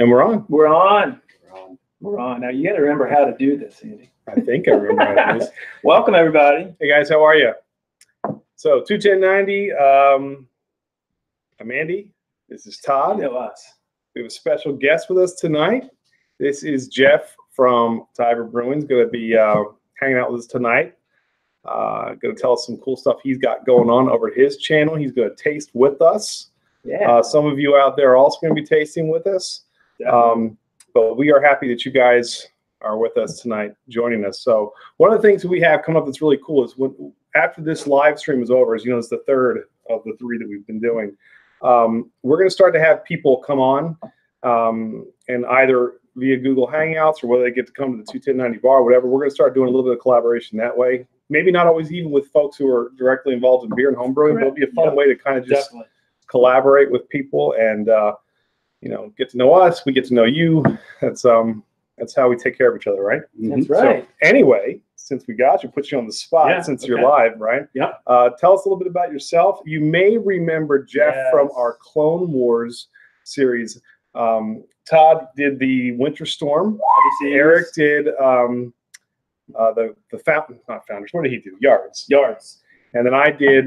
And we're on. We're on. We're on. Now, you got to remember how to do this, Andy. I think I remember how to do this. Welcome, everybody. Hey, guys. How are you? So, 21090. I'm Andy. This is Todd. You know us. We have a special guest with us tonight. This is Jeff from Diva Brewing. He's going to be hanging out with us tonight. Going to tell us some cool stuff he's got going on over at his channel. He's going to taste with us. Yeah. Some of you out there are also going to be tasting with us. But we are happy that you guys are with us tonight, joining us. So one of the things that we have coming up that's really cool is after this live stream is over, as you know, it's the third of the 3 that we've been doing. We're going to start to have people come on and either via Google Hangouts or whether they get to come to the 21090 bar, whatever. We're going to start doing a little bit of collaboration that way. Maybe not always even with folks who are directly involved in beer and homebrewing, but it'll be a fun way to kind of just collaborate with people and you know, get to know us. We get to know you. That's how we take care of each other, right? That's right. So, anyway, since we got you, put you on the spot since you're live, right? Yep. Tell us a little bit about yourself. You may remember Jeff from our Clone Wars series. Todd did the Winter Storm. Eric did the not Founders. What did he do? Yards. And then I did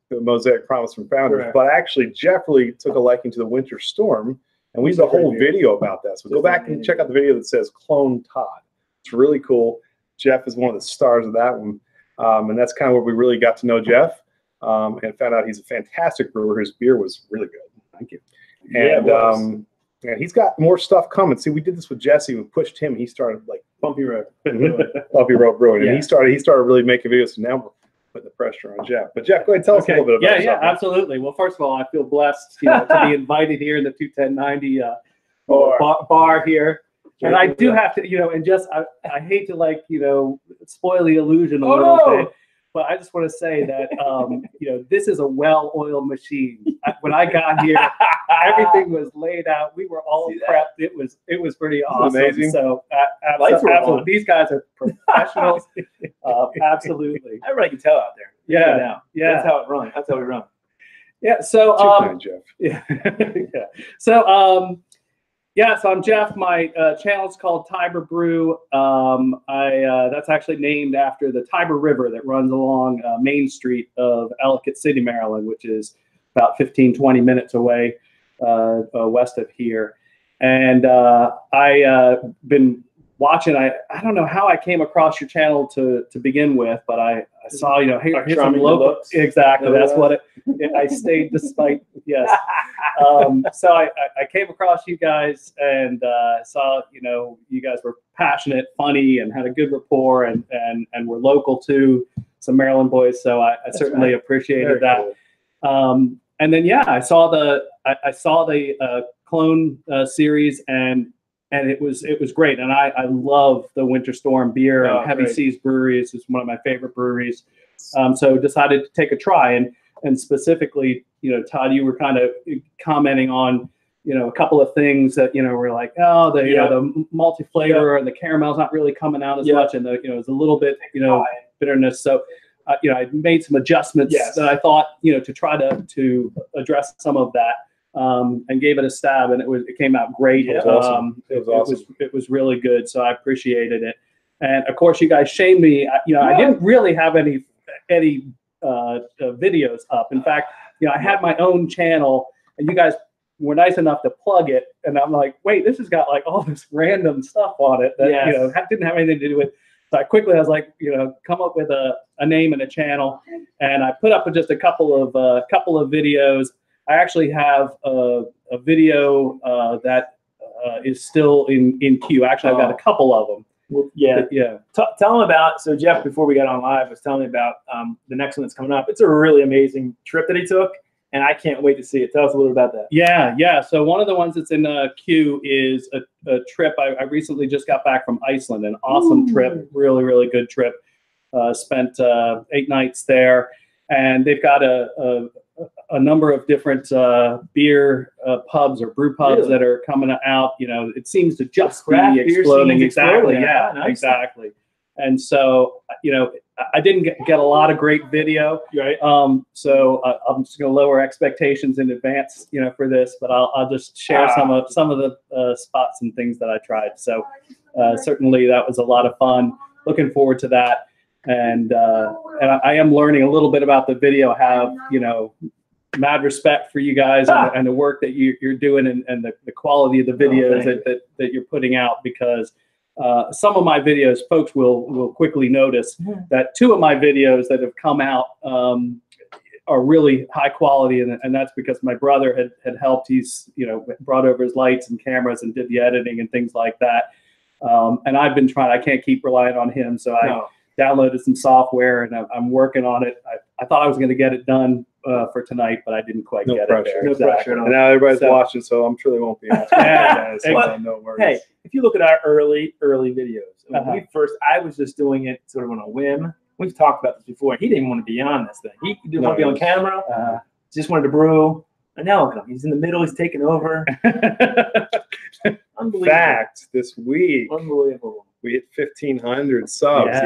the Mosaic Promise from Founders. Correct. But actually, Jeff really took a liking to the Winter Storm, and we did a whole video about that. So go back and check out the video that says Clone Todd. It's really cool. Jeff is one of the stars of that one. And that's kind of where we really got to know Jeff and found out he's a fantastic brewer. His beer was really good. Thank you. And and he's got more stuff coming. See, we did this with Jesse. We pushed him. He started like Bumpy Road. Bumpy Road Brewing. And he started really making videos. So now we're putting the pressure on Jeff. But Jeff, go ahead and tell us a little bit about yourself. Yeah, absolutely. Well, first of all, I feel blessed, to be invited here in the 21090 bar here. And I do have to, and just I hate to spoil the illusion a little bit, but I just want to say that this is a well-oiled machine. When I got here, everything was laid out. We were all prepped. It was pretty awesome. Amazing. So absolutely, these guys are professionals. Absolutely, everybody can tell out there. Yeah. That's how it runs. That's how we run. Yeah. So Jeff. Yeah. So I'm Jeff. My channel's called Tiber Brew. That's actually named after the Tiber River that runs along Main Street of Ellicott City, Maryland, which is about 15-20 minutes away west of here. And I've been watching. I don't know how I came across your channel to begin with, but I saw here's some local. Exactly, that's what I stayed despite. Yes. So I came across you guys and saw you guys were passionate, funny, and had a good rapport, and were local too, some Maryland boys. So I certainly appreciated that. Cool. And then I saw the Clone series and it was great. And I love the Winter Storm beer. Heavy Seas Breweries is one of my favorite breweries. So decided to take a try and specifically, Todd, you were kind of commenting on, a couple of things that, were like, the multi-flavor and the caramel's not really coming out as much. And it's a little bit, bitterness. So, I made some adjustments that I thought, to try to address some of that. And gave it a stab, and it came out great. It was awesome. It was really good, so I appreciated it. And of course, you guys shamed me. I didn't really have any videos up. In fact, I had my own channel, and you guys were nice enough to plug it. And I'm like, wait, this has got like all this random stuff on it that didn't have anything to do with. So I was like, come up with a name and a channel, and I put up just a couple of videos. I actually have a video that is still in queue. Actually, I've got a couple of them. Well, tell them about. So Jeff, before we got on live, was telling me about the next one that's coming up. It's a really amazing trip that he took, and I can't wait to see it. Tell us a little about that. Yeah. So one of the ones that's in queue is a trip. I recently just got back from Iceland. An awesome trip, really, really good trip. Spent 8 nights there, and they've got a number of different beer pubs or brew pubs that are coming out. It seems to just be exploding. Exactly. Yeah, nice. Exactly. And so, I didn't get a lot of great video. Right. So I'm just going to lower expectations in advance, for this. But I'll just share some of the spots and things that I tried. So certainly that was a lot of fun. Looking forward to that. And I am learning a little bit about the video. Have mad respect for you guys and the work that you're doing and the quality of the videos that you're putting out, because some of my videos, folks will quickly notice that 2 of my videos that have come out are really high quality, and that's because my brother had helped. He's brought over his lights and cameras and did the editing and things like that. And I've been trying. I can't keep relying on him, so I downloaded some software and I'm working on it. I thought I was going to get it done for tonight, but I didn't quite get it there. No pressure. And now everybody's watching, so I'm sure they won't be asking. No worries. Hey, if you look at our early videos, when I was just doing it sort of on a whim. We've talked about this before. He didn't even want to be on this thing. He didn't want to be on camera. Just wanted to brew. And now look at him. He's in the middle. He's taking over. Unbelievable. Fact, this week, unbelievable. we hit 1,500 subs.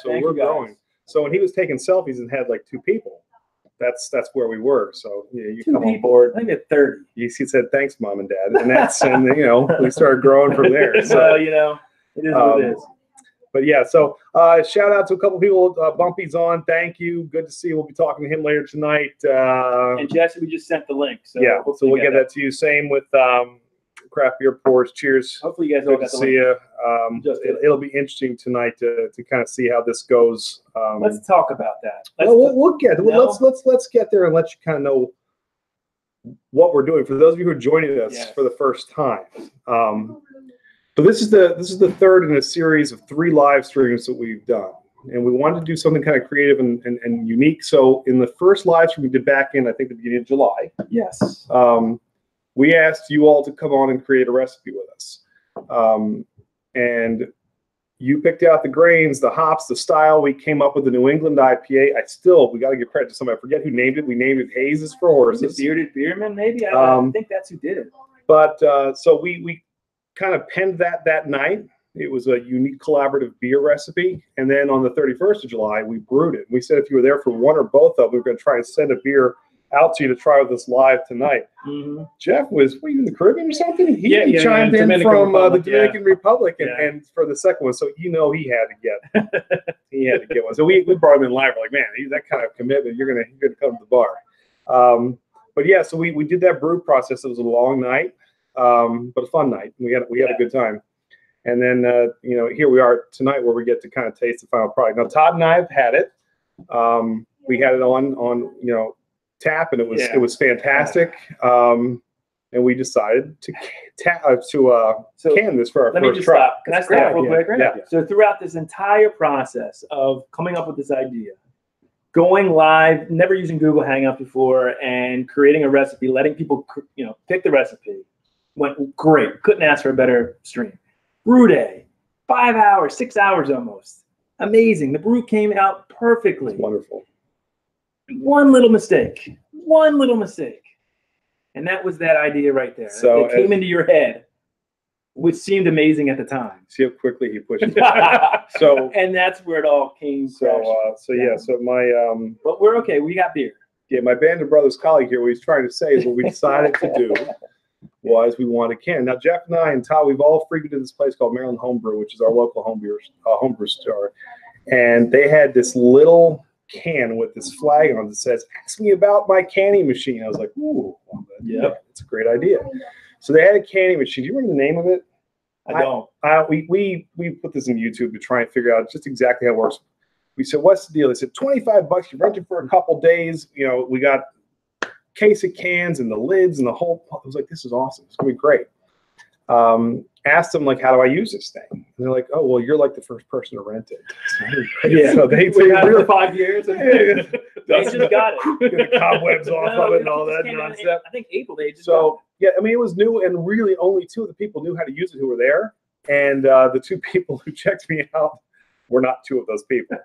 So we're growing. So when he was taking selfies and had like 2 people, that's where we were. So you come on board. I think at 30. He said, "Thanks, Mom and Dad," and we started growing from there. So it is what it is. But yeah, so shout out to a couple people. Bumpy's on. Thank you. Good to see you. We'll be talking to him later tonight. And Jesse, we just sent the link. So yeah, so we'll get that to you. Same with Craft Beer Pours. Cheers. Hopefully you guys all Good got to the see link. you. It'll be interesting tonight to kind of see how this goes. Let's talk about that. We'll let's get there and let you kind of know what we're doing. For those of you who are joining us for the first time. So this is the third in a series of 3 live streams that we've done, and we wanted to do something kind of creative and unique. So in the first live stream we did back in, I think, the beginning of July. Yes. We asked you all to come on and create a recipe with us, and you picked out the grains, the hops, the style. We came up with the New England IPA. We got to give credit to somebody. I forget who named it. We named it Hazes for Horses. Bearded Beerman, maybe. I think that's who did it. But so we kind of penned that night. It was a unique collaborative beer recipe. And then on the 31st of July, we brewed it. We said if you were there for one or both of them, we were going to try and send a beer out to you to try with us live tonight. Jeff were you in the Caribbean or something? He chimed in from the Dominican Republic and for the second one. So he had to get one. So we brought him in live. We're like, man, he's that kind of commitment. You're gonna come to the bar. But yeah, so we did that brew process. It was a long night. But a fun night. We had a good time, and then here we are tonight where we get to kind of taste the final product. Now Todd and I have had it. We had it on tap, and it was fantastic. And we decided to can this for our let first me just try. stop. Can I stop real quick? Yeah. So throughout this entire process of coming up with this idea, going live, never using Google Hangout before, and creating a recipe, letting people pick the recipe. Went great. Couldn't ask for a better stream. Brew day, 5 hours, 6 hours almost. Amazing. The brew came out perfectly. It's wonderful. One little mistake. And that was that idea right there. So it came into your head, which seemed amazing at the time. See how quickly he pushed it. So and that's where it all came from. So my but we're okay. We got beer. Yeah, my Band of Brothers colleague here, what he's trying to say is what we decided to do was we want a can. Now, Jeff and I and Todd, we've all frequented this place called Maryland Homebrew, which is our local homebrew store. And they had this little can with this flag on it that says, "Ask me about my canning machine." I was like, ooh, yeah, it's a great idea. So they had a canning machine. Do you remember the name of it? I don't. We put this in YouTube to try and figure out just exactly how it works. We said, what's the deal? They said, $25. You rent it for a couple days. We got case of cans and the lids and the whole. I was like, this is awesome. It's gonna be great. Asked them, like, how do I use this thing? And they're like, oh, well, you're like the first person to rent it. Yeah. So they had really it for 5 years. And they just got it. Get the cobwebs off of it and all that nonsense. I think April they just So yeah, I mean, it was new, and really only 2 of the people knew how to use it who were there, and the 2 people who checked me out were not 2 of those people.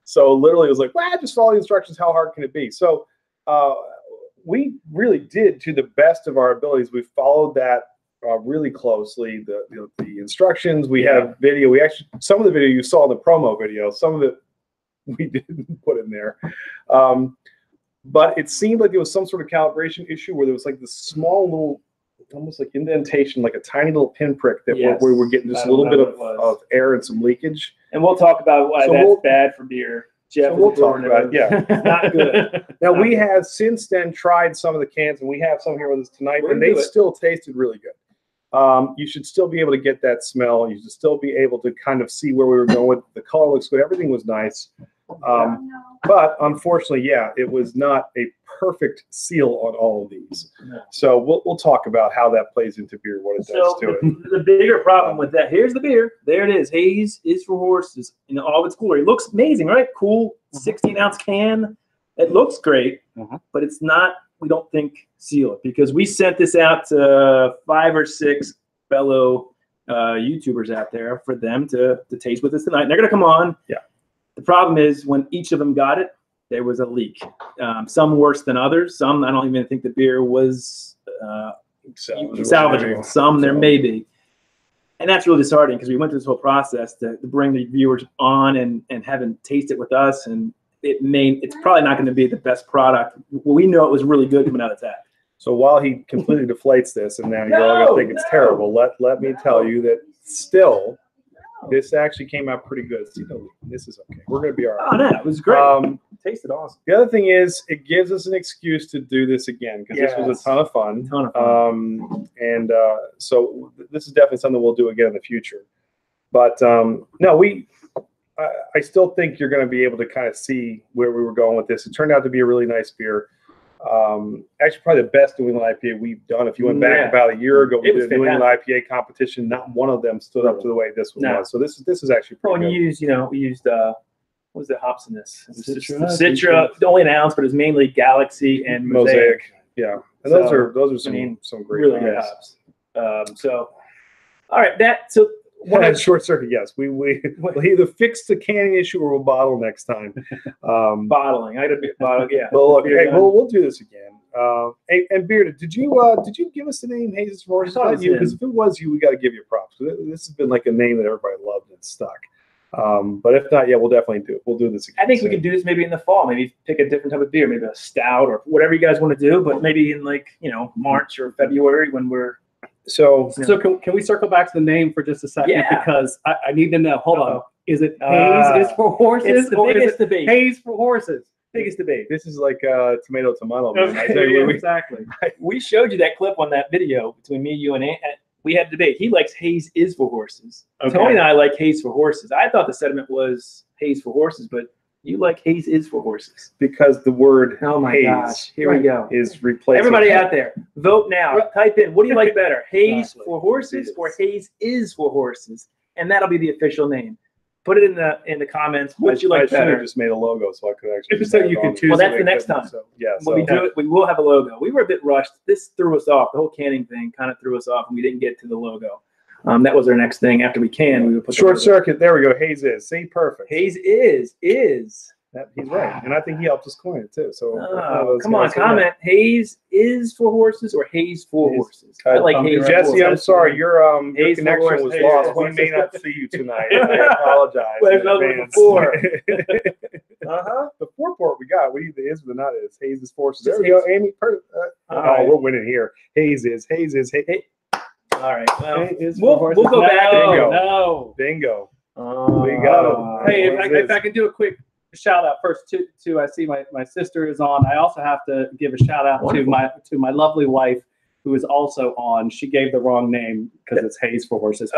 So literally, it was like, well, just follow the instructions. How hard can it be? So we really did, to the best of our abilities. We followed that really closely. The instructions. We have video. We actually, some of the video you saw in the promo video. Some of it we didn't put in there. But it seemed like there was some sort of calibration issue where there was like this small little, almost like indentation, like a tiny little pinprick that Yes. we were getting just a little bit of air and some leakage. And we'll talk about why that's bad for beer. Jeff, so we'll talk about it. Yeah, not good. Now we have since then tried some of the cans, and we have some here with us tonight, and they still tasted really good. You should still be able to get that smell. You should still be able to kind of see where we were going with the color. Looks good. Everything was nice. But unfortunately, yeah, it was not a perfect seal on all of these. No. So we'll talk about how that plays into beer, what it does to it. The bigger problem with that, here's the beer. There it is. Haze is for horses in all of its glory. It looks amazing, right? Cool 16-ounce can. It looks great, but it's not, we don't think, sealed, because we sent this out to 5 or 6 fellow YouTubers out there for them to taste with us tonight. And they're going to come on. Yeah. The problem is when each of them got it, there was a leak. Some worse than others. Some, I don't even think the beer was salvageable. Some there may be. And that's really disheartening, because we went through this whole process to bring the viewers on and have them taste it with us. And it's probably not going to be the best product. We know it was really good coming out of the tap. So while he completely deflates this, and now you're all going to think it's terrible, let me tell you that still, this actually came out pretty good. See, no, this is okay. We're going to be all right. Oh, no, it was great. It tasted awesome. The other thing is, it gives us an excuse to do this again, because this was a ton of fun. And so this is definitely something we'll do again in the future. But no, I still think you're going to be able to kind of see where we were going with this. It turned out to be a really nice beer. Actually, probably the best New England IPA we've done. If you went back about a year ago, we did a New England IPA competition. Not one of them stood up to the way this one was. So this is actually pretty good. We used what was the hops in this? Citra, only an ounce, but it's mainly Galaxy and Mosaic. Yeah, and those are some great really good hops. So, all right, short circuit. Yes, we'll either fix the canning issue or we'll bottle next time. Bottling, I had a bit bottle. Yeah. Well, look, hey, we'll do this again. Hey, and Bearded, did you give us the name Haze's for us? Because if it was you, we got to give you props. This has been like a name that everybody loved and stuck. But if not, yeah, we'll definitely do it. We'll do this again. I think we can do this maybe in the fall. Maybe pick a different type of beer, maybe a stout or whatever you guys want to do. But maybe in March or February when we're. So can we circle back to the name for just a second? Yeah. Because I need to know. Hold on. Is it Haze is for horses? It's the biggest debate. Haze for horses. Biggest debate. This is like tomato. Okay, exactly. We showed you that clip on that video between me, you, and we had a debate. He likes Haze is for horses. Okay. Tony and I like Haze for horses. I thought the sentiment was Haze for horses, but you like Haze is for horses. Because the word Haze here we go. is replaced. Everybody out there, vote now. Type in, what do you like better, Haze for horses or Haze is for horses? And that'll be the official name. Put it in the comments. What you like I should better? have just made a logo so I could actually. So you can choose. Well, that's the next time. So, yeah. When we do it, we will have a logo. We were a bit rushed. This threw us off. The whole canning thing kind of threw us off, and we didn't get to the logo. That was our next thing. After we would put short circuit. There we go. Haze is. See, perfect. Haze is. He's right, and I think he helped us coin it too. So come on, comment. Haze is for horses or Haze for horses. I like Haze. Jesse, I'm sorry, your connection was lost. We may not see you tonight. I apologize. There's another before. The four-port we got. We either is or not is. Haze is forces. There we go, Amy. We're winning here. Haze is. All right. Well, we'll go back. Bingo. We got it. Hey, if I can do a quick shout out first to I see my sister is on. I also have to give a shout out to my lovely wife who is also on. She gave the wrong name because it's Haze for horses.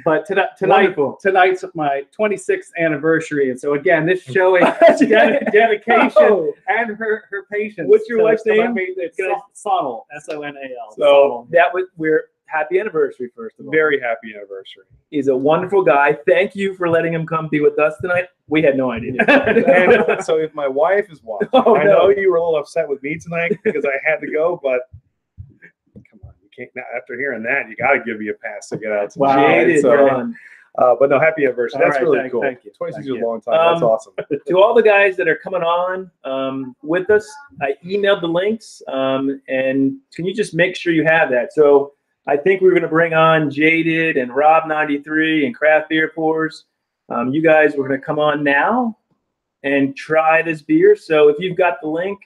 But tonight's my 26th anniversary, and so again, this showing dedication and her patience. What's your wife's name? It's Sonal, S-O-N-A-L. So we're happy anniversary, first of all. Very happy anniversary. He's a wonderful guy. Thank you for letting him come be with us tonight. We had no idea. And so if my wife is watching, I know you were a little upset with me tonight because I had to go, but come on, you can't. After hearing that, you got to give me a pass to get out. Jaded, but no, happy anniversary. That's really cool. Thank you. 26 years is a long time. That's awesome. To all the guys that are coming on with us, I emailed the links, and can you just make sure you have that? So I think we were going to bring on Jaded and Rob 93 and Craft Beer Pours. You guys were going to come on now and try this beer. So if you've got the link,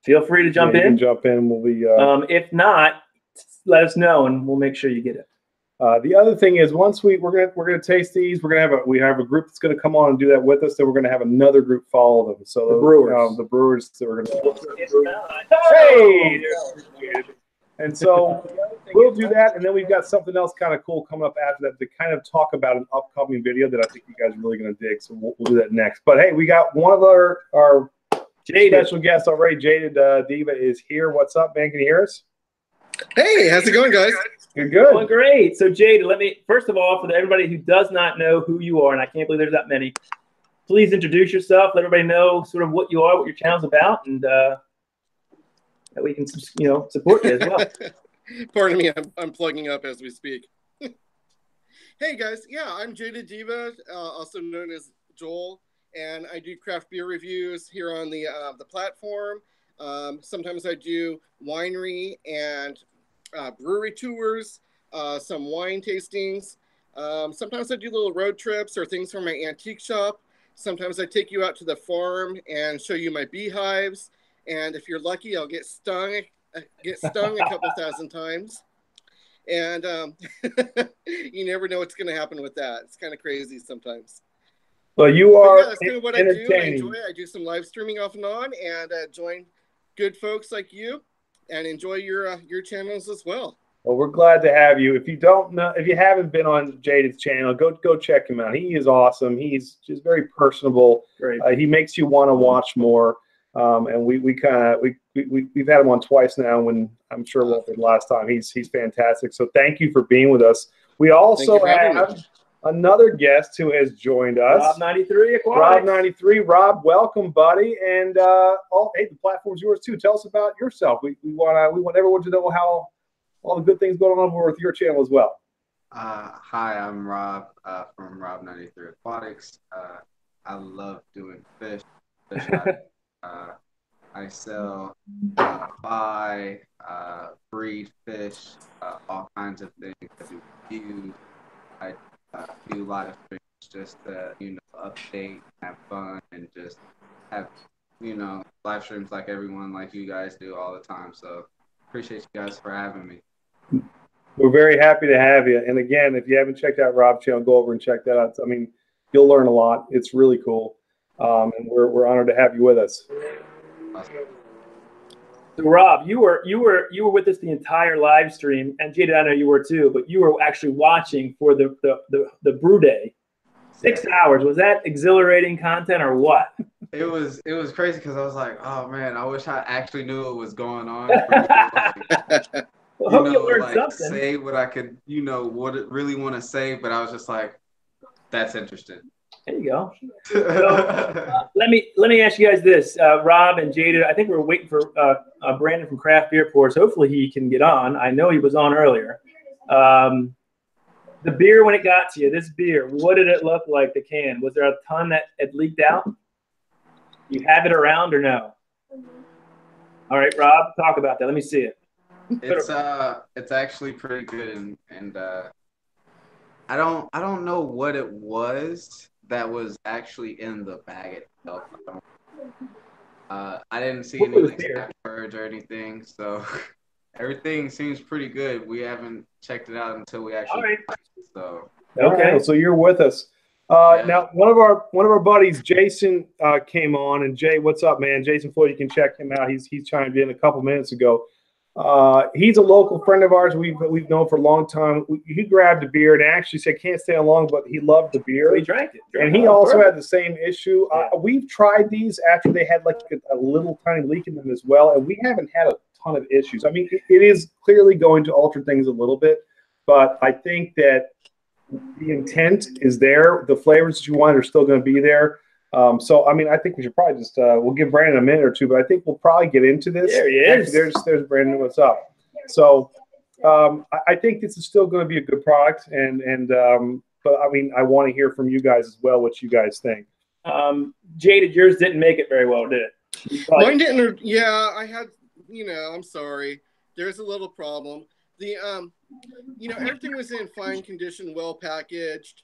feel free to jump you in. can jump in. We'll be. If not, let us know and we'll make sure you get it. The other thing is, once we're gonna taste these, we have a group that's gonna come on and do that with us. Then we're gonna have another group follow them. So The brewers. the brewers that we're gonna. Hey! And so we'll do that, and then we've got something else kind of cool coming up after that to kind of talk about an upcoming video that I think you guys are really gonna dig. So we'll do that next. But hey, we got one of our special guests already. Jaded Diva is here. What's up, man? Can you hear us? Hey, how's it going, guys? You're good. Well, great. So, Jade, let me, first of all, for everybody who does not know who you are, and I can't believe there's that many, please introduce yourself. Let everybody know sort of what you are, what your channel's about, and that we can, support you as well. Pardon me, I'm plugging up as we speak. Hey, guys. Yeah, I'm Jaded Diva, also known as Joel, and I do craft beer reviews here on the platform. Sometimes I do winery and brewery tours, some wine tastings. Sometimes I do little road trips or things from my antique shop. Sometimes I take you out to the farm and show you my beehives. And if you're lucky, I'll get stung a couple thousand times. And you never know what's going to happen with that. It's kind of crazy sometimes. Well, you are. Yeah, that's kind of what I do. I enjoy it. I do some live streaming off and on, and join good folks like you, and enjoy your channels as well. Well, we're glad to have you. If you don't know, if you haven't been on Jaded's channel, go check him out. He is awesome. He's just very personable. Great. He makes you want to watch more. And we've had him on twice now. When I'm sure we'll be the last time. He's fantastic. So thank you for being with us. We also have another guest who has joined us. Rob 93 Aquatics. Rob 93. Rob, welcome, buddy. And hey, the platform's yours too. Tell us about yourself. We want everyone to know how all the good things going on over with your channel as well. Hi, I'm Rob from Rob 93 Aquatics. I love doing fish. I sell, buy, breed fish, all kinds of things. I do reviews. I do a lot of things just to, update, have fun, and just have, live streams like everyone, like you guys do all the time. So appreciate you guys for having me. We're very happy to have you. And again, if you haven't checked out Rob's channel, go over and check that out. I mean, you'll learn a lot. It's really cool. And we're honored to have you with us. Awesome. So Rob, you were with us the entire live stream, and Jaded, I know you were too, but you were actually watching for the brew day. 6 hours. Was that exhilarating content or what? It was crazy because I was like, oh man, I wish I actually knew what was going on. Well, hope you learned something. Say what I could, what it really want to say, but I was just like, that's interesting. There you go. So, let me ask you guys this, Rob and Jaded. I think we're waiting for Brandon from Craft Beer Pours. Hopefully he can get on. I know he was on earlier. The beer, when it got to you, this beer, what did it look like? The can, was there a ton that had leaked out? You have it around or no? All right, Rob, talk about that. Let me see it. It's actually pretty good, and I don't know what it was that was actually in the bag itself. I didn't see any afterwards or anything, so everything seems pretty good. We haven't checked it out until we actually. All right. So okay, so you're with us. Yeah. Now, one of our buddies, Jason, came on, and Jay, what's up, man? Jason Floyd, you can check him out. He's chimed in a couple minutes ago. He's a local friend of ours. We've known for a long time. He grabbed a beer and actually said can't stay on long, but he loved the beer. So he drank it. And he also had the same issue. We've tried these after they had like a little tiny leak in them as well, and we haven't had a ton of issues. I mean, it is clearly going to alter things a little bit, but I think that the intent is there. The flavors that you want are still going to be there. So, I mean, I think we should probably just, we'll give Brandon a minute or two, but I think we'll probably get into this. There he is. There's Brandon. What's up? So, I think this is still going to be a good product. But I mean, I want to hear from you guys as well, what you guys think. Jaded, yours didn't make it very well, did it? Mine didn't. Yeah, I had, I'm sorry. There's a little problem. The, everything was in fine condition, well packaged.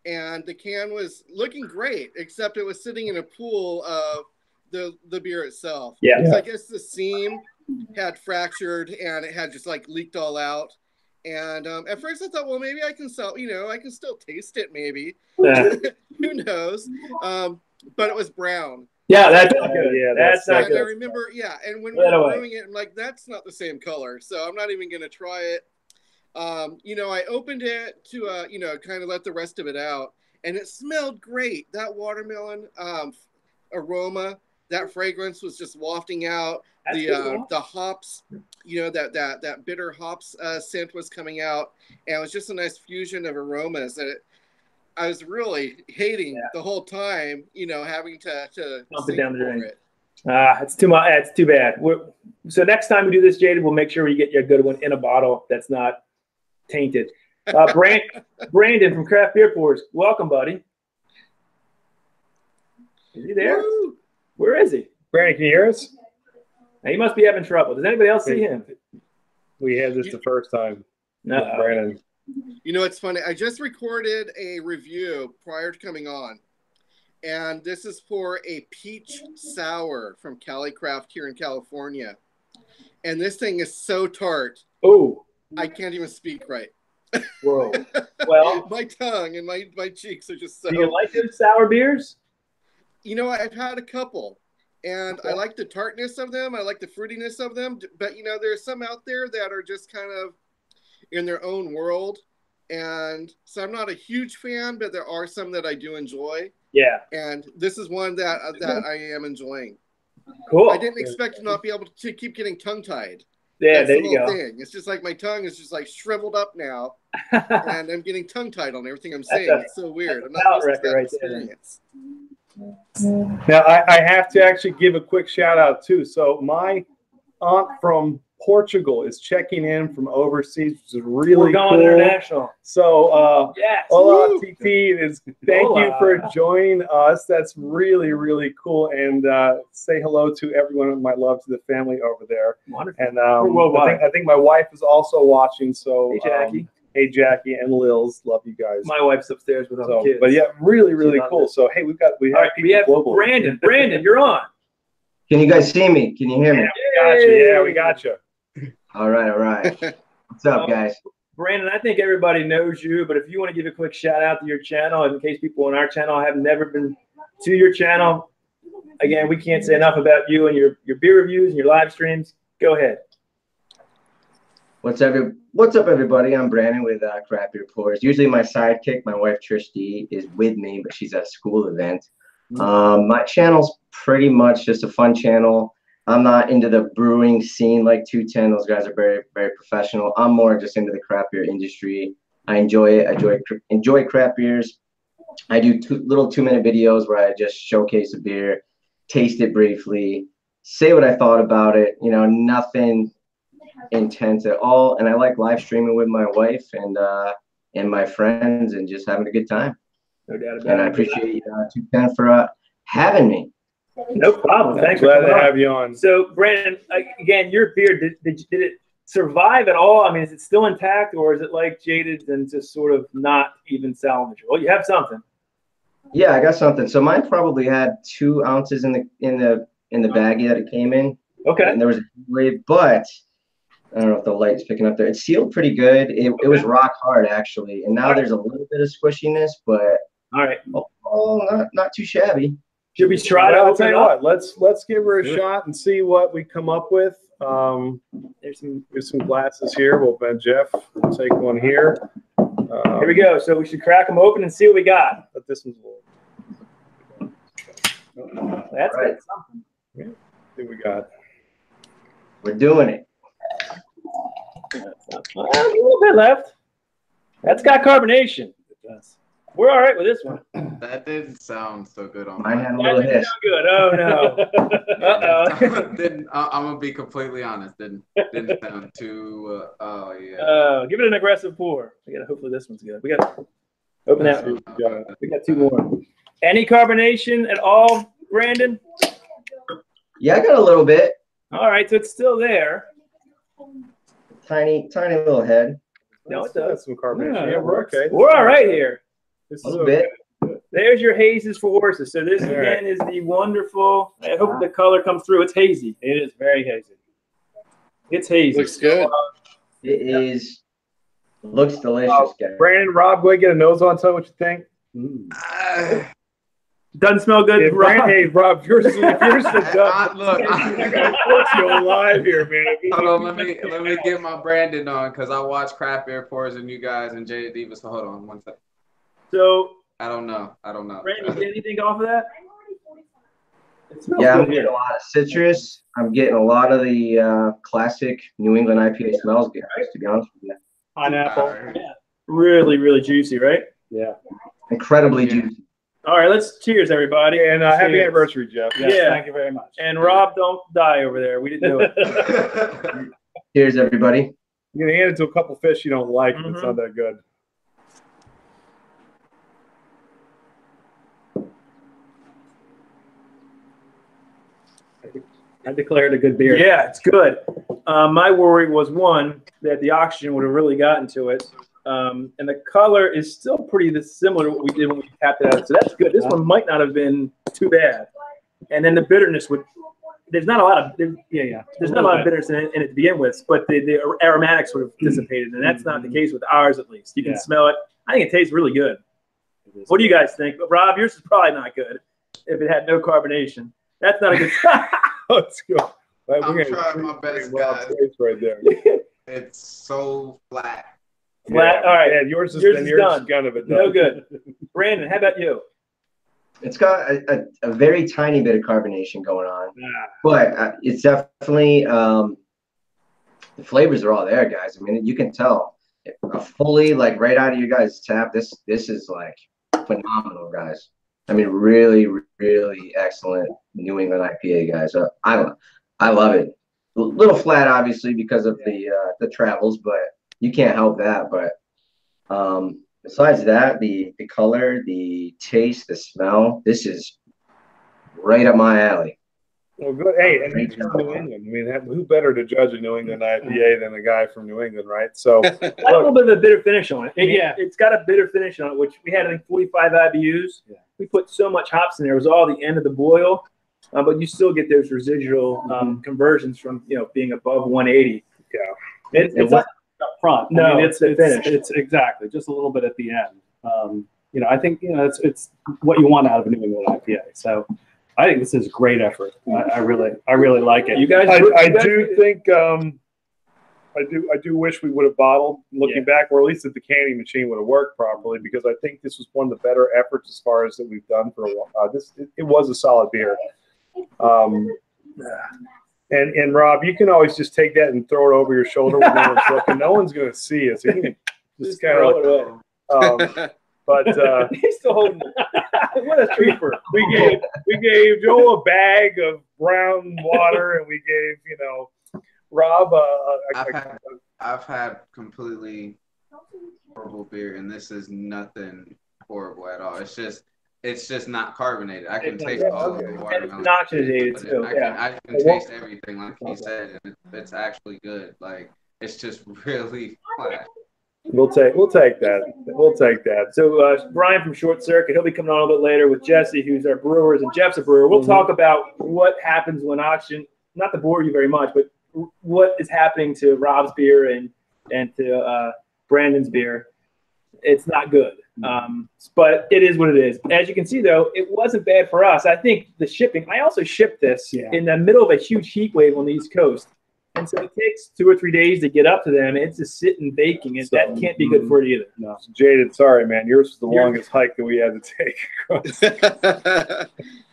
and the can was looking great, except it was sitting in a pool of the beer itself. Yeah. So I guess the seam had fractured and it had just like leaked all out. And at first I thought, well, maybe I can sell, I can still taste it, maybe. Who knows? But it was brown. Yeah, that's not good. Yeah, that's not And good. I remember, and when we were brewing it, I'm like, that's not the same color, so I'm not even gonna try it. I opened it to kind of let the rest of it out, and it smelled great. That watermelon aroma, that fragrance was just wafting out. The hops, that bitter hops scent was coming out, and it was just a nice fusion of aromas that I was really hating the whole time, having to Dump it down the drain. it. It's too much. It's too bad. So next time we do this, Jaded, we'll make sure we get you a good one in a bottle that's not tainted. Brandon from Craft Beer Pours, welcome, buddy. Is he there? Woo! Where is he? Brandon, can you hear us? Now, he must be having trouble. Does anybody else see him? We had this the first time. No. Brandon. It's funny. I just recorded a review prior to coming on, and this is for a peach sour from Cali Craft here in California. And this thing is so tart. Oh. I can't even speak right. Whoa. Well, my tongue and my cheeks are just so. Do you like those sour beers? I've had a couple, and I like the tartness of them. I like the fruitiness of them. But, there's some out there that are just kind of in their own world. And so I'm not a huge fan, but there are some that I do enjoy. Yeah. And this is one that I am enjoying. Cool. I didn't expect to not be able to keep getting tongue-tied. Yeah, That's there the you whole go. thing. It's just like my tongue is just like shriveled up now, and I'm getting tongue-tied on everything I'm saying. It's so weird. I'm not used to that experience. Now, I have to actually give a quick shout out too. So my aunt from Portugal is checking in from overseas, which is really We're going cool. international. So, Yes. hola, TT. Thank Hola. you for joining us. That's really, really cool. And say hello to everyone. My love to the family over there. Wonderful. And worldwide. I think my wife is also watching. So, Hey, Jackie. hey, Jackie and Lils. Love you guys. My wife's upstairs with all the kids. But yeah, really, really She's on cool. there. So, hey, we have All right, we have global. Brandon. Brandon, you're on. Can you guys see me? Can you hear me? Got you. Yeah, we got you. All right, all right. What's up, guys? Brandon, I think everybody knows you, but if you want to give a quick shout out to your channel, in case people on our channel have never been to your channel, again, we can't say enough about you and your beer reviews and your live streams. Go ahead. What's up, everybody? I'm Brandon with Craft Beer Pours. Usually my sidekick, my wife Trish D, is with me, but she's at a school event. My channel's pretty much just a fun channel. I'm not into the brewing scene like 210. Those guys are very, very professional. I'm more just into the craft beer industry. I enjoy it. I enjoy craft beers. I do little 2-minute videos where I just showcase a beer, taste it briefly, say what I thought about it. Nothing intense at all. And I like live streaming with my wife and my friends and just having a good time. No doubt about it. And I appreciate 210 for having me. No problem. Thanks for Glad coming to on. have you on. So, Brandon, again, your beer, did it survive at all? I mean, is it still intact, or is it like Jaded and just sort of not even salvageable? Well, you have something. Yeah, I got something. So mine probably had 2 ounces in the baggie that it came in. Okay. And there was a wave, but I don't know if the light's picking up there. It sealed pretty good. It was rock hard actually, and now there's a little bit of squishiness, but All right. not too shabby. Should we try to I'll open tell it you up? what. Let's give her a shot and see what we come up with. There's some. There's some glasses here. We'll bet Jeff will take one here. Here we go. So we should crack them open and see what we got. But this one's a little. That's Right. good. Something. See what we got. We're doing it. A little bit left. That's got carbonation. It does. We're all right with this one. That didn't sound so good on Mine had a That little didn't hiss. sound good. Oh no. Uh-oh. I'm gonna be completely honest. Didn't sound too. Oh yeah. Give it an aggressive pour. Hopefully this one's good. We got to open that. We got 2 more. Any carbonation at all, Brandon? Yeah, I got a little bit. All right, so it's still there. Tiny little head. No, it That's does. some carbonation. Yeah, we're okay. We're all right here. This A is little bit. There's your hazes for horses. So this again is the wonderful. I hope the color comes through. It's hazy. It is very hazy. It's hazy. Looks good. It is. Looks delicious, guys. Brandon, Rob, go ahead and get a nose on. Tell me what you think. Doesn't smell good, If Rob. Hey, Rob, yours is done. Look, I gotta put you on live here, man. hold on, let me get my Brandon on because I watch Craft Beer Pours and you guys and Jaded Diva. So hold on one second. So I don't know. Brandon, get anything off of that? It smells Yeah, I'm good getting here. a lot of citrus. I'm getting a lot of the classic New England IPA smells, guys, to be honest with you. Pineapple. Yeah. Really, really juicy, right? Yeah. Incredibly juicy. All right, let's cheers, everybody. And happy Cheers. anniversary, Jeff. Yes, Yeah. Thank you very much. And Rob, don't die over there. We didn't do it. Cheers, everybody. You're gonna hand it to a couple fish you don't like, and it's not that good. I declared a good beer. Yeah, it's good. My worry was one that the oxygen would have really gotten to it, and the color is still pretty similar to what we did when we tapped it out. So that's good. This one might not have been too bad. And then the bitterness would. There's not a lot of there's not a lot of bitterness in it to begin with, but the aromatics would have dissipated, and that's not the case with ours at least. You can smell it. I think it tastes really good. What do you guys think? But Rob, yours is probably not good if it had no carbonation. That's not a good. Let's go. I'm trying my best, guys. Right there. It's so flat. Flat. All right. Yeah, yours is done. Kind of a done. No good. Brandon, how about you? It's got a very tiny bit of carbonation going on, but it's definitely the flavors are all there, guys. I mean, you can tell fully like right out of your guys' tap. This is like phenomenal, guys. I mean, really, really excellent New England IPA, guys. I love it. A little flat, obviously, because of the travels, but you can't help that. But besides that, the color, the taste, the smell, this is right up my alley. Well, good. Hey, and he's from New England. I mean, who better to judge a New England IPA than a guy from New England, right? So, Got a little bit of a bitter finish on it. Yeah. It's got a bitter finish on it, which we had, I think, 45 IBUs. Yeah. We put so much hops in there. It was all the end of the boil, but you still get those residual conversions from being above 180. Yeah. It's not up front. No, I mean, it's the finish. It's exactly just a little bit at the end. I think it's what you want out of a New England IPA. So I think this is a great effort. I really like it. You guys, I do think I do wish we would have bottled. Looking back, or at least that the canning machine would have worked properly, because I think this was one of the better efforts as far as that we've done for a while. It was a solid beer. And Rob, you can always just take that and throw it over your shoulder when no one's looking. No one's going to see it. So you can just kind of but he's still holding it. What a trooper. we gave Joel a bag of brown water, and we gave Rob I've had completely horrible beer, and this is nothing horrible at all. It's just not carbonated. I can taste all of the water. It's oxygenated too. I can taste everything, like he said, and it's actually good. Like, it's just really flat. We'll take that. We'll take that. So Brian from Short Circuit, he'll be coming on a little bit later with Jesse, who's our brewers, and Jeff's a brewer. We'll talk about what happens when oxygen, not to bore you very much, but what is happening to Rob's beer and to Brandon's beer. It's not good. But it is what it is. As you can see, though, it wasn't bad for us. I think the shipping, I also shipped this in the middle of a huge heat wave on the East Coast. And so it takes 2 or 3 days to get up to them. It's just sitting baking. That can't be good for it either. No. Jaded, sorry, man. Yours was the longest hike that we had to take.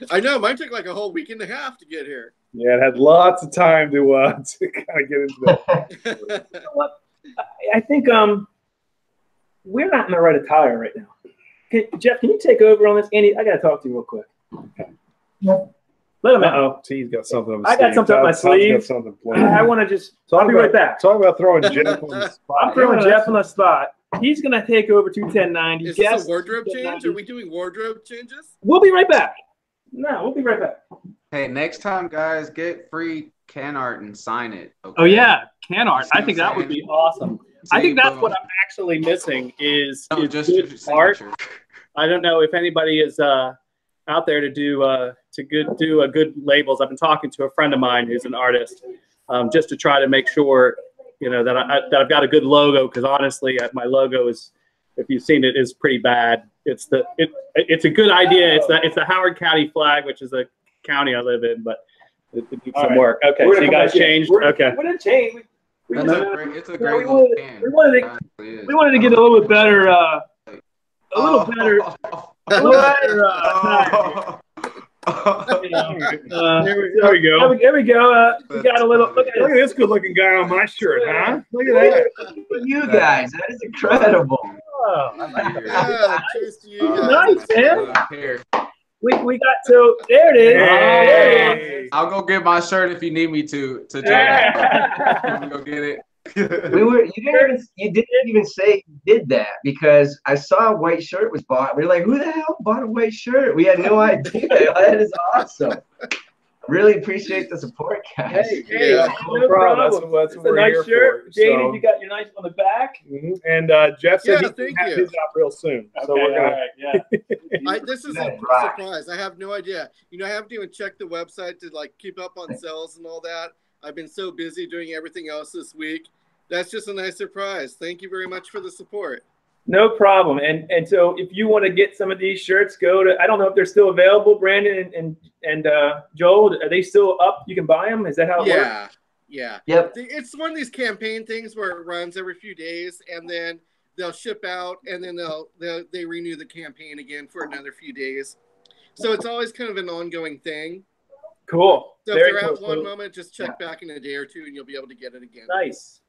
I know. Mine took like a whole week and a half to get here. Yeah, it had lots of time to kind of get into that. You know what? I think we're not in the right attire right now. Jeff, can you take over on this? Andy, I got to talk to you real quick. Okay. Let him out. He's got something on his I got something up my sleeve. I want to just. I'll be right back. Talk about throwing Jeff on the spot. I'm throwing Jeff on the spot. He's going to take over to 1090. Is this a wardrobe change? Are we doing wardrobe changes? We'll be right back. No, we'll be right back. Hey, next time, guys, get free can art and sign it. Okay? Oh, yeah. Can art. I think that would be awesome. I think that's what I'm actually missing is just good art. I don't know if anybody is out there to do good labels. I've been talking to a friend of mine who's an artist, just to try to make sure, you know, that I've got a good logo. Because honestly, my logo is, if you've seen it, is pretty bad. It's a good idea. It's the Howard County flag, which is a county I live in, but it needs some work. Okay, so you guys changed. Okay, We're gonna change. It's a great we little can. We wanted to get a little bit better. A little better. There we go. There we go. We got a little. Look at this good-looking guy on my shirt, huh? Look at that. Look at you guys. That is incredible. Oh, I like that. Yeah, cheers to you guys. Nice, man. Here. We got to. There it is. There it is. I'll go get my shirt if you need me to I'm gonna go get it. You didn't even say you did that, because I saw a white shirt was bought. We were like, who the hell bought a white shirt? We had no idea. That is awesome. Really appreciate the support, guys. Hey, no problem. That's It's what a we're nice here shirt. for. Jaded, So- you got your nice on the back. And Jeff said Yeah, he thank have you. his out real soon. So Okay, we're gonna. all right, yeah. This is a Right. surprise. I have no idea. You know, I haven't even checked the website to like keep up on sales and all that. I've been so busy doing everything else this week. That's just a nice surprise. Thank you very much for the support. No problem. And so if you want to get some of these shirts, go to, I don't know if they're still available, Brandon and Joel, are they still up? You can buy them? Is that how it works? Yeah. Yep. It's one of these campaign things where it runs every few days, and then they'll ship out, and then they renew the campaign again for another few days. So it's always kind of an ongoing thing. Cool. So Very if they're cool. at one moment, just check back in a day or two, and you'll be able to get it again. Nice.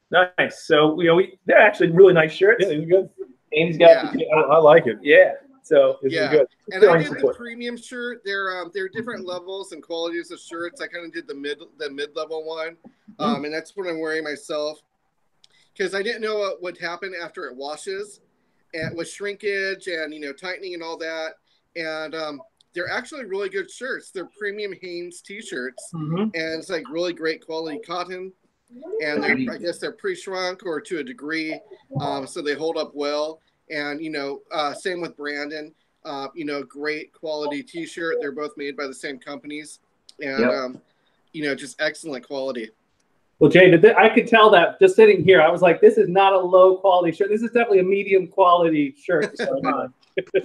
So, you know, they're actually really nice shirts. Yeah, these are good. Andy's got, I like it. yeah. So, This is Yeah. good. And I Showing did the support. premium shirt. There are different levels and qualities of shirts. I kind of did the mid-level one, and that's what I'm wearing myself, because I didn't know what would happen after it washes, and with shrinkage and tightening and all that. And they're actually really good shirts. They're premium Hanes t-shirts, and it's like really great quality cotton. And I guess they're pre-shrunk or to a degree, so they hold up well. And same with Brandon. Great quality T-shirt. They're both made by the same companies, and just excellent quality. Well, Jay, I could tell that just sitting here. I was like, this is not a low quality shirt. This is definitely a medium quality shirt. So,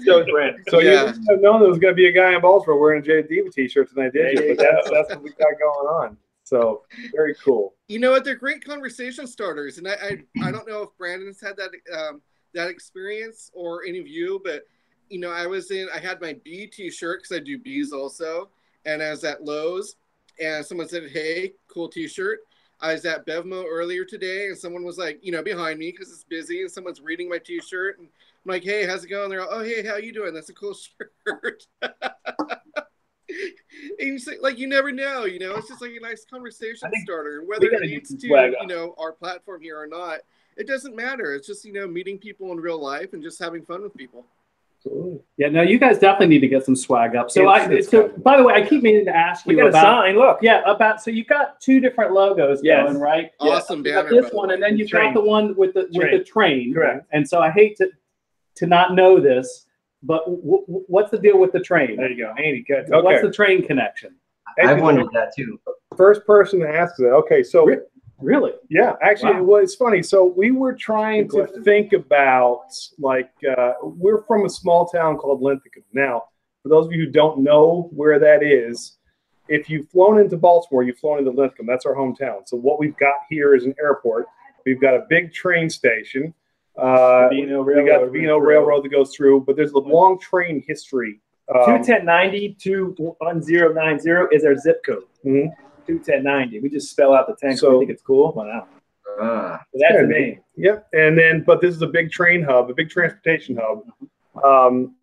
So, Brandon. So Yeah. you wouldn't have known there was going to be a guy in Baltimore wearing a Jaded Diva t-shirt tonight, did you? But that's what we got going on. So very cool. You know what? They're great conversation starters, and I don't know if Brandon's had that experience or any of you, but I had my bee t-shirt because I do bees also, and I was at Lowe's, and someone said, "Hey, cool t-shirt." I was at Bevmo earlier today, and someone was like, behind me because it's busy, and someone's reading my t-shirt, and I'm like, "Hey, how's it going?" They're like, "Oh, hey, how you doing? That's a cool shirt." And you say, like, you never know, it's just like a nice conversation starter. And whether it leads to, our platform here or not, it doesn't matter. It's just, meeting people in real life and just having fun with people. yeah, no, you guys definitely need to get some swag up. So, by the way, I keep meaning to ask We you got a about. sign. Look. Yeah, so you've got two different logos going, right? Awesome You got banner, this by the one, way. and then you've Train. got the one with the train. Correct. And so I hate to not know this, but what's the deal with the train? There you go. Andy, good. Okay. What's the train connection? I've wondered that too. First person to ask that. Okay, so Really? yeah, actually, Wow. it's funny. So we were trying Good to think about, like, we're from a small town called Linthicum. Now, for those of you who don't know where that is, if you've flown into Baltimore, you've flown into Linthicum. That's our hometown. So what we've got here is an airport. We've got a big train station. We got the Vino Railroad that goes through, but there's a long train history. 21090 21090 is our zip code. 21090. We just spell out the 10 because we think it's cool. Wow. So that's the name. Yep. But this is a big train hub, a big transportation hub.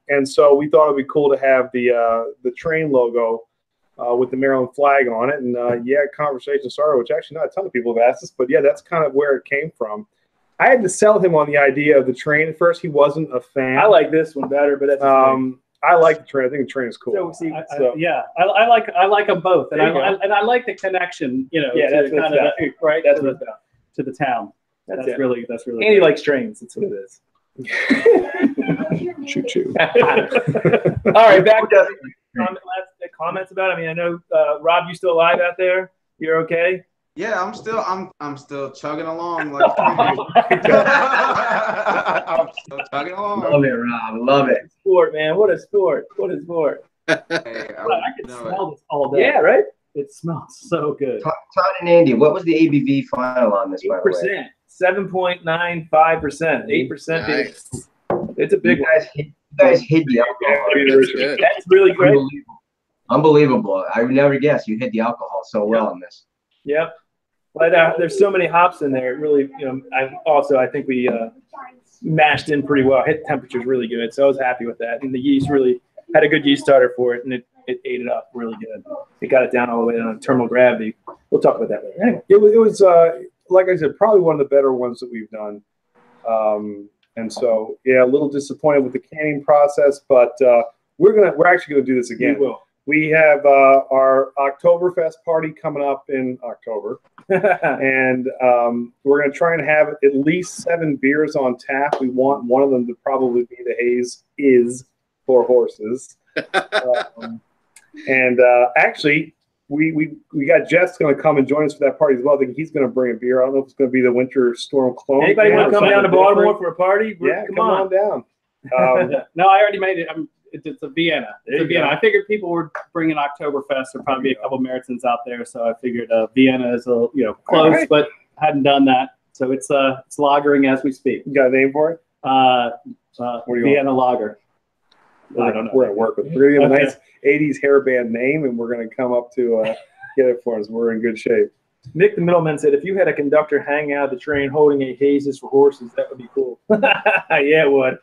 And so we thought it'd be cool to have the train logo with the Maryland flag on it. And conversation started, which actually not a ton of people have asked us, but yeah, that's kind of where it came from. I had to sell him on the idea of the train at first. He wasn't a fan. I like this one better, but that's I like the train. I think the train is cool. so see. I like them both, and There you I like the connection. Yeah, to that's what kind it's of right. That's what it's about. to the town. That's That's it. really Andy good. likes trains. That's what it is. Choo choo. All right, back to comments about it. I mean, I know Rob, you still alive out there? You're okay? Yeah, I'm still chugging along like crazy. I'm still chugging along. Love it, Rob. Love it. Sport, man. What a sport. What a sport. Hey, I can smell this all day. Yeah, right? It smells so good. Todd and Andy, what was the ABV final on this, by the way? 7.95%. 8%. Nice. It's a big one. You guys hid the alcohol. That's good. That's really great. Unbelievable. I would never guess you hid the alcohol so well on this. Yep. But there's so many hops in there. It really, I think we mashed in pretty well. Hit temperature's really good, so I was happy with that. And the yeast really had a good yeast starter for it, and it ate it up really good. It got it down all the way on terminal gravity. We'll talk about that later. Anyway. It was like I said, probably one of the better ones that we've done. And so, yeah, a little disappointed with the canning process, but we're actually gonna do this again. We will. We have our Oktoberfest party coming up in October, and we're going to try and have at least 7 beers on tap. We want one of them to probably be the Haze is for horses. Actually, we got Jeff's going to come and join us for that party as well. I think he's going to bring a beer. I don't know if it's going to be the Winter Storm Clone. Anybody want to come down to Baltimore for a party? Yeah, come on down. No, I already made it. It's a Vienna. It's a Vienna. I figured people were bringing Oktoberfest. There'd probably be a couple Meritzens out there, so I figured Vienna is close, right, but hadn't done that. So it's lagering as we speak. You got a name for it? Vienna lager. I don't know. We're at work with. We're gonna give a nice '80s hairband name, and we're gonna come up to get it for us. We're in good shape. Nick the middleman said, if you had a conductor hanging out of the train holding a Hazes for horses, that would be cool. Yeah, it would.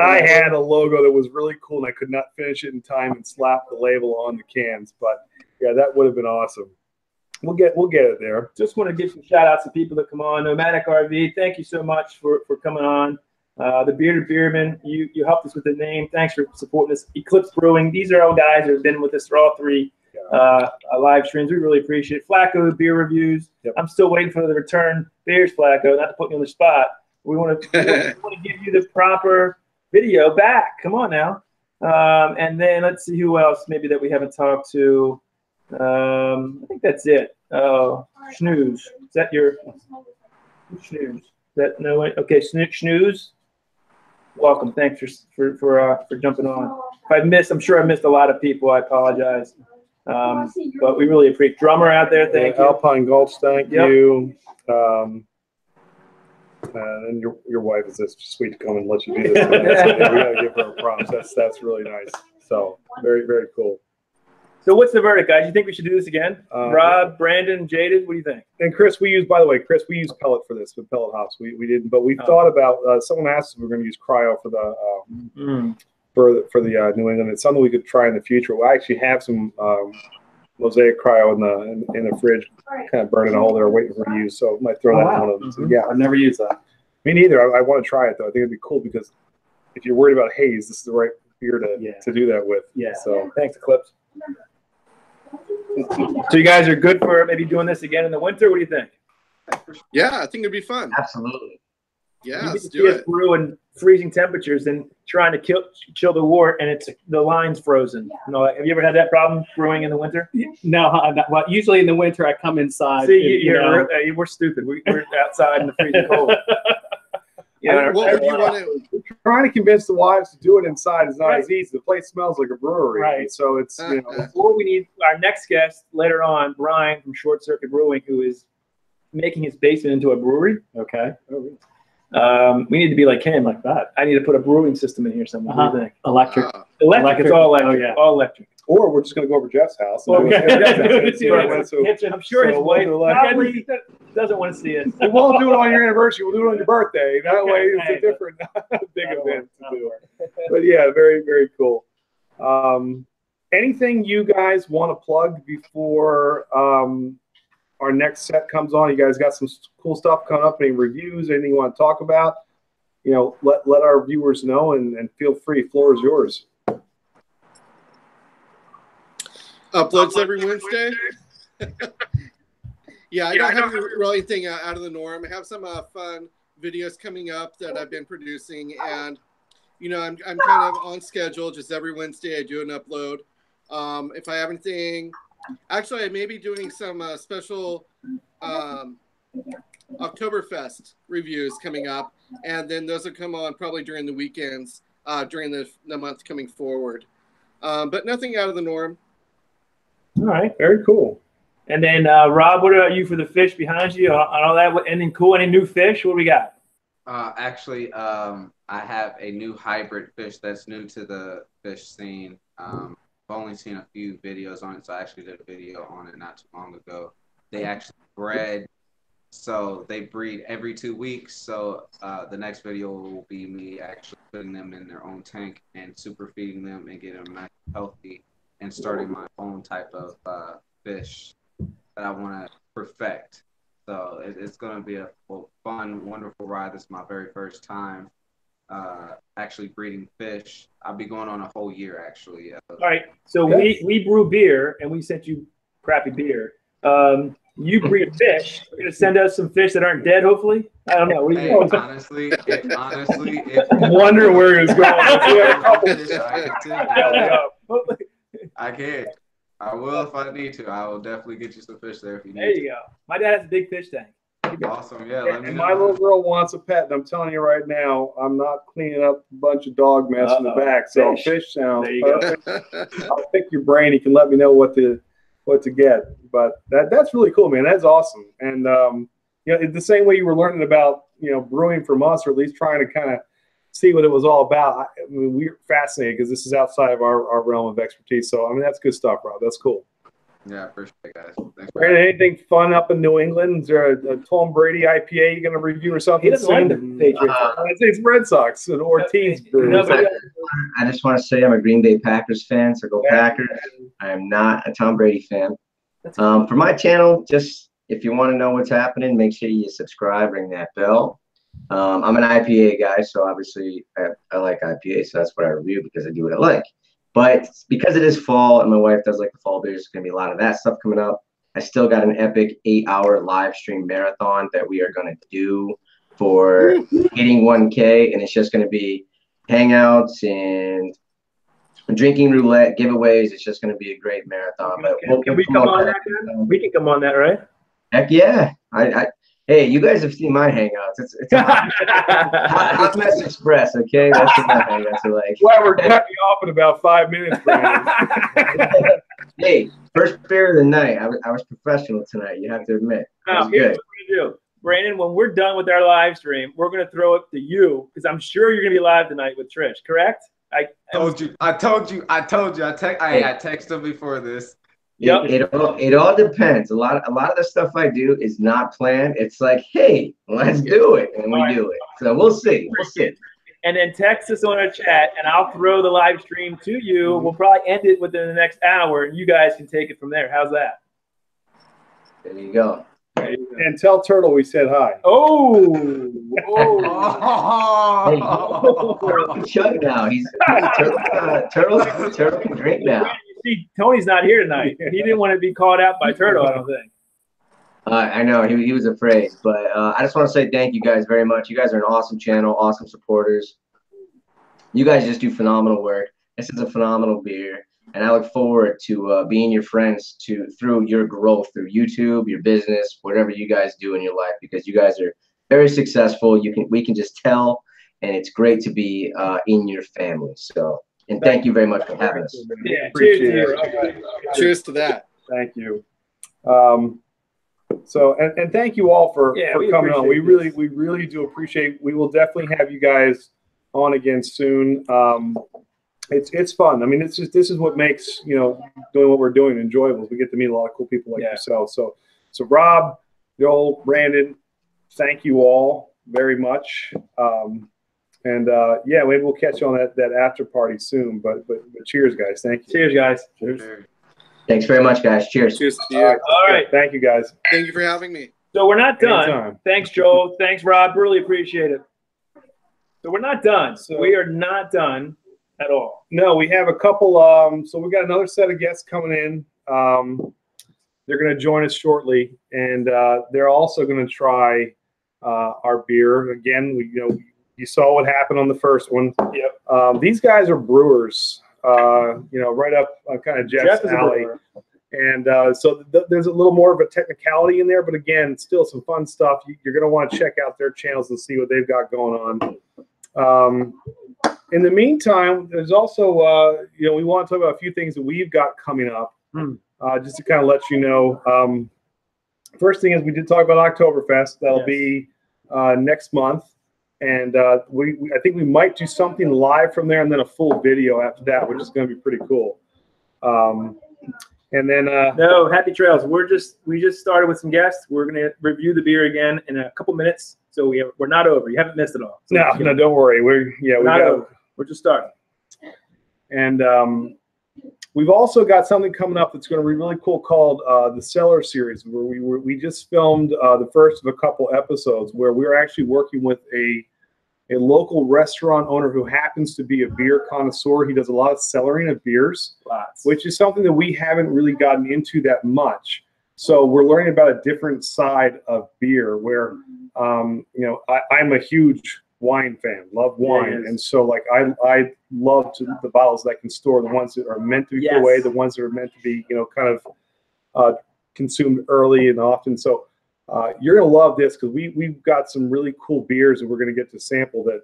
I had a logo that was really cool, and I could not finish it in time and slap the label on the cans. But yeah, that would have been awesome. We'll get it there. Just want to give some shout outs to people that come on. Nomadic RV, thank you so much for coming on. The Bearded Beerman, you helped us with the name. Thanks for supporting us. Eclipse Brewing, these are all guys that have been with us for all 3 live streams. We really appreciate it. Flacco beer reviews. Yep. I'm still waiting for the return beers, Flacco. Not to put you on the spot. We want to give you the proper video back. Come on now. And then let's see who else maybe that we haven't talked to. I think that's it. Oh, Snooze. Is that your Snooze? That no way? Okay, Snooze. Welcome. Thanks for jumping on. If I'm sure I missed a lot of people. I apologize. But we really appreciate drummer out there. Thank you. Alpine Gulch. Thank you. And your wife is just sweet to come and let you do this. We gotta give her a props. That's really nice. So very, very cool. So what's the verdict, guys? You think we should do this again? Rob, Brandon, Jaded, what do you think? And Chris, we use pellet for this with pellet hops. We didn't, but we thought about. Someone asked if we were going to use cryo for the for the New England. It's something we could try in the future. We actually have some Mosaic cryo in the fridge, kind of burning a hole there, waiting for use. So I might throw that in one of them. So, yeah, I've never used that. Me neither. I want to try it though. I think it'd be cool because if you're worried about haze, this is the right beer to do that with. Yeah. So thanks, Eclipse. So you guys are good for maybe doing this again in the winter? What do you think? Yeah, I think it'd be fun. Absolutely. Yeah, let's do it. Brew in freezing temperatures and trying to chill the wort, and the line's frozen. Have you ever had that problem brewing in the winter? No, well, usually in the winter I come inside. See, we're stupid. We're outside in the freezing cold. What would you want to? Trying to convince the wives to do it inside is not as easy. The place smells like a brewery, right? So it's Before we need our next guest later on, Brian from Short Circuit Brewing, who is making his basement into a brewery. Okay. We need to be like him, like that. I need to put a brewing system in here somewhere. What do you think? Electric. It's all electric. Oh, yeah. All electric. Or we're just going to go over Jeff's house. I'm sure his wife probably doesn't want to see it. We won't do it on your anniversary. We'll do it on your birthday. That way it's a different big event to do it. But yeah, very, very cool. Anything you guys want to plug before our next set comes on? You guys got some cool stuff coming up? Any reviews? Anything you want to talk about? Let our viewers know and feel free. Floor is yours. Uploads every Wednesday. Yeah, I don't have really anything out of the norm. I have some fun videos coming up that I've been producing, and you know, I'm kind of on schedule. Just every Wednesday I do an upload. If I have anything, actually, I may be doing some special Oktoberfest reviews coming up, and then those will come on probably during the weekends during the month coming forward. But nothing out of the norm. All right. Very cool. And then Rob, what about you for the fish behind you on all that? Anything cool? Any new fish? What do we got? Actually, I have a new hybrid fish that's new to the fish scene. I've only seen a few videos on it, so I actually did a video on it not too long ago. They actually bred, so they breed every 2 weeks. So the next video will be me actually putting them in their own tank and super feeding them and getting them nice and healthy and starting my own type of fish that I want to perfect. So it's going to be a fun, wonderful ride. This is my very first time actually breeding fish. I'll be going on a whole year, actually. All right. So we brew beer, and we sent you crappy beer. You breed fish. You're going to send us some fish that aren't dead, hopefully? I don't know. Hey, honestly, I'm wondering where he was going. I can. I will if I need to. I will definitely get you some fish there if you need. There you go. My dad has a big fish tank. Awesome. Yeah. Let me And know. my little girl wants a pet, and I'm telling you right now, I'm not cleaning up a bunch of dog mess in the back. So fish sounds perfect. I'll pick your brain. You can let me know what to get. But that's really cool, man. That's awesome. And you know, the same way you were learning about, you know, brewing from us, or at least trying to kind of see what it was all about. I mean, we're fascinated because this is outside of our realm of expertise. So I mean, that's good stuff, Rob. That's cool. Yeah, I appreciate it, guys. Thanks. Brandon, anything fun up in New England? Is there a Tom Brady IPA you're going to review or something? He doesn't like the Patriots. It's Red Sox and Ortiz. I just want to say I'm a Green Bay Packers fan, so go Packers. I am not a Tom Brady fan. For my channel, just if you want to know what's happening, make sure you subscribe, ring that bell. I'm an IPA guy, so obviously I like IPA, so that's what I review because I do what I like. But because it is fall and my wife does like the fall beers, there's going to be a lot of that stuff coming up. I still got an epic 8-hour live stream marathon that we are going to do for hitting 1K, and it's just going to be hangouts and drinking roulette giveaways. It's just going to be a great marathon. But can we come on that? We can come on that, right? Heck yeah! Hey, you guys have seen my hangouts. It's a hot mess express, okay? That's what my hangouts are like. Well, we're cutting you off in about 5 minutes, Brandon. Hey, first beer of the night. I was professional tonight. You have to admit. Now, here's what we're gonna do, Brandon. When we're done with our live stream, we're gonna throw it to you because I'm sure you're gonna be live tonight with Trish. Correct? I told you. I texted him before this. Yep. It all depends. A lot of the stuff I do is not planned. It's like, hey, let's do it, and we do it. So we'll see. We'll see. And then text us on our chat, and I'll throw the live stream to you. We'll probably end it within the next hour, and you guys can take it from there. How's that? There you go. And tell Turtle we said hi. Turtle can chug now. Turtle can drink now. See, Tony's not here tonight. He didn't want to be called out by Turtle, I don't think. I know he was afraid, but I just want to say thank you guys very much. You guys are an awesome channel, awesome supporters. You guys just do phenomenal work. This is a phenomenal beer, and I look forward to being your friends through your growth through YouTube, your business, whatever you guys do in your life, because you guys are very successful. We can just tell, and it's great to be in your family. So. And thank you very much for having us. Yeah, Cheers to that. Thank you. So and thank you all for coming on. We really do appreciate. We will definitely have you guys on again soon. It's fun. I mean, this is what makes, you know, doing what we're doing enjoyable. We get to meet a lot of cool people like yourself. So Rob, Joel, Brandon, thank you all very much. And yeah, maybe we'll catch you on that after party soon. But cheers, guys. Thank you. Cheers, guys. Cheers. Thanks very much, guys. Cheers. Cheers to you. All right. Thank you, guys. Thank you for having me. So we're not done. Anytime. Thanks, Joel. Thanks, Rob. Really appreciate it. So we're not done. So we are not done at all. No, we have a couple. So we got another set of guests coming in. They're going to join us shortly, and they're also going to try our beer. Again, you saw what happened on the first one. Yep. These guys are brewers. Right up kind of Jeff's alley. And so there's a little more of a technicality in there, but again, still some fun stuff. You're going to want to check out their channels and see what they've got going on. In the meantime, there's also, we want to talk about a few things that we've got coming up, just to kind of let you know. First thing is we did talk about Oktoberfest. That'll be next month. And I think we might do something live from there and then a full video after that, which is going to be pretty cool. And then no, happy trails. We just started with some guests. We're gonna review the beer again in a couple minutes. So we're not over. You haven't missed it all. So no, don't worry. We're not over. We're just starting. And we've also got something coming up that's going to be really cool called the Cellar Series, where we just filmed the first of a couple episodes where we're actually working with a local restaurant owner who happens to be a beer connoisseur. He does a lot of cellaring of beers, which is something that we haven't really gotten into that much. So we're learning about a different side of beer where, I'm a huge wine fan, love wine. And so like, I love the bottles that can store the ones that are meant to be put away, the ones that are meant to be, kind of consumed early and often. So you're going to love this because we've got some really cool beers that we're going to get to sample that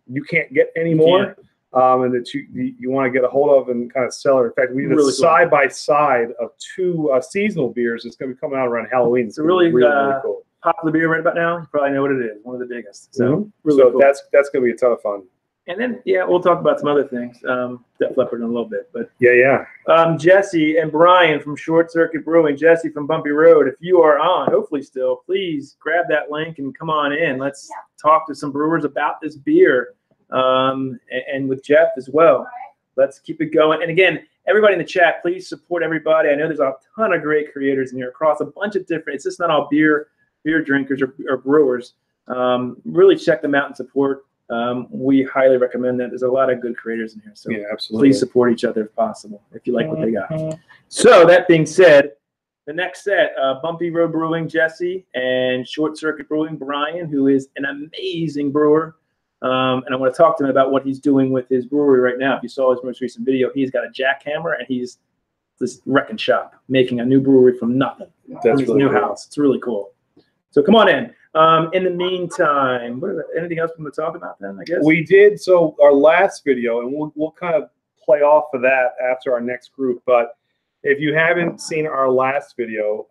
you can't get anymore, and that you want to get a hold of and kind of sell it. In fact, we did a side-by-side of two seasonal beers that's going to be coming out around Halloween. It's a really cool. Popular beer right about now. You probably know what it is. One of the biggest. So, really cool. that's going to be a ton of fun. And then, we'll talk about some other things, Def Leppard in a little bit. But Jesse and Brian from Short Circuit Brewing, Jesse from Bumpy Road, if you are on, hopefully still, please grab that link and come on in. Let's talk to some brewers about this beer, and with Jeff as well. Let's keep it going. And again, everybody in the chat, please support everybody. I know there's a ton of great creators in here across a bunch of different, it's just not all beer drinkers or brewers. Really check them out and support. We highly recommend that. There's a lot of good creators in here, so absolutely. Please support each other if possible, if you like what they got. So that being said, the next set, Bumpy Road Brewing, Jesse, and Short Circuit Brewing, Brian, who is an amazing brewer. And I want to talk to him about what he's doing with his brewery right now. If you saw his most recent video, he's got a jackhammer and he's this wrecking shop, making a new brewery from nothing. That's his new house. It's really cool. So come on in. In the meantime, anything else we want to talk about then, I guess? We did. So our last video, and we'll kind of play off of that after our next group. But if you haven't seen our last video,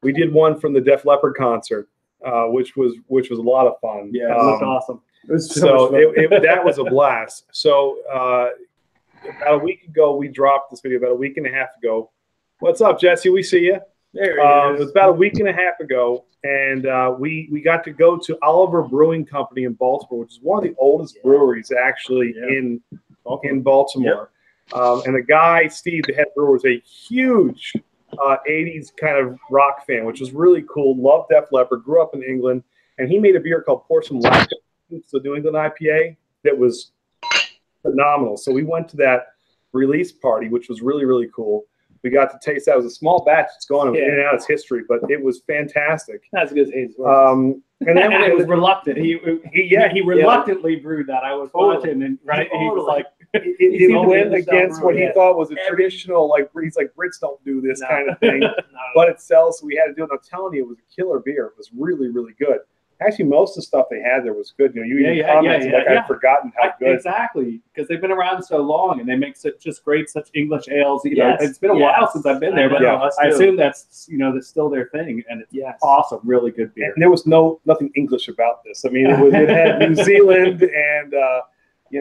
we did one from the Def Leppard concert, which was a lot of fun. Yeah, it looked awesome. It was that was a blast. So about a week ago, we dropped this video. About a week and a half ago. What's up, Jesse? We see you. There it was about a week and a half ago, and we got to go to Oliver Brewing Company in Baltimore, which is one of the oldest breweries actually in Baltimore. And the guy, Steve, the head brewer, was a huge 80s kind of rock fan, which was really cool. Loved Def Leppard, grew up in England, and he made a beer called Pour Some Life, the New England IPA, that was phenomenal. So we went to that release party, which was really, really cool. We got to taste that. It was a small batch. It's gone in and out of its history, but it was fantastic. That's good. And then it was reluctant. He reluctantly brewed that. I was watching, and he was like, it went against what he thought was a traditional, like, he's like, Brits don't do this kind of thing, but it sells, so we had to do it. And I'm telling you, it was a killer beer. It was really, really good. Actually, most of the stuff they had there was good. You even commented I'd forgotten how good. Exactly, because they've been around so long and they make such English ales. It's been a while since I've been there, but I assume that's that's still their thing, and it's awesome, really good beer. And there was nothing English about this. I mean, it had New Zealand and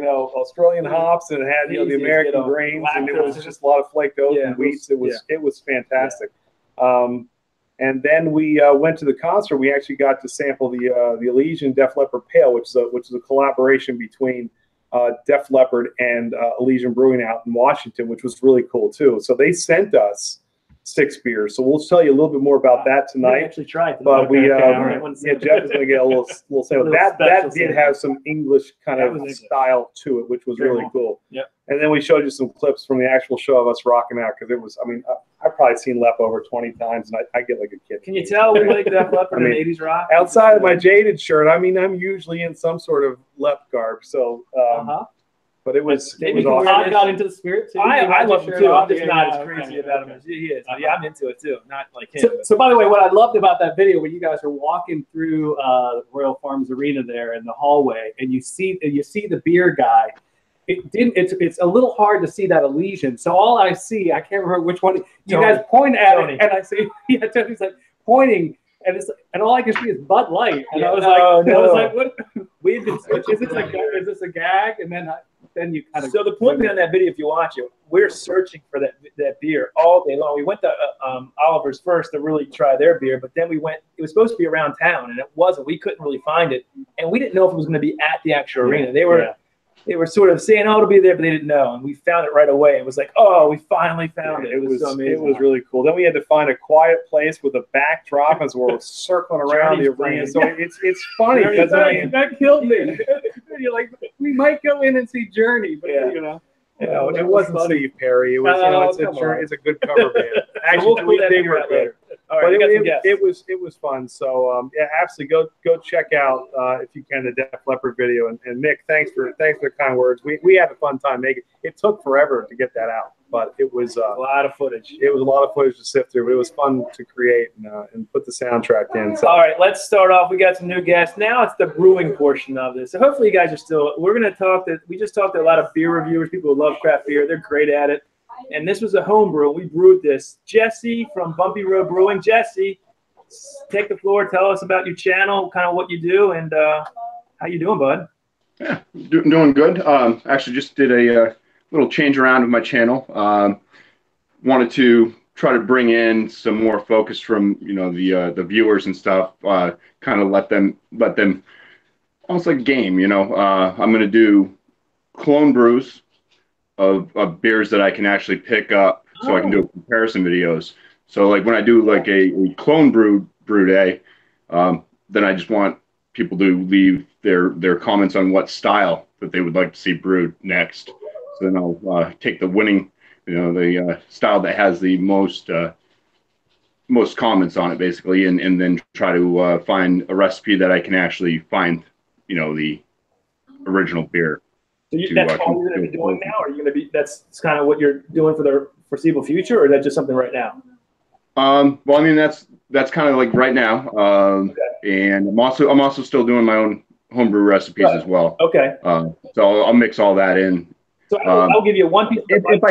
Australian hops, and it had the American grains, and it was just a lot of flaked oat and wheats. It was fantastic. And then we went to the concert. We actually got to sample the Elysian Def Leppard Pale, which is a collaboration between Def Leppard and Elysian Brewing out in Washington, which was really cool too. So they sent us 6 beers. So we'll tell you a little bit more about that tonight. We actually tried, but Jeff is going to get a little sample. That did have some English kind of style to it, which was really cool. Yep. And then we showed you some clips from the actual show of us rocking out because it was, I mean, I've probably seen Lep over 20 times and I get like a kid. Can you tell we like Def Leppard in 80s rock? Outside of my Jaded shirt, I mean, I'm usually in some sort of Lep garb. So, but it was awesome. I got into the spirit too. I love him too. I'm just not as crazy about him as he is. But yeah, I'm into it too. Not like him. So by the way, what I loved about that video when you guys are walking through the Royal Farms Arena there in the hallway, and you see the beer guy. It's a little hard to see that Elysian. So all I see, I can't remember which one. You guys point at it, and I see, yeah, Tony's like pointing, and all I can see is Bud Light, and I was like, what? We've been switching. Is this a gag? And then you kind of. So the point behind that video, if you watch it, we're searching for that beer all day long. We went to Oliver's first to really try their beer, but then we went. It was supposed to be around town, and it wasn't. We couldn't really find it, and we didn't know if it was going to be at the actual arena. They were sort of saying, "Oh, it'll be there," but they didn't know, and we found it right away. It was like, "Oh, we finally found it." It was so amazing. It was really cool. Then we had to find a quiet place with a backdrop as we're circling around the arena. So it's funny because that killed me. You're like, we might go in and see Journey, but you know. It wasn't Steve Perry. It was it's a good cover band. Actually, they were good. All right, but it was fun. So yeah, absolutely go check out if you can the Def Leppard video. And Nick, thanks for the kind words. We had a fun time making it. It took forever to get that out, but it was a lot of footage. It was a lot of footage to sift through, but it was fun to create and put the soundtrack in. So. All right, let's start off. We got some new guests. Now it's the brewing portion of this. So hopefully you guys are still. We're going to talk. We just talked to a lot of beer reviewers, people who love craft beer. They're great at it. And this was a home brew. We brewed this. Jesse from Bumpy Road Brewing. Jesse, take the floor. Tell us about your channel, kind of what you do, and how you doing, bud? Yeah, doing good. Actually, just did a little change around of my channel. Wanted to try to bring in some more focus from the viewers and stuff. Kind of let them almost like a game. I'm going to do clone brews of beers that I can actually pick up, so I can do comparison videos. So like when I do like a clone brew day, then I just want people to leave their comments on what style that they would like to see brewed next. So then I'll take the winning, the style that has the most comments on it, basically, and then try to find a recipe that I can actually find, the original beer. So that's all you're going to be doing now, or are you going to be? That's kind of what you're doing for the foreseeable future, or is that just something right now? Well, I mean that's kind of like right now, and I'm also still doing my own homebrew recipes as well. Okay. So I'll mix all that in. So I'll give you one piece. If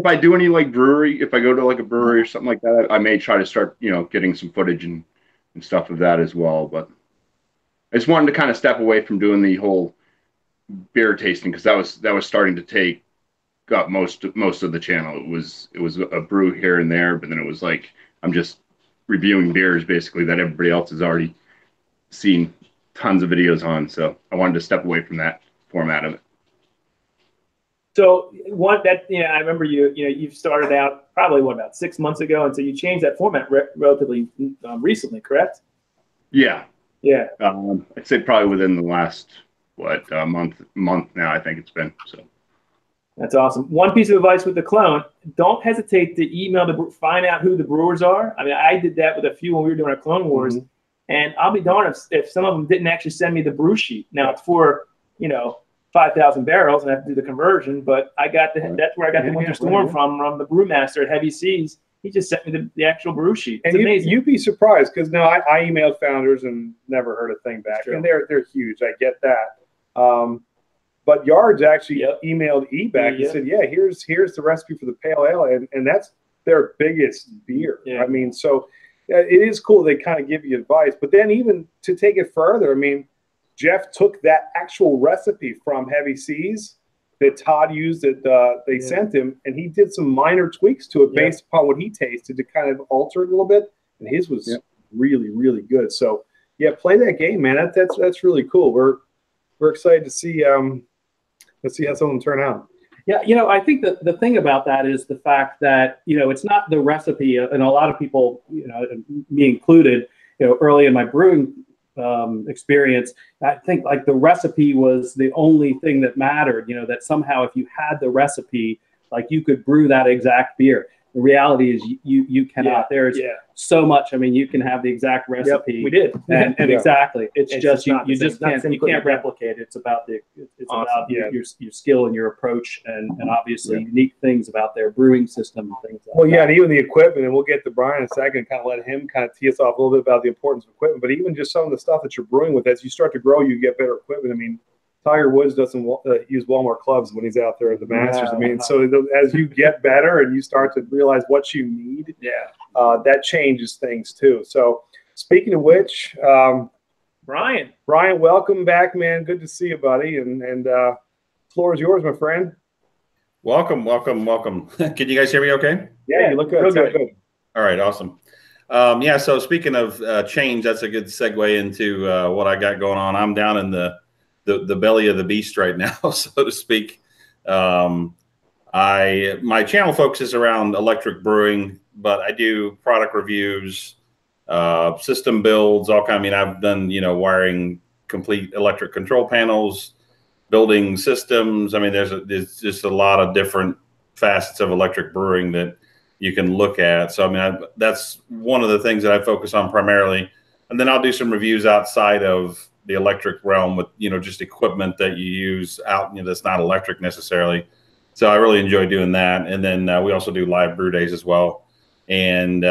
I do any like brewery, if I go to like a brewery or something like that, I may try to start getting some footage and stuff of that as well. But I just wanted to kind of step away from doing the whole beer tasting because that was starting to take up most of the channel. It was a brew here and there, but then it was like I'm just reviewing beers basically that everybody else has already seen tons of videos on. So I wanted to step away from that format of it. So I remember you've started out probably about 6 months ago, and so you changed that format relatively recently, correct? Yeah. Yeah. I'd say probably within the last month now. I think it's been so. That's awesome. One piece of advice with the clone: don't hesitate to email find out who the brewers are. I mean, I did that with a few when we were doing our Clone Wars, and I'll be darned if some of them didn't actually send me the brew sheet. Now it's for 5,000 barrels, and I have to do the conversion. But that's where I got the Winter Storm from the brewmaster at Heavy Seas. He just sent me the actual brew sheet. It's amazing. You'd be surprised because I emailed founders and never heard a thing back, and they're huge. I get that. But Yards actually emailed E back and said, "Yeah, here's the recipe for the pale ale," and that's their biggest beer. Yeah. I mean, so it is cool. They kind of give you advice, but then even to take it further, I mean, Jeff took that actual recipe from Heavy Seas that Todd used that they sent him, and he did some minor tweaks to it based upon what he tasted to kind of alter it a little bit, and his was really, really good. So yeah, play that game, man. That's really cool. We're excited to see let's see how some of them turn out. Yeah, I think that the thing about that is the fact that it's not the recipe, and a lot of people, me included, early in my brewing experience. I think like the recipe was the only thing that mattered, you know, that somehow if you had the recipe, like you could brew that exact beer. The reality is you cannot. There's so much. I mean, you can have the exact recipe. Yep, we did. And exactly. It's just not you the just same. you can't replicate it. It's about about your skill and your approach and obviously unique things about their brewing system and things like that. And even the equipment, and we'll get to Brian in a second, kind of let him kind of tee us off a little bit about the importance of equipment, but even just some of the stuff that you're brewing with, as you start to grow, you get better equipment. I mean, Tiger Woods doesn't use Walmart clubs when he's out there at the Masters. I mean, so as you get better and you start to realize what you need, that changes things too. So speaking of which, Brian, welcome back, man. Good to see you, buddy. And floor is yours, my friend. Welcome. Can you guys hear me okay? Yeah, you look good. Sound good. All right, awesome. So speaking of change, that's a good segue into what I got going on. I'm down in the belly of the beast right now, so to speak. My channel focuses around electric brewing, but I do product reviews, system builds, all kind. I mean, I've done, wiring complete electric control panels, building systems. I mean, there's just a lot of different facets of electric brewing that you can look at. So, I mean, that's one of the things that I focus on primarily. And then I'll do some reviews outside of the electric realm with, just equipment that you use out, that's not electric necessarily. So I really enjoy doing that. And then we also do live brew days as well. And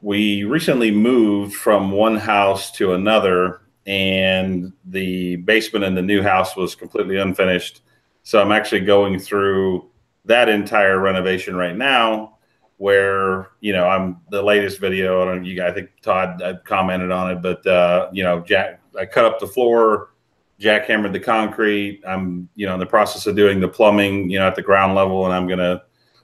we recently moved from one house to another, and the basement in the new house was completely unfinished. So I'm actually going through that entire renovation right now, where, I'm the latest video. I don't know, I think Todd commented on it, but, I cut up the floor, jackhammered the concrete. I'm, in the process of doing the plumbing, at the ground level, and I'm going to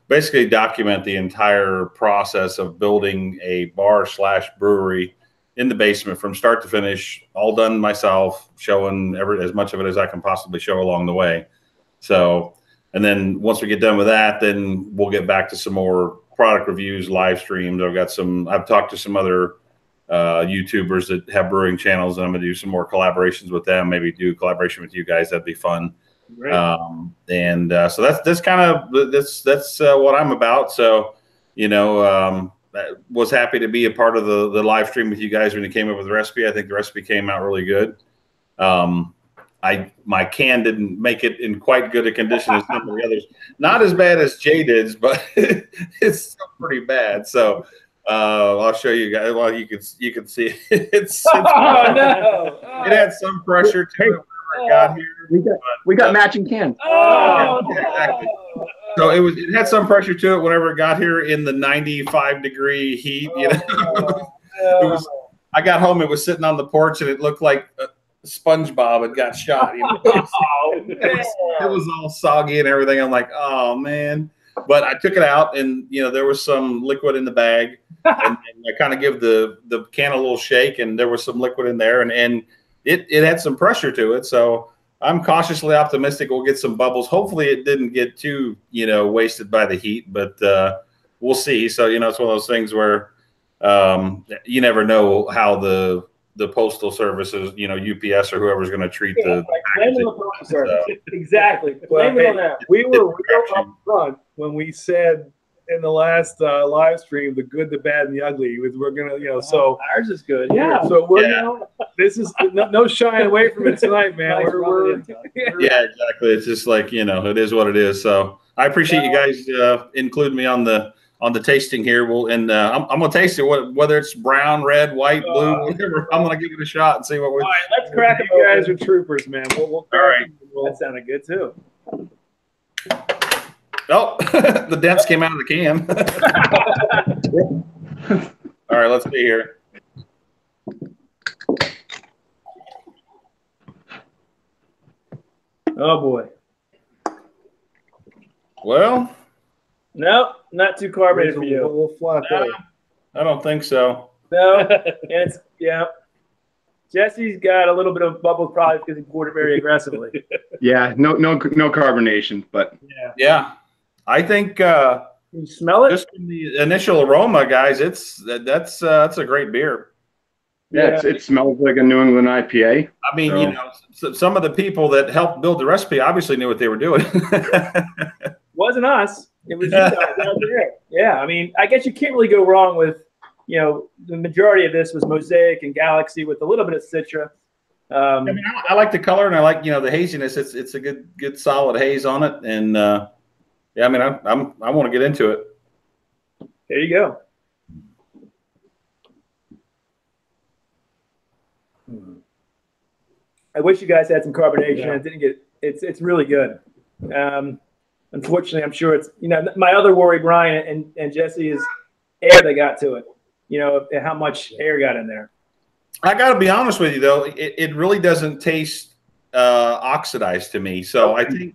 basically document the entire process of building a bar/brewery in the basement from start to finish, all done myself, showing as much of it as I can possibly show along the way. So, and then once we get done with that, then we'll get back to some more product reviews, live streams. I've talked to some other YouTubers that have brewing channels, and I'm gonna do some more collaborations with them. Maybe do a collaboration with you guys. That'd be fun. Great. So that's kind of that's what I'm about. So, was happy to be a part of the live stream with you guys when you came up with the recipe. I think the recipe came out really good. My can didn't make it in quite good a condition as some of the others. Not as bad as Jaded's, but it's still pretty bad. So I'll show you guys. Well, you can see it. It had some pressure to it whenever it got here. We got matching cans. Exactly. So it had some pressure to it whenever it got here in the 95-degree heat. I got home. It was sitting on the porch, and it looked like SpongeBob had got shot. It was all soggy and everything. I'm like, oh man. But I took it out, and there was some liquid in the bag, and I kind of give the can a little shake, and there was some liquid in there, and it had some pressure to it. So I'm cautiously optimistic we'll get some bubbles. Hopefully it didn't get too wasted by the heat, but we'll see. So it's one of those things where you never know how the postal services, UPS or whoever's going to treat the packaging. Exactly. We were up front when we said in the last live stream, the good, the bad, and the ugly. We're gonna, so ours is good. Yeah. So we're this is no shying away from it tonight, man. Yeah, exactly. It's just like it is what it is. So I appreciate you guys including me on the tasting here. I'm gonna taste it, whether it's brown, red, white, blue, whatever. I'm gonna give it a shot and see what we're. All right, let's crack it. You guys are troopers, man. We'll all right. That sounded good too. Oh, the dents came out of the can. All right, let's see here. Oh boy. Well. No, not too carbonated for you. A little flat there. I don't think so. No, Jesse's got a little bit of bubbles probably because he poured it very aggressively. Yeah, no carbonation, but yeah. I think you smell it? Just from the initial aroma, guys, that's a great beer. Yeah, it smells like a New England IPA. I mean, you know, some of the people that helped build the recipe obviously knew what they were doing. Wasn't us. It was you guys out there. Yeah, I mean, I guess you can't really go wrong with, you know, the majority of this was Mosaic and Galaxy with a little bit of Citra. I mean, I like the color and I like, you know, the haziness. It's a good solid haze on it, and yeah, I mean, I want to get into it. There you go. I wish you guys had some carbonation. Yeah. I didn't get. It's really good. Unfortunately, I'm sure it's, you know, my other worry, Brian and Jesse, is air that got to it. You know, how much air got in there. I got to be honest with you though, it really doesn't taste oxidized to me. So I think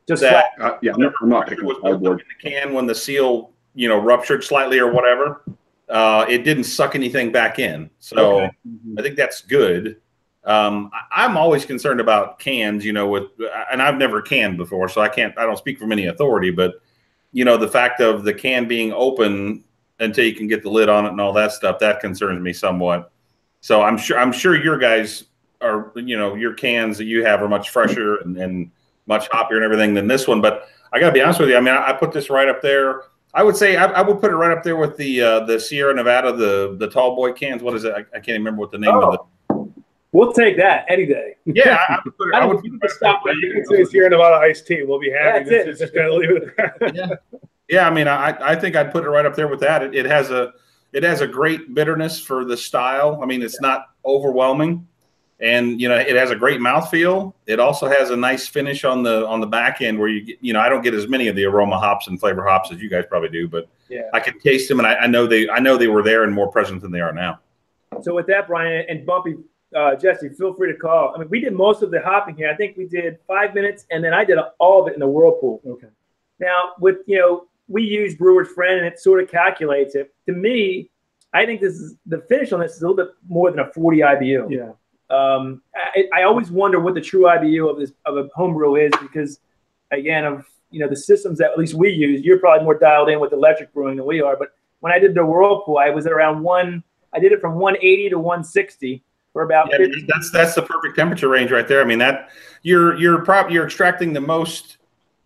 just that yeah, I'm not picking was cardboard. in the can when the seal, you know, ruptured slightly or whatever. It didn't suck anything back in. So Okay. I think that's good. I'm always concerned about cans, you know, and I've never canned before, so I don't speak from any authority, but you know, the fact of the can being open until you can get the lid on it and all that stuff, that concerns me somewhat. So I'm sure your guys are, you know, your cans that you have are much fresher and much hoppier and everything than this one. But I gotta be honest with you. I mean, I put this right up there. I would say I would put it right up there with the Sierra Nevada, the tall boy cans. What is it? I can't even remember what the name of it. We'll take that any day. Yeah, I would put it. I would stop right You can say Sierra Nevada iced tea. We'll be happy. That's it. Just gonna leave it there. Yeah. Yeah, I mean, I think I'd put it right up there with that. It has a great bitterness for the style. I mean, it's not overwhelming, and you know, it has a great mouthfeel. It also has a nice finish on the back end where you know, I don't get as many of the aroma hops and flavor hops as you guys probably do, but Yeah. I can taste them, and I know they were there and more present than they are now. So with that, Brian and Bumpy, Jesse, feel free to call. I mean, we did most of the hopping here. I think we did 5 minutes, and then I did all of it in the whirlpool. Okay. Now, with, you know, we use Brewer's Friend, and it sort of calculates it. To me, I think the finish on this is a little bit more than a 40 IBU. Yeah. I always wonder what the true IBU of a homebrew is, because, again, of, you know, the systems that at least we use, you're probably more dialed in with electric brewing than we are. But when I did the whirlpool, I was at around I did it from 180 to 160 for about. Yeah, that's the perfect temperature range right there. I mean, that you're extracting the most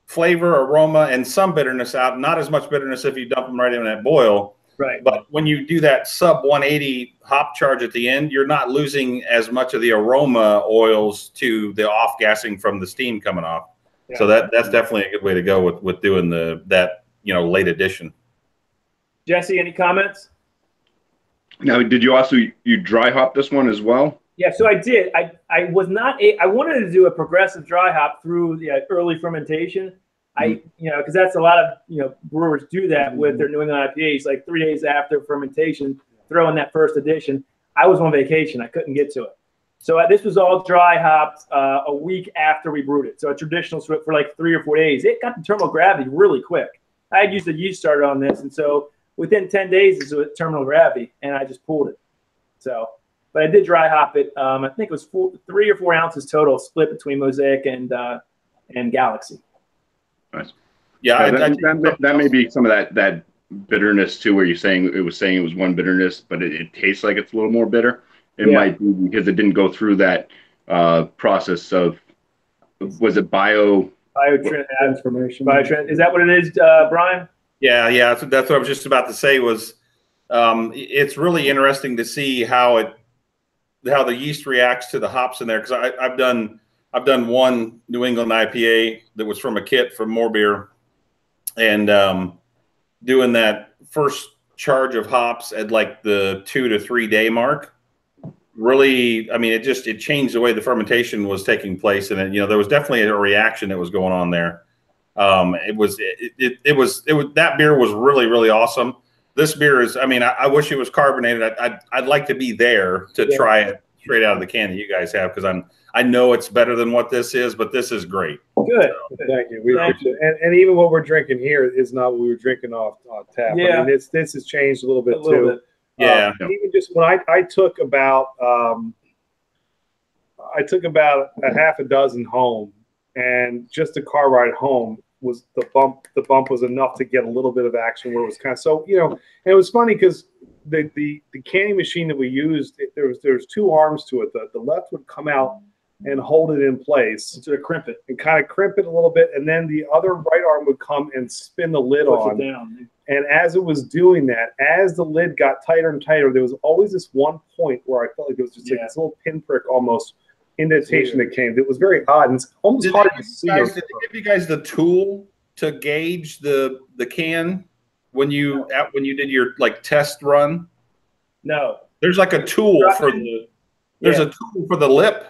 flavor, aroma, and some bitterness out. Not as much bitterness if you dump them right in that boil. Right. But when you do that sub 180 hop charge at the end, you're not losing as much of the aroma oils to the off gassing from the steam coming off. Yeah. So that's definitely a good way to go with doing that, you know, late addition. Jesse, any comments? Now, did you dry hop this one as well? Yeah, so I did. I was not I wanted to do a progressive dry hop through the early fermentation. You know, because that's a lot of, you know, brewers do that with their New England IPAs, like 3 days after fermentation, throw in that first addition. I was on vacation. I couldn't get to it. So this was all dry hopped a week after we brewed it. So a traditional for like 3 or 4 days. It got the terminal gravity really quick. I had used a yeast starter on this, and so within 10 days is with terminal gravity, and I just pulled it. So, but I did dry hop it. I think it was 3 or 4 ounces total, split between Mosaic and Galaxy. Nice. Yeah, that may be some of that bitterness too, where it was saying it was one bitterness, but it tastes like it's a little more bitter. It might be because it didn't go through that process of, was it biotransformation? Is that what it is, Brian? Yeah. That's what I was just about to say. Was it's really interesting to see how the yeast reacts to the hops in there, because I've done one New England IPA that was from a kit from More Beer, and doing that first charge of hops at like the 2 to 3 day mark. Really, I mean, it changed the way the fermentation was taking place, and you know, there was definitely a reaction that was going on there. That beer was really, really awesome. This beer is, I mean, I wish it was carbonated. I'd like to be there to try it straight out of the can that you guys have, because I know it's better than what this is, but this is great. Good. So, thank you. We appreciate it. And even what we're drinking here is not what we were drinking off tap. Yeah. I mean, this has changed a little bit too. Yeah. Even just when I took about a half a dozen home, and just a car ride home, was the bump. The bump was enough to get a little bit of action where it was kind of so, you know. And it was funny because the canning machine that we used, there's two arms to it. The left would come out and hold it in place, sort of crimp it, and kind of crimp it a little bit, and then the other right arm would come and spin the lid on. Down. And as it was doing that, as the lid got tighter and tighter, there was always this one point where I felt like it was just like this little pinprick almost indentation that came. It was very odd, and it's almost hard to see. Did they give you guys the tool to gauge the can when you did your like test run? No. There's like a tool for the a tool for the lip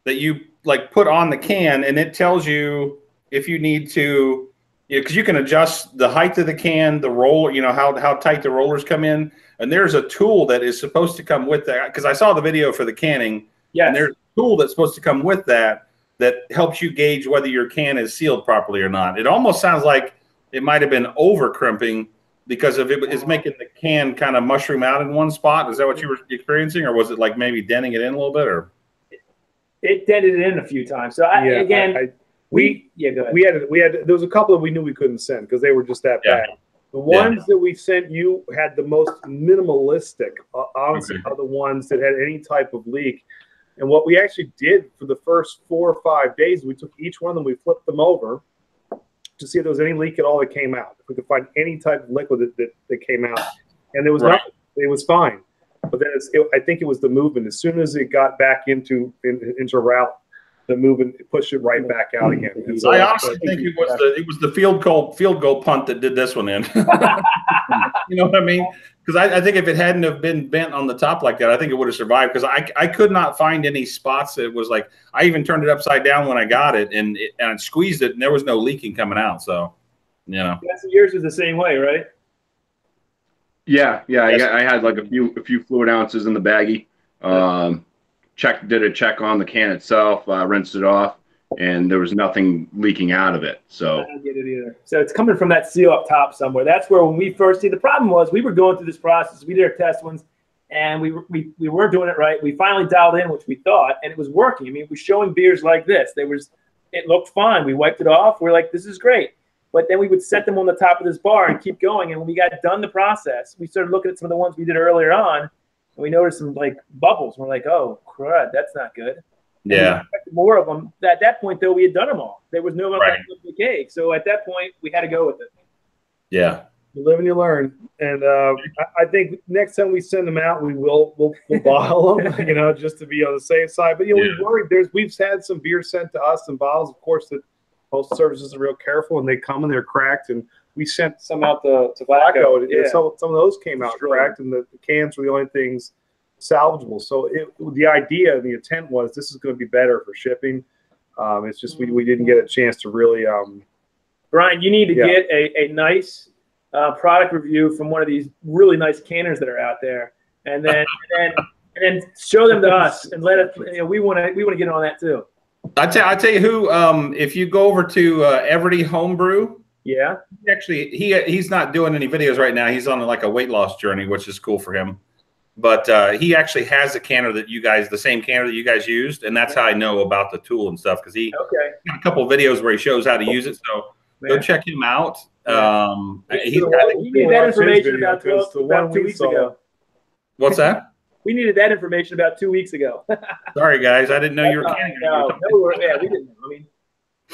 that you like put on the can, and it tells you if you need to, because you can adjust the height of the can, the roller, you know, how tight the rollers come in. And there's a tool that is supposed to come with that, because I saw the video for the canning. Yeah. And there's a tool that's supposed to come with that helps you gauge whether your can is sealed properly or not. It almost sounds like it might have been over crimping because of it is making the can kind of mushroom out in one spot. Is that what you were experiencing, or was it like maybe denting it in a little bit, or? It dented it in a few times. So we had there was a couple that we knew we couldn't send because they were just that bad. The ones that we sent you had the most minimalistic, honestly, are the ones that had any type of leak. And what we actually did for the first 4 or 5 days, we took each one of them, we flipped them over to see if there was any leak at all that came out. If we could find any type of liquid that came out, and there was nothing. It was fine. But then I think it was the movement. As soon as it got back into route, the movement pushed it right back out again. And so I honestly think it was the field goal punt that did this one in. You know what I mean? Because I think if it hadn't have been bent on the top like that, I think it would have survived. Because I could not find any spots that it was like, I even turned it upside down when I got it and I squeezed it and there was no leaking coming out. So, you know. Yours was the same way, right? Yeah. I had like a few fluid ounces in the baggie. Did a check on the can itself, rinsed it off, and there was nothing leaking out of it. So I don't get it either. So it's coming from that seal up top somewhere. That's where when we first the problem was we were going through this process. We did our test ones, and we weren't doing it right. We finally dialed in, which we thought, and it was working. I mean, we're showing beers like this. It looked fine. We wiped it off. We're like, this is great. But then we would set them on the top of this bar and keep going. And when we got done the process, we started looking at some of the ones we did earlier on, and we noticed some like bubbles. We're like, oh crud, that's not good. Yeah. More of them. At that point, though, we had done them all. There was no other cake. So at that point, we had to go with it. Yeah. You live and you learn. And I think next time we send them out, we'll bottle them, you know, just to be on the safe side. But you know, we worried. We've had some beer sent to us in bottles, of course, that most services are real careful, and they come and they're cracked. And we sent some out to Tobacco. And some of those came out cracked, and the cans were the only things salvageable. So the idea and the intent was this is going to be better for shipping. It's just we didn't get a chance to really. Brian, you need to get a nice product review from one of these really nice canners that are out there, and then show them to us and let us. You know, we want to get on that too. I tell you who. If you go over to Everty Homebrew, actually he's not doing any videos right now. He's on like a weight loss journey, which is cool for him. But he actually has a canner that the same canner that you guys used, and that's how I know about the tool and stuff, because he got a couple of videos where he shows how to use it. So go check him out. We needed that information about 2 weeks ago. What's that? We needed that information about 2 weeks ago. Sorry, guys. I didn't know you were canning. We didn't. I mean,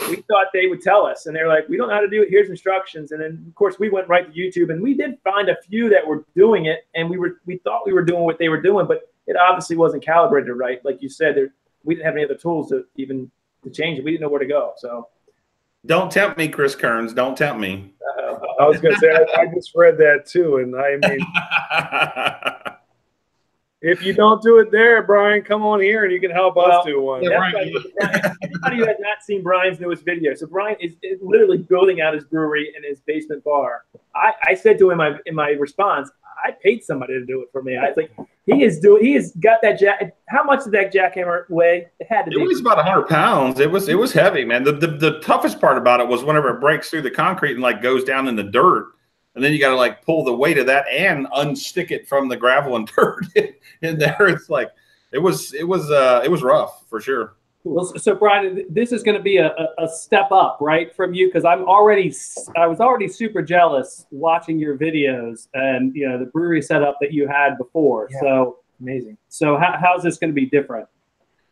we thought they would tell us, and they're like, we don't know how to do it. Here's instructions. And then, of course, we went right to YouTube, and we did find a few that were doing it, and we thought we were doing what they were doing, but it obviously wasn't calibrated right. Like you said, we didn't have any other tools to change it. We didn't know where to go. So don't tempt me, Chris Kearns. Don't tempt me. I was going to say, I just read that too, and I mean, if you don't do it there, Brian, come on here and you can help us do one. Anybody who has not seen Brian's newest video, so Brian is literally building out his brewery in his basement bar. I said to him in my response, I paid somebody to do it for me. I was like, he has got that jack. How much did that jackhammer weigh? It had to be. It was about 100 pounds. It was heavy, man. The toughest part about it was whenever it breaks through the concrete and like goes down in the dirt. And then you got to like pull the weight of that and unstick it from the gravel and dirt in there. It's like it was rough for sure. Well, so Brian, this is going to be a step up, right, from you, because I was already super jealous watching your videos and the brewery setup that you had before. Yeah. So Amazing. So how's this going to be different?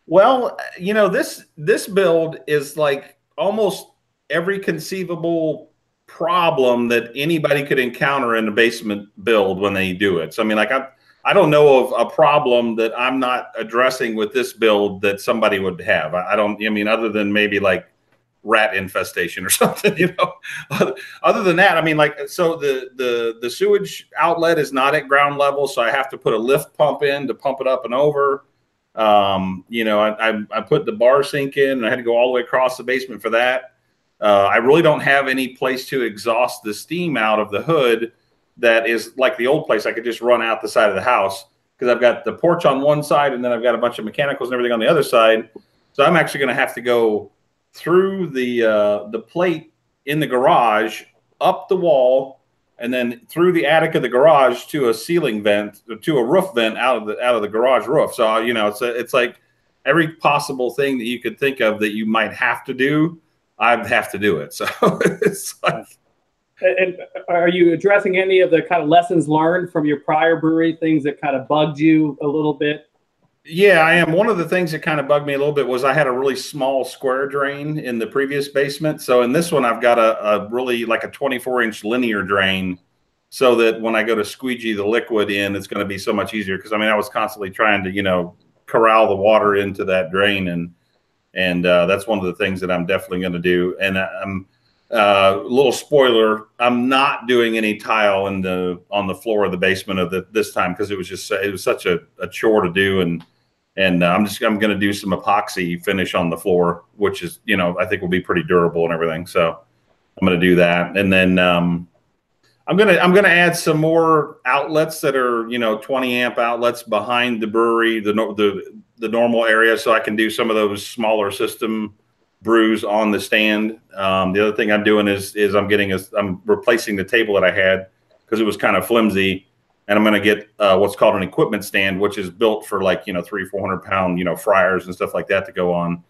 Well, this build is like almost every conceivable problem that anybody could encounter in a basement build when they do it. So I mean, like I don't know of a problem that I'm not addressing with this build that somebody would have. I mean, other than maybe like rat infestation or something, Other than that, I mean, like, so the sewage outlet is not at ground level, so I have to put a lift pump in to pump it up and over. I put the bar sink in, and I had to go all the way across the basement for that. I really don't have any place to exhaust the steam out of the hood. That is like the old place. I could just run out the side of the house because I've got the porch on one side and then I've got a bunch of mechanicals and everything on the other side. So I'm actually going to have to go through the plate in the garage, up the wall, and then through the attic of the garage to a ceiling vent, to a roof vent out of the garage roof. So it's like every possible thing that you could think of that you might have to do, I'd have to do it. So it's like. And are you addressing any of the kind of lessons learned from your prior brewery, things that kind of bugged you a little bit? Yeah, I am. One of the things that kind of bugged me a little bit was I had a really small square drain in the previous basement. So in this one, I've got a really like a 24-inch linear drain so that when I go to squeegee the liquid in, it's going to be so much easier. Because, I mean, I was constantly trying to, corral the water into that drain. And that's one of the things that I'm definitely going to do. And I'm little spoiler, I'm not doing any tile on the floor of the basement of this time because it was such a chore to do, and I'm going to do some epoxy finish on the floor, which is I think will be pretty durable and everything. So I'm going to do that, and then I'm going to add some more outlets that are 20 amp outlets behind the brewery, the normal area, so I can do some of those smaller system brews on the stand. The other thing I'm doing is I'm replacing the table that I had because it was kind of flimsy, and I'm going to get what's called an equipment stand, which is built for like 300-400 pound fryers and stuff like that to go on,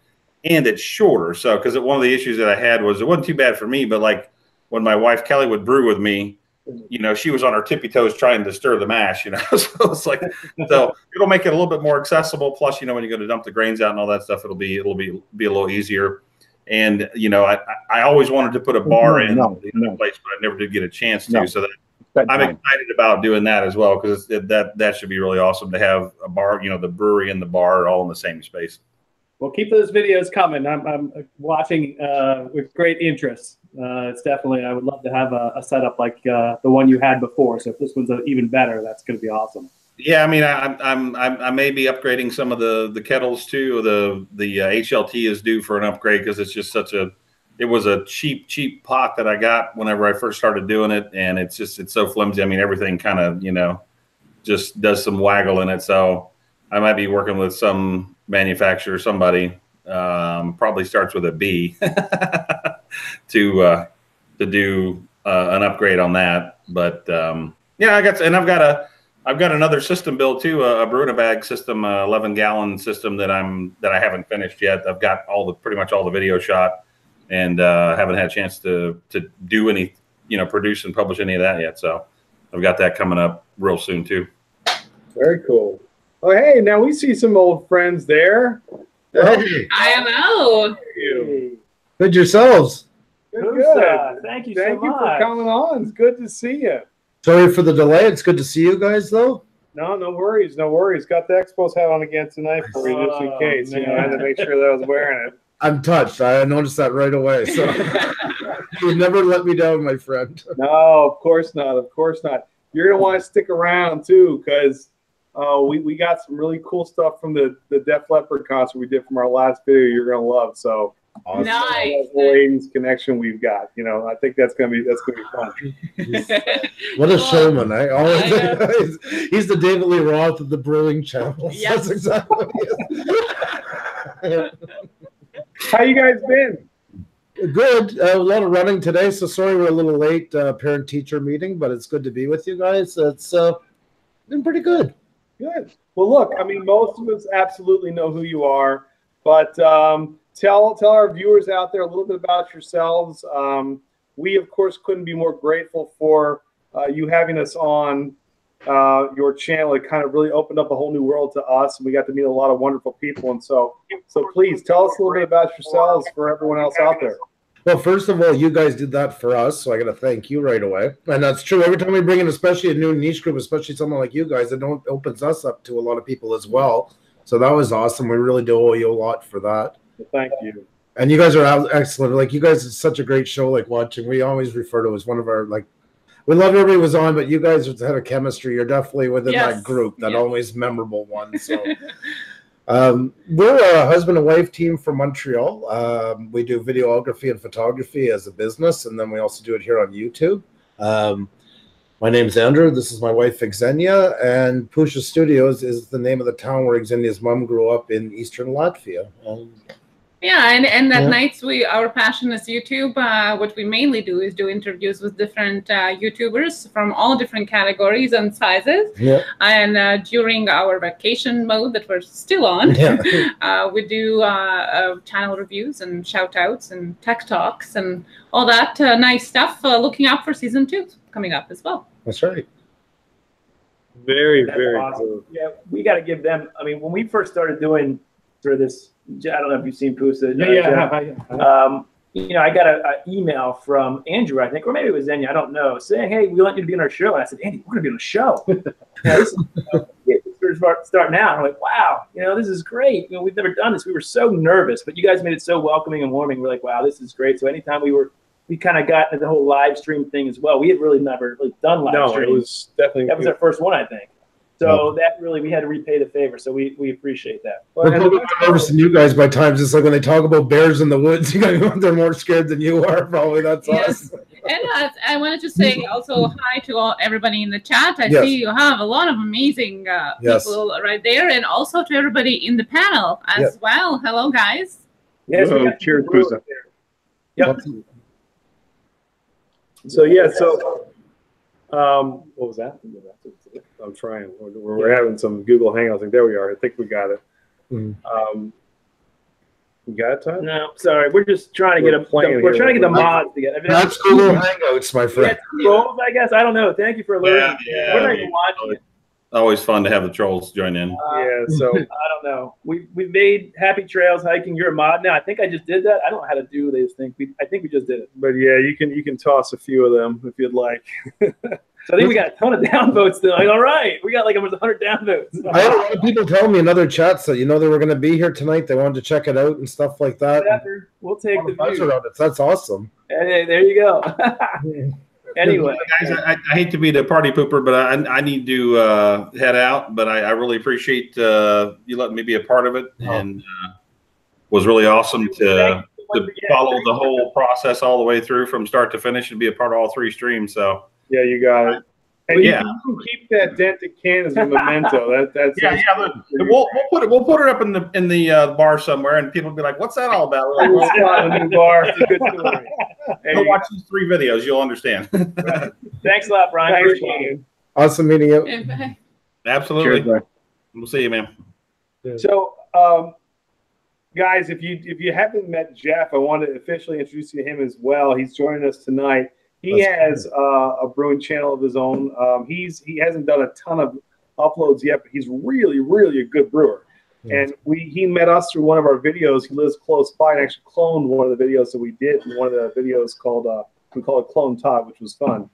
and it's shorter. So because one of the issues that I had was it wasn't too bad for me, but like when my wife Kelly would brew with me, she was on her tippy toes trying to stir the mash, so it's like, so it'll make it a little bit more accessible. Plus, when you're going to dump the grains out and all that stuff, it'll be a little easier. And, I always wanted to put a bar in the place, but I never did get a chance to. So I'm excited about doing that as well, because that should be really awesome to have a bar, the brewery and the bar all in the same space. Well, keep those videos coming. I'm watching with great interest. It's definitely, I would love to have a setup like the one you had before. So if this one's even better, that's going to be awesome. Yeah, I mean, I may be upgrading some of the kettles too. The HLT is due for an upgrade because it's just it was a cheap pot that I got whenever I first started doing it, and it's so flimsy. I mean, everything kind of just does some waggle in it. So I might be working with some manufacturer, somebody probably starts with a B to do an upgrade on that. But yeah, I've got another system built too, a brew in a bag system, 11-gallon system that I haven't finished yet. I've got pretty much all the video shot, and haven't had a chance to do any, produce and publish any of that yet. So I've got that coming up real soon too. Very cool. Oh, hey, now we see some old friends there. Hey. IMO. Good yourselves. Good. Thank you so much. Thank you for coming on. It's good to see you. Sorry for the delay. It's good to see you guys, though. No worries. No worries. Got the Expos hat on again tonight for you, just in case. I had to make sure that I was wearing it. I'm touched. I noticed that right away. So you would never let me down, my friend. No, of course not. Of course not. You're going to want to stick around, too, because we got some really cool stuff from the Def Leppard concert we did from our last video you're going to love. So awesome. Nice. Ladies connection we've got. I think that's gonna be fun. What a showman! He's the David Lee Roth of the Brewing channel. Yes. That's exactly what he is. How you guys been? Good. A lot of running today, so sorry we're a little late. Parent-teacher meeting, but it's good to be with you guys. It's been pretty good. Good. Well, look, I mean, most of us absolutely know who you are. But tell our viewers out there a little bit about yourselves. We, of course, couldn't be more grateful for you having us on your channel. It kind of really opened up a whole new world to us, and we got to meet a lot of wonderful people. And so please tell us a little bit about yourselves for everyone else out there. Well, first of all, you guys did that for us, so I got to thank you right away. And that's true. Every time we bring in, especially a new niche group, especially someone like you guys, it opens us up to a lot of people as well. So that was awesome. We really do owe you a lot for that. Well, thank you. And you guys are excellent. Like, you guys, it's such a great show. Like, watching, we always refer to it as one of our, like, we love everybody was on, but you guys had a chemistry. You're definitely within that group, that always memorable one. So. We're a husband and wife team from Montreal. We do videography and photography as a business, and then we also do it here on YouTube. My name's Andrew. This is my wife, Xenia, and Pusa Studios is the name of the town where Xenia's mom grew up in eastern Latvia. And at nights our passion is YouTube. What we mainly do is do interviews with different YouTubers from all different categories and sizes. Yeah. And during our vacation mode that we're still on, we do channel reviews and shout outs and tech talks and all that nice stuff. Looking out for season 2 coming up as well. That's right. Very awesome. Cool. Yeah, we got to give them. I mean, when we first started doing sort of this, I don't know if you've seen Pusa. You know, I got an email from Andrew, I think, or maybe it was Xenia, I don't know, saying, "Hey, we want you to be on our show." And I said, "Andy, we're going to be on the show." This is start now. And I'm like, "Wow, you know, this is great. You know, we've never done this." We were so nervous, but you guys made it so welcoming and warming. We're like, "Wow, this is great." So anytime we kind of got into the whole live stream thing as well. We had really never really done live stream. No, it was definitely that was our first one, I think. So that really, we had to repay the favor. So we appreciate that. We're probably nervous than you guys by times. It's like when they talk about bears in the woods, you know, they're more scared than you are. Probably that's awesome. And I wanted to say also hi to everybody in the chat. I see you have a lot of amazing people right there, and also to everybody in the panel as well. Hello, guys. Yes, cheers, Pusa. Yep. So what was that? I'm trying. We're having some Google Hangouts. Like, there we are. I think we got it. You got it, Todd? No, sorry. We're just trying to get we're trying to get the mods together. That's Google Hangouts, my friend. Trolls, I guess. I don't know. Thank you for alerting. Yeah, we're not even watching it. Always fun to have the trolls join in. So I don't know. We've made Happy Trails Hiking. You're a mod now. I think I just did that. I don't know how to do these things. I think we just did it. But yeah, you can toss a few of them if you'd like. So I think we got a ton of downvotes still. Like, all right, we got like almost 100 downvotes. I had a lot of people telling me in other chats that, you know, they were going to be here tonight. They wanted to check it out and stuff like that. We'll take the view. That's awesome. Hey, there you go. Anyway, guys, I hate to be the party pooper, but I need to head out. But I really appreciate you letting me be a part of it, and was really awesome to follow the whole process all the way through from start to finish and be a part of all 3 streams. So yeah, you got it. And you can keep that dented can as a memento. That's We'll put it up in the bar somewhere, and people will be like, "What's that all about?" We're like, in the bar. It's a good story. Go watch these 3 videos. You'll understand. Thanks a lot, Brian. Appreciate you. Awesome meeting you. Bye. Absolutely. Cheers, we'll see you, man. So, guys, if you haven't met Jeff, I want to officially introduce you to him as well. He's joining us tonight. He has a brewing channel of his own. He hasn't done a ton of uploads yet, but he's really, really a good brewer. And he met us through one of our videos. He lives close by and actually cloned one of the videos that we did. And one of the videos called we call it Clone Todd, which was fun.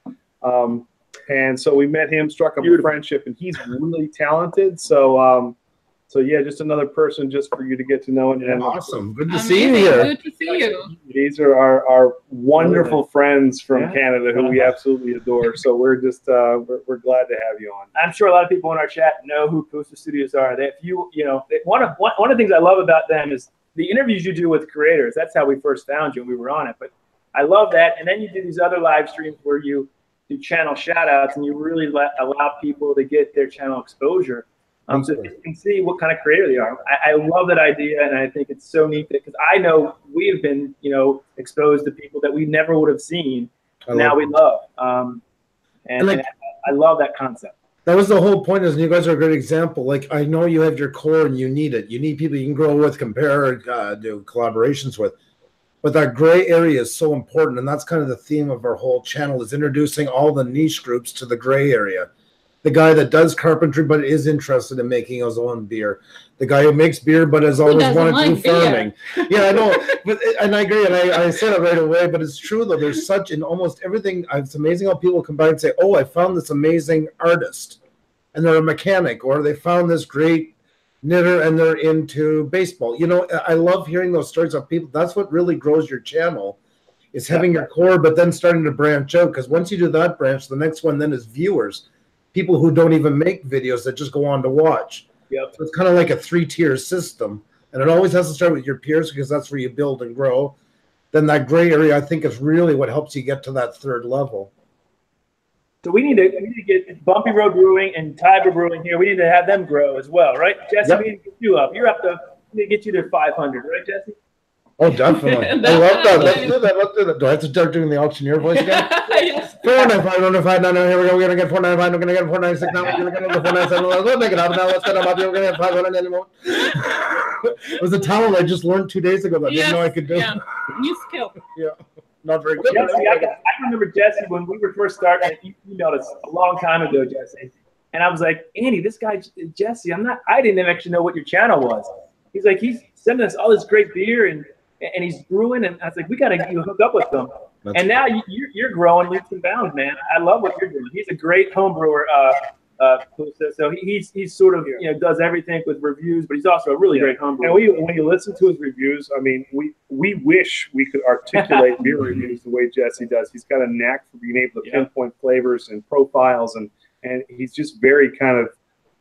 And so we met him, struck up a friendship, and he's really talented. So yeah, just another person just for you to get to know. And awesome. Good to see you here. Good to see you. These are our wonderful friends from Canada who we absolutely adore. So we're just we're glad to have you on. I'm sure a lot of people in our chat know who Pusa Studios are. One of the things I love about them is the interviews you do with creators. That's how we first found you and we were on it. But I love that. And then you do these other live streams where you do channel shout outs and you really allow people to get their channel exposure. So you can see what kind of creator they are. I love that idea, and I think it's so neat because I know we have been, exposed to people that we never would have seen. Now we love, and I love that concept. That was the whole point. Is you guys are a great example. Like I know you have your core and you need it. You need people you can grow with, compare, do collaborations with. But that gray area is so important, and that's kind of the theme of our whole channel: is introducing all the niche groups to the gray area. The guy that does carpentry but is interested in making his own beer. The guy who makes beer but has always wanted to do farming. Yeah, I know. And I agree, and I said it right away, but it's true, though. There's such in almost everything. It's amazing how people come by and say, oh, I found this amazing artist, and they're a mechanic, or they found this great knitter and they're into baseball. You know, I love hearing those stories of people. That's what really grows your channel, is having your core, but then starting to branch out. Because once you do that branch, the next one then is viewers. People who don't even make videos that just go on to watch. Yep. So it's kind of like a 3-tier system. And it always has to start with your peers because that's where you build and grow. Then that gray area, I think, is really what helps you get to that third level. So we need to get Bumpy Road Brewing and Tiber Brewing here. We need to have them grow as well, right? Jesse, we need to get you up. You're up to, we need to get you to 500, right, Jesse? Oh, definitely. I love that. Let's do that. Let's do that. Do I have to start doing the auctioneer voice again? Yes. 495, no, here we go. We're going to get 495. We're going to get 496. Now we're going to get 497. Let's make it up. Now let's get them up. We're going to get 500 anymore. It was a talent I just learned 2 days ago that I didn't know I could do. Yeah. New skill. Yeah. Not very good. Yeah, I remember Jesse when we were first starting. You emailed us a long time ago, Jesse, and I was like, Andy, this guy Jesse, I didn't even actually know what your channel was. He's like, he's sending us all this great beer and he's brewing, and I was like, we got to hook up with them. And now you're growing leaps and bounds, man. I love what you're doing. He's a great home brewer, Pusa. So he's sort of does everything with reviews, but he's also a really great home brewer. And when you listen to his reviews, I mean, we wish we could articulate beer reviews the way Jesse does. He's got a knack for being able to pinpoint flavors and profiles, and he's just very kind of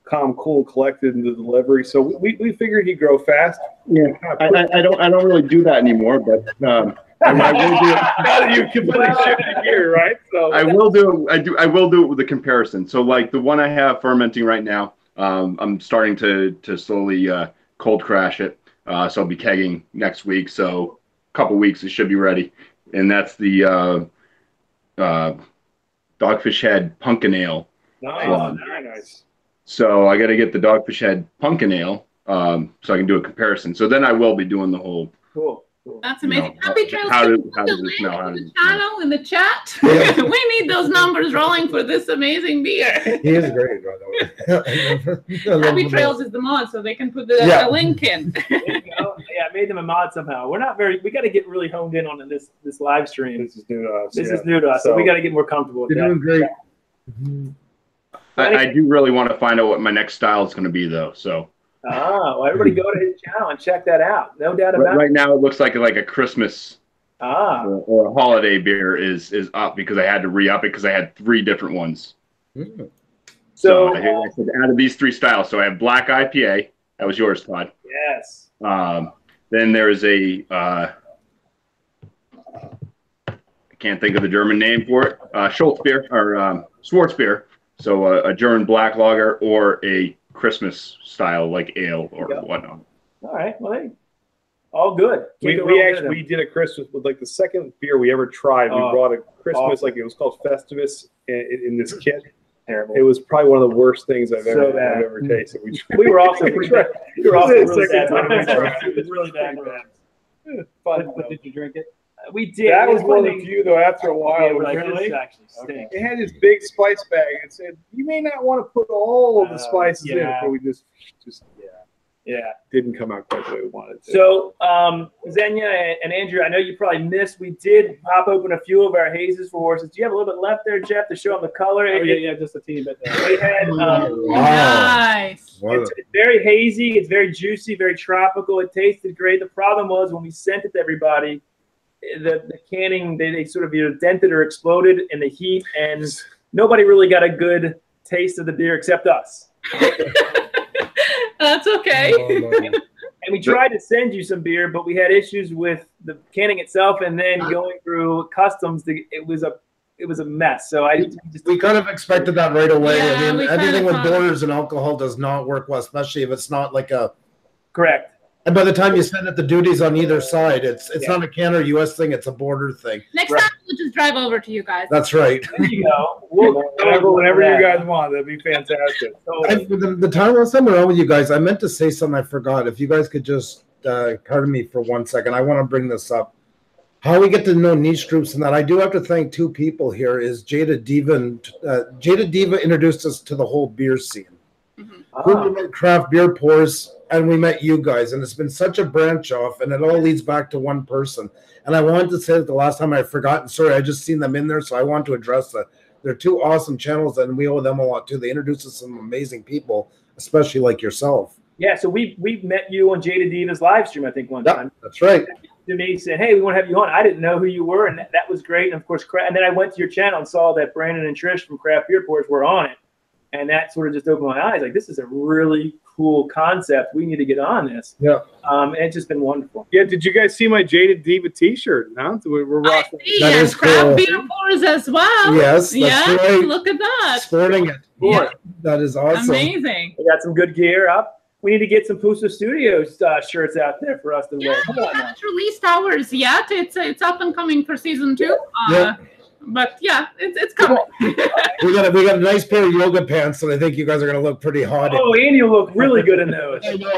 calm, cool, collected in the delivery. So we figured he'd grow fast. Yeah, I don't really do that anymore, but I will do it. Now that you completely shifted gear, right? So I will do it with a comparison. So like the one I have fermenting right now, I'm starting to slowly cold crash it. So I'll be kegging next week. So a couple weeks it should be ready, and that's the Dogfish Head Pumpkin Ale. Nice, very nice. So I got to get the Dogfish Head Pumpkin Ale so I can do a comparison. So then I will be doing the whole. Cool. That's amazing. Happy trails. How does it smell? The channel in the chat. We need those numbers rolling for this amazing beer. He is great, brother. Happy Trails is the mod, so they can put the link in. There you go. Yeah, I made them a mod somehow. We're not very. We got to get really honed in on this live stream. This is new to us. This is new to us, so we got to get more comfortable with that. You're doing great. I do really want to find out what my next style is going to be, though. So. Well, everybody go to his channel and check that out. No doubt about it. Right now, it looks like a Christmas or a holiday beer is up because I had to re-up it because I had 3 different ones. So I said out of these 3 styles, so I have Black IPA. That was yours, Todd. Yes. Then there is a I can't think of the German name for it. Schultz beer or Schwarz beer. So a German black lager or a Christmas style like ale or whatnot. All right. Well, hey, all good. We did a Christmas with like the second beer we ever tried. We brought a Christmas like it was called Festivus in this kit. Terrible. It was probably one of the worst things I've ever tasted. We were also pretty bad. We were also really bad. It was really bad. But did you drink it? We did. That was one of the few, though. After a while, it was like, this actually stinks. It had this big spice bag. It said you may not want to put all of the spices in, but we just didn't come out quite the way we wanted to. So, Xenia and Andrew, I know you probably missed. We did pop open a few of our hazes for horses. Do you have a little bit left there, Jeff, to show them the color? Oh, yeah, just a teeny bit there. We had, nice. It's very hazy. It's very juicy, very tropical. It tasted great. The problem was when we sent it to everybody, the canning, they sort of either dented or exploded in the heat, and nobody really got a good taste of the beer except us. That's okay. And we tried to send you some beer, but we had issues with the canning itself, and then going through customs. It was a mess. So we kind of expected that right away. Yeah, I mean, anything with borders and alcohol does not work well, especially if it's not like a correct. And by the time you send it, the duties on either side. It's not a Canada US thing. It's a border thing. Next time we'll just drive over to you guys. That's right. There you go. Whenever you guys want, that'd be fantastic. The time I was somewhere around with you guys, I meant to say something I forgot. If you guys could just pardon me for 1 second, I want to bring this up. How we get to know niche groups and that. I do have to thank two people here. Is Jaded Diva and Jaded Diva introduced us to the whole beer scene. We met craft beer pours, and we met you guys, and it's been such a branch off, and it all leads back to one person. And I wanted to say that the last time I forgot, sorry, I just seen them in there, so I want to address that. They're two awesome channels, and we owe them a lot too. They introduced us to some amazing people, especially like yourself. Yeah, so we met you on Jaded Diva's live stream, I think, one time. That's right. To me, saying, "Hey, we want to have you on." I didn't know who you were, and that was great. And of course, and then I went to your channel and saw that Brandon and Trish from Craft Beer Pours were on it, and that sort of just opened my eyes. Like, this is a really cool concept. We need to get on this. Yeah. And it's just been wonderful. Yeah. Did you guys see my Jaded Diva T-shirt? Huh? We're rocking. That is Craft cool. Beer Pours as well. Yes, that's right. Look at that. Sporting it. Yeah. That is awesome. Amazing. We got some good gear up. We need to get some Pusa Studios shirts out there for us to wear. We haven't released ours yet. It's up and coming for season 2. But yeah, it's coming. we got a nice pair of yoga pants that I think you guys are gonna look pretty hot in. Oh, and you look really good in those. I know.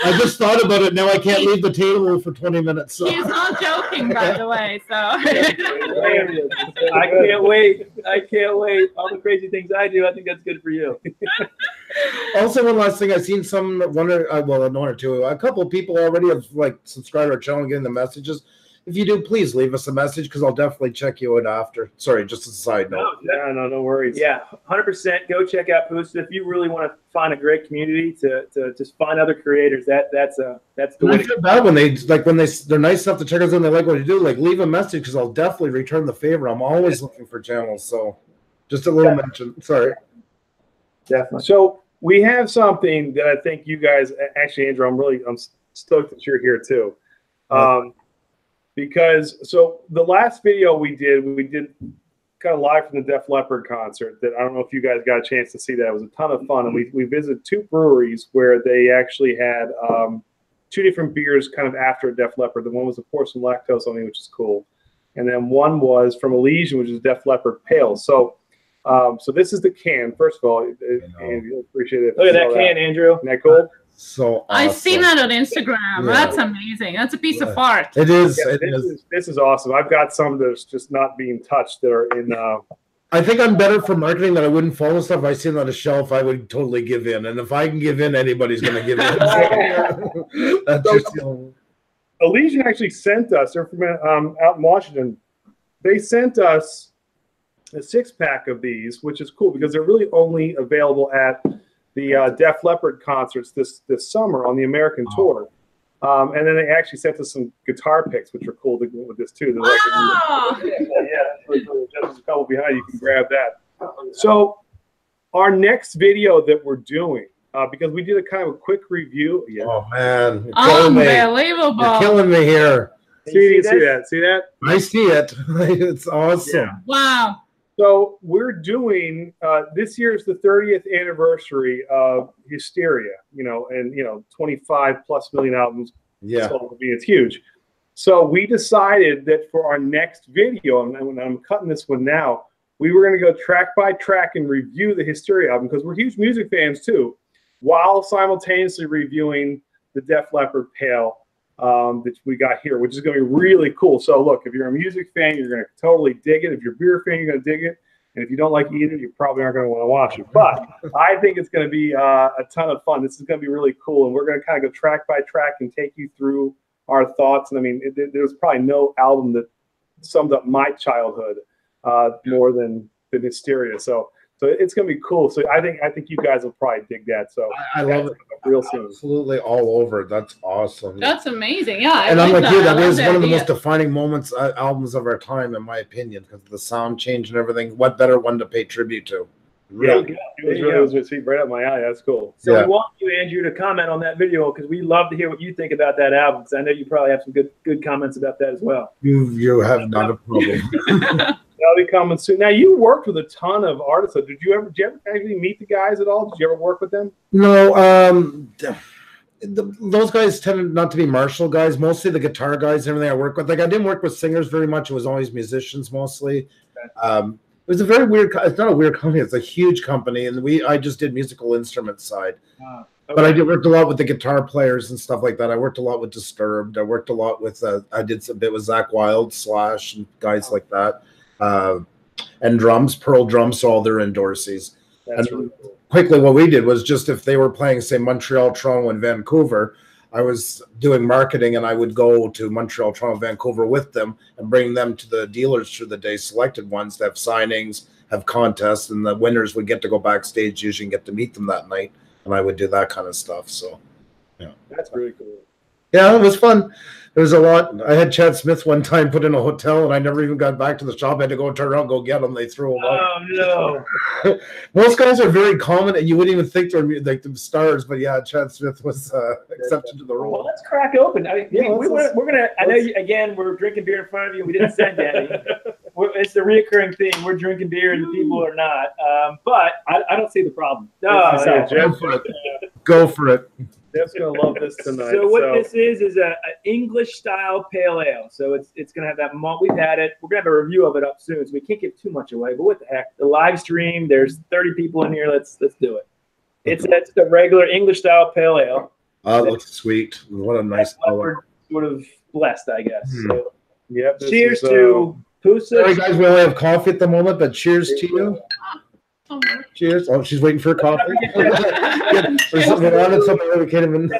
I just thought about it. Now I can't leave the table for 20 minutes. So. He's not joking, by the way. So I can't wait. I can't wait. All the crazy things I do, I think that's good for you. Also, one last thing, I've seen one or two, a couple of people already have like subscribed to our channel and getting the messages. If you do, please leave us a message because I'll definitely check you out after. Sorry, just as a side note. No worries. Yeah, 100%. Go check out Pusa if you really want to find a great community to just find other creators. That's the way. I feel bad when they're nice enough to check us out and they like what you do. Like, leave a message because I'll definitely return the favor. I'm always looking for channels. So, just a little mention. Sorry. Definitely. So we have something that I think you guys actually, Andrew. I'm stoked that you're here too. Because the last video we did kind of live from the Def Leppard concert that I don't know if you guys got a chance to see that. It was a ton of fun. And we visited 2 breweries where they actually had 2 different beers kind of after Def Leppard. The one was, of course, some lactose on me, which is cool. And then one was from Elysian, which is Def Leppard Pale. So this is the can. First of all, Andrew, appreciate it. Look at that can, Andrew. Isn't that cool? So awesome. I've seen that on Instagram. That's amazing. That's a piece of art. It is. Yeah, this is awesome. I've got some that's just not being touched that are in. I think I'm better for marketing that I wouldn't follow stuff. If I see it on a shelf, I would totally give in. And if I can give in, anybody's going to give in. That's just, Elysian actually sent us. They're from out in Washington. They sent us a 6-pack of these, which is cool because they're really only available at the Def Leppard concerts this summer on the American tour. And then they actually sent us some guitar picks, which are cool to go with this too. Just a couple behind, you can grab that. So our next video that we're doing, because we did a kind of a quick review. Yeah. Oh man, unbelievable! You're killing me here. See that? See that? I see it. It's awesome. Yeah. Wow. So we're doing this year is the 30th anniversary of Hysteria, and 25+ million albums. Yeah, it's huge. So we decided that for our next video, and I'm cutting this one now, we were going to go track by track and review the Hysteria album because we're huge music fans too, while simultaneously reviewing the Def Leppard Pale that we got here, which is going to be really cool. So look, if you're a music fan, you're going to totally dig it. If you're a beer fan, you're going to dig it. And if you don't like either, you probably aren't going to want to watch it. But I think it's going to be a ton of fun. This is going to be really cool. And we're going to kind of go track by track and take you through our thoughts. And I mean, there's probably no album that summed up my childhood more than Hysteria. So it's going to be cool. So I think you guys will probably dig that. So I love it. Real soon. Absolutely all over. That's awesome. That's amazing. Yeah. And I'm like you. That is one of the most defining moments, albums of our time, in my opinion, because of the sound change and everything. What better one to pay tribute to? Really, it was right up my alley. That's cool. So we want you, Andrew, to comment on that video because we love to hear what you think about that album. Because I know you probably have some good comments about that as well. You have not a problem. That'll be coming soon. Now, you worked with a ton of artists. Did you ever actually meet the guys at all? Did you ever work with them? No. those guys tended not to be Marshall guys, mostly the guitar guys, everything I work with. Like I didn't work with singers very much. It was always musicians mostly. It was a very weird, it's not a weird company, it's a huge company. And I just did musical instruments side. Okay. But I worked a lot with the guitar players and stuff like that. I worked a lot with Disturbed. I worked a lot with, I did a bit with Zach Wild, Slash, and guys like that. And drums, Pearl drums, so all their endorsees. That's really cool. Quickly, what we did was just if they were playing, say, Montreal, Toronto, and Vancouver, I was doing marketing, and I would go to Montreal, Toronto, Vancouver with them and bring them to the dealers through the day, selected ones that have signings, have contests, and the winners would get to go backstage usually and get to meet them that night. And I would do that kind of stuff. So, yeah. That's really cool. Yeah, it was fun. There was a lot. I had Chad Smith one time put in a hotel, and I never even got back to the shop. I had to go turn around, go get them. They threw them out. Oh, no. Most guys are very common, and you wouldn't even think they're like the stars. But yeah, Chad Smith was accepted to the role. Well, let's crack open. I mean, yeah, we're gonna. I know you, again. We're drinking beer in front of you. We didn't send any. It's the reoccurring thing. We're drinking beer, and the people are not. But I don't see the problem. No, go for it. Jeff's gonna love this tonight. So what this is an English style pale ale. So it's gonna have that malt. We've had it. We're gonna have a review of it up soon, so we can't give too much away. But what the heck? The live stream. There's 30 people in here. Let's do it. It's the regular English style pale ale. Oh, it looks sweet. What a nice color. Sort of blessed, I guess. So, yeah. Cheers to Pusa. Sorry guys, we only have coffee at the moment, but cheers to you. Cheers. Oh, she's waiting for a coffee. There's something on it, something we can't even.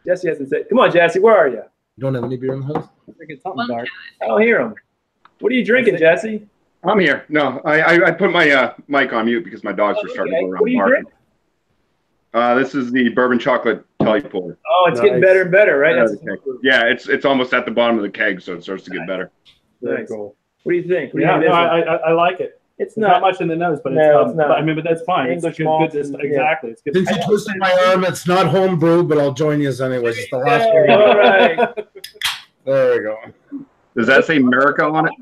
Jesse hasn't said. Come on, Jesse, where are you? You don't have any beer in the house? Drinking something dark. I don't hear him. What are you drinking, Jesse? I'm here. No, I put my mic on mute because my dogs are starting to go around barking. This is the bourbon chocolate Kelly pour. Oh, it's getting better and better, right? Yeah, it's almost at the bottom of the keg, so it starts to get better. Very cool. What do you think? I like it. It's not much in the nose, but it's not. I mean, but that's fine. English it's malt. Exactly. It's good. Since you twisted my arm, it's not home brewed, but I'll join you anyways. It's the last one. All right. There we go. Does that say America on it?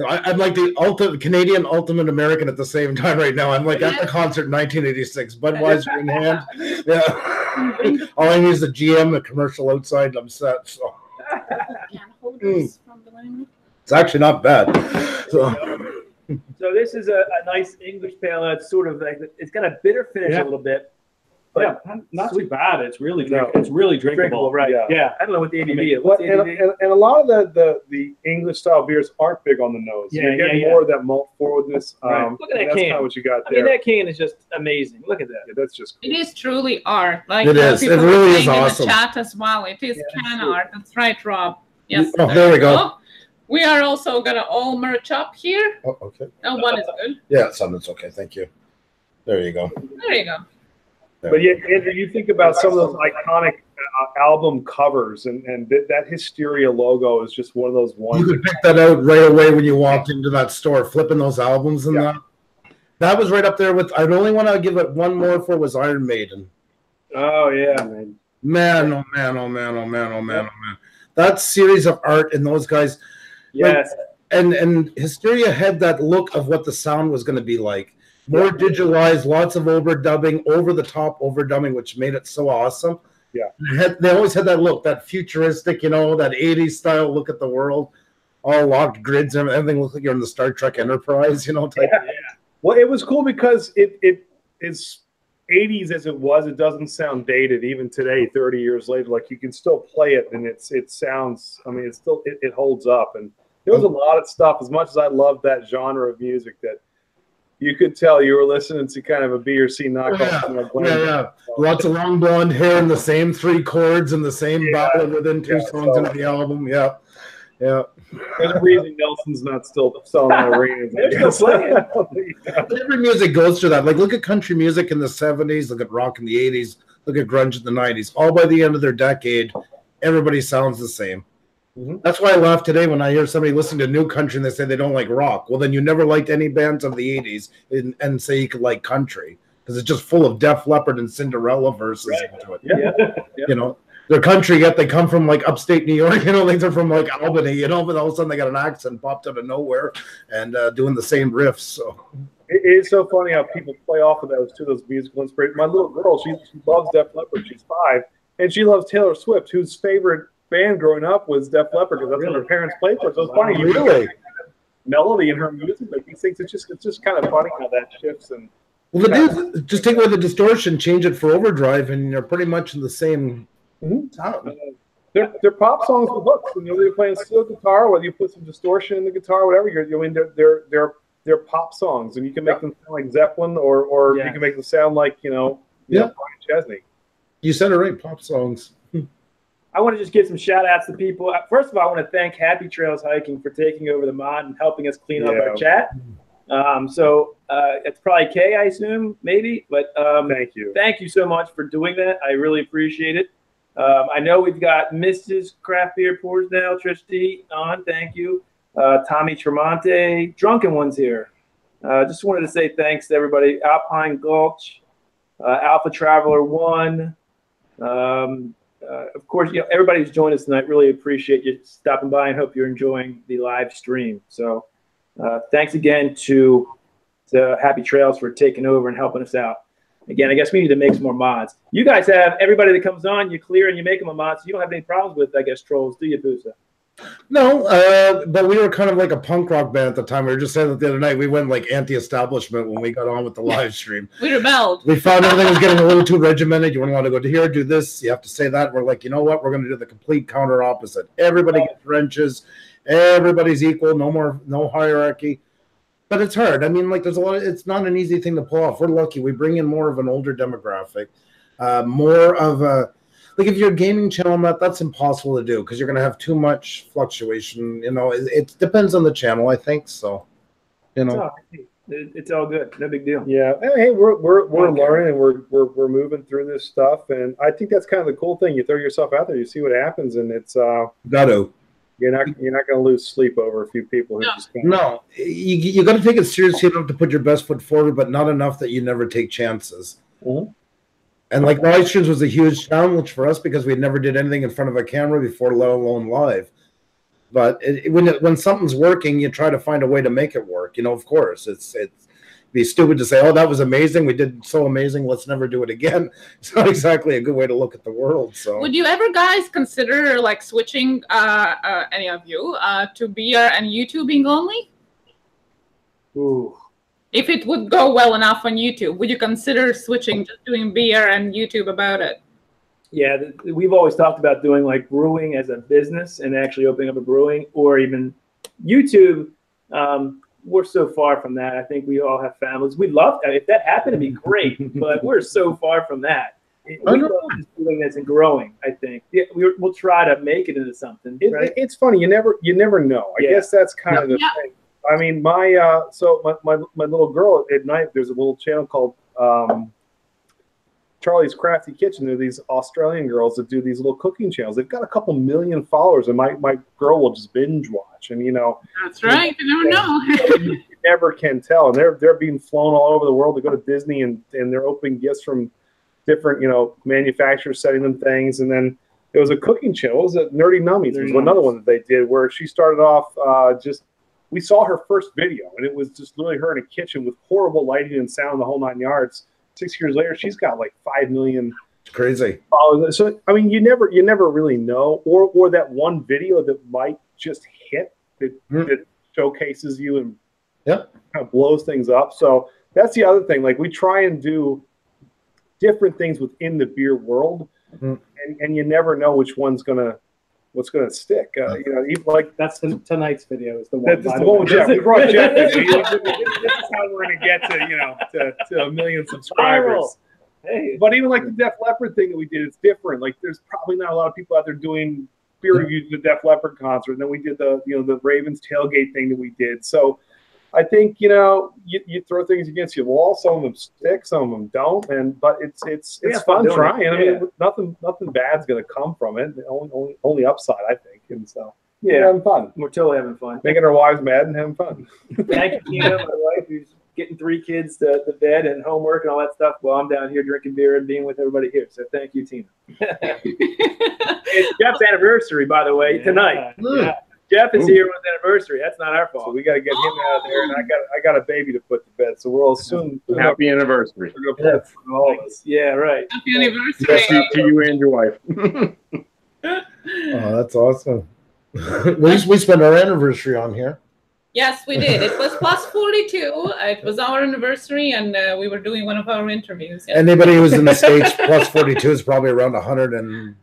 I'm like the ultimate Canadian, ultimate American at the same time right now. I'm like at the concert in 1986, Budweiser in hand. Yeah. All I need is the GM, a commercial outside, and I'm set. So. It's actually not bad. So this is a nice English pale ale. It's sort of like it's got a bitter finish a little bit. But not too bad. It's really it's really drinkable. Right? Yeah. I don't know what the ABV is. And a lot of the English style beers aren't big on the nose. Yeah, you get more of that malt forwardness. Right. Look at that can. That's kind of what you got there. I mean, that can is just amazing. Look at that. Yeah, that's just cool. It is truly art. Like it is. It really is awesome. In the chat as well. It is can art. That's right, Rob. Yes. Oh, there we go. We are also gonna all merch up here. Oh, okay. Oh, one is good. Yeah, something's okay. Thank you. There you go. There you go. But yeah, Andrew, you think about some of those iconic album covers, and that Hysteria logo is just one of those ones. You could pick that out right away when you walked into that store, flipping those albums and that. That was right up there with. The only one I'd give it one more for was Iron Maiden. Oh yeah, man! Oh man! Oh man! Oh man! Oh man! Oh man! That series of art and those guys. Yes. Like, and Hysteria had that look of what the sound was going to be like. More digitalized, lots of overdubbing, over-the-top overdubbing, which made it so awesome. Yeah. They always had that look, that futuristic, that 80s style look at the world. All locked grids and everything looked like you're in the Star Trek Enterprise, type. Yeah. Well, it was cool because it is 80s as it was. It doesn't sound dated even today, 30 years later. Like you can still play it and it sounds, I mean, it's still, it holds up. And there was a lot of stuff, as much as I loved that genre of music, that you could tell you were listening to kind of a B or C knockoff. Yeah. Lots of long blonde hair and the same 3 chords and the same ballad within 2 songs into the album. Yeah. Yeah. There's a reason Nelson's not still selling arenas. They're still playing. Every music goes through that. Like, look at country music in the 70s, look at rock in the 80s, look at grunge in the 90s. All by the end of their decade, everybody sounds the same. That's why I laugh today when I hear somebody listening to new country and they say they don't like rock. Well, then you never liked any bands of the 80s and say you could like country because it's just full of Def Leppard and Cinderella verses into it. Yeah. They're country, yet they come from like upstate New York, like they're from like Albany, but all of a sudden they got an accent popped out of nowhere and doing the same riffs. So It is so funny how people play off of those musical inspirations. My little girl, she loves Def Leppard. She's 5, and she loves Taylor Swift, whose favorite band growing up was Def Leppard because that's what her parents played for. So it's funny, you really melody in her music, like these things. It's just kind of funny how that shifts. And well, just take away the distortion, change it for overdrive, and you're pretty much in the same sound. They're pop songs with hooks, and you're playing steel guitar, whether you put some distortion in the guitar, whatever. They're pop songs, and you can make them sound like Zeppelin, or you can make them sound like Brian Chesney. You said it right, pop songs. I want to just give some shout outs to people. First of all, I want to thank Happy Trails Hiking for taking over the mod and helping us clean up our chat. So it's probably Kay, I assume, maybe. But thank you. Thank you so much for doing that. I really appreciate it. I know we've got Mrs. Craft Beer Pours now, Trish D on. Thank you. Tommy Tremonte, Drunken Ones here. Just wanted to say thanks to everybody. Alpine Gulch, Alpha Traveler 1. Of course, everybody who's joined us tonight, really appreciate you stopping by and hope you're enjoying the live stream. So thanks again to Happy Trails for taking over and helping us out. Again, I guess we need to make some more mods. You guys have everybody that comes on, you clear and you make them a mod, so you don't have any problems with, I guess, trolls, do you, Pusa? No, but we were kind of like a punk rock band at the time. We were just saying that the other night. We went like anti-establishment when we got on with the live stream. We rebelled. We found everything was getting a little too regimented. You wouldn't want to go to here, do this. You have to say that. We're like, you know what? We're going to do the complete counter opposite. Everybody gets wrenches. Everybody's equal. No hierarchy. But it's hard. I mean, like, there's a lot. It's not an easy thing to pull off. We're lucky. We bring in more of an older demographic, more of a. Like if you're a gaming channel, that's impossible to do because you're going to have too much fluctuation. It depends on the channel, I think. So, it's all good. No big deal. Yeah. Hey, we're learning and we're moving through this stuff, and I think that's kind of the cool thing. You throw yourself out there, you see what happens, and it's You're not going to lose sleep over a few people. No, you got to take it seriously enough to put your best foot forward, but not enough that you never take chances. Mm-hmm. And like live streams was a huge challenge for us because we never did anything in front of a camera before, let alone live. But when something's working, you try to find a way to make it work. Of course, it's be stupid to say, "Oh, that was amazing. We did so amazing. Let's never do it again." It's not exactly a good way to look at the world. So, would you ever guys consider like switching any of you to beer and YouTubing only? Ooh. If it would go well enough on YouTube, would you consider switching, just doing beer and YouTube about it? Yeah, we've always talked about doing like brewing as a business and actually opening up a brewing, or even YouTube. We're so far from that. I think we all have families. We'd love that. If that happened, it'd be great, but we're so far from that. We love just doing this and growing, I think. Yeah, we'll try to make it into something. Right? It's funny. You never know. I guess that's kind of the thing. I mean, my little girl at night, there's a little channel called Charlie's Crafty Kitchen. There are these Australian girls that do these little cooking channels. They've got a couple million followers, and my girl will just binge watch. And that's right. You never know. You never can tell. And they're being flown all over the world to go to Disney, and they're opening gifts from different manufacturers, sending them things. And then there was a cooking channel. It was Nerdy Nummies. There was another one that they did where she started off we saw her first video, and it was just literally her in a kitchen with horrible lighting and sound, the whole 9 yards. 6 years later, she's got like 5 million. It's crazy. Followers. So I mean, you never really know, or that one video that might just hit that showcases you and kind of blows things up. So that's the other thing. Like we try and do different things within the beer world, and you never know which one's what's going to stick. Even like that's tonight's video is the one. That's the one with Jeff. We brought Jeff. This is how we're going to get to 1 million subscribers. Hey, but even like the Def Leppard thing that we did, it's different. Like there's probably not a lot of people out there doing beer reviews at the Def Leppard concert. And then we did the Ravens tailgate thing that we did. So I think you throw things against your wall. Some of them stick, some of them don't. But it's fun trying. I mean, nothing bad's going to come from it. Only upside, I think. And so we're having fun. We're totally having fun. Making our wives mad and having fun. Thank you, Tina, my wife, who's getting 3 kids to bed and homework and all that stuff while I'm down here drinking beer and being with everybody here. So thank you, Tina. It's Jeff's anniversary, by the way, tonight. Yeah. Jeff is here with the anniversary. That's not our fault. So we got to get him out of there, and I got a baby to put to bed. So we'll soon. Happy anniversary. We're gonna put it for all of us. Yeah, right. Happy anniversary. Yes, to you and your wife. Oh, that's awesome. we spent our anniversary on here. Yes, we did. It was plus 42. It was our anniversary, and we were doing one of our interviews. Yeah. Anybody who's in the States, plus 42 is probably around 100 and,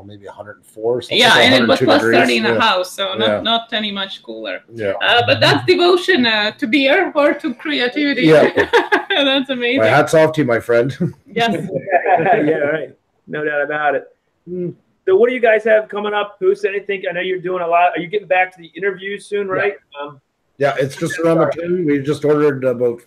maybe 104 or something. Yeah, like and it was plus degrees. 30 in the house, so not any much cooler. Yeah. But that's devotion to beer or to creativity. Yeah. That's amazing. My hat's off to you, my friend. Yes. Yeah, right. No doubt about it. So what do you guys have coming up, Pusa? Anything? I know you're doing a lot. Are you getting back to the interviews soon, right? Yeah, it's just around the turn. We just ordered about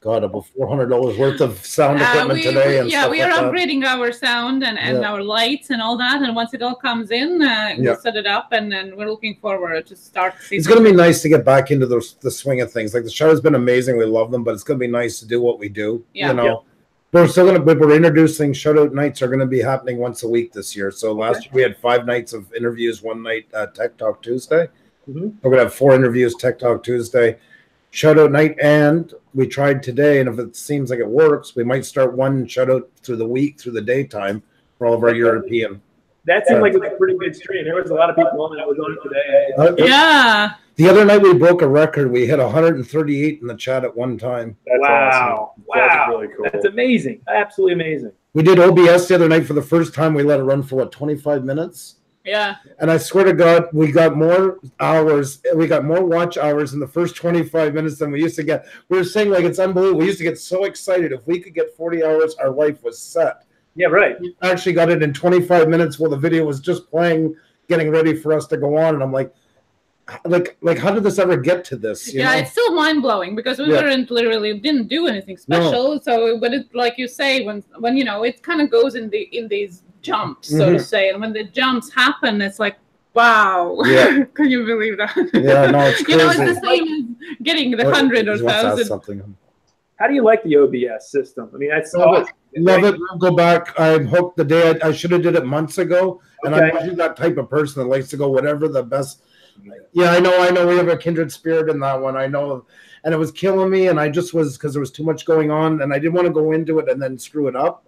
$400 worth of sound equipment today. And we are like upgrading our sound and our lights and all that. And once it all comes in, we'll set it up, and then we're looking forward to start. It's going to be nice to get back into the swing of things. Like the show has been amazing. We love them, but it's going to be nice to do what we do. Yeah. You know. We're still we're introducing shoutout nights are going to be happening once a week this year. So last year we had 5 nights of interviews, 1 night Tech Talk Tuesday. We're going to have 4 interviews Tech Talk Tuesday, shoutout night, and we tried today. And if it seems like it works, we might start 1 shoutout through the week, through the daytime for all of our European. That seemed like it was a pretty good stream. There was a lot of people on that was on it today. Yeah. The other night we broke a record. We hit 138 in the chat at one time. That's wow. awesome. Wow. That's really cool. That's amazing. Absolutely amazing. We did OBS the other night for the first time. We let it run for 25 minutes? Yeah. And I swear to God, we got more hours. We got more watch hours in the first 25 minutes than we used to get. We were saying, like, it's unbelievable. We used to get so excited. If we could get 40 hours, our life was set. Yeah, right. We actually got it in 25 minutes while the video was just playing, getting ready for us to go on. And I'm like, how did this ever get to this? You know? It's still mind blowing because we didn't do anything special. No. So, but it, like you say, when it kind of goes in these jumps, so to say, and when the jumps happen, it's like, wow, can you believe that? Yeah, no, it's crazy. It's the same as getting the 100 or 1,000. How do you like the OBS system? I mean, that's love it. I'll go back. I'm hooked. The day I should have did it months ago, and I'm usually that type of person that likes to go whatever the best. Yeah, I know. We have a kindred spirit in that one. I know, and it was killing me, and I just was because there was too much going on, and I didn't want to go into it and then screw it up.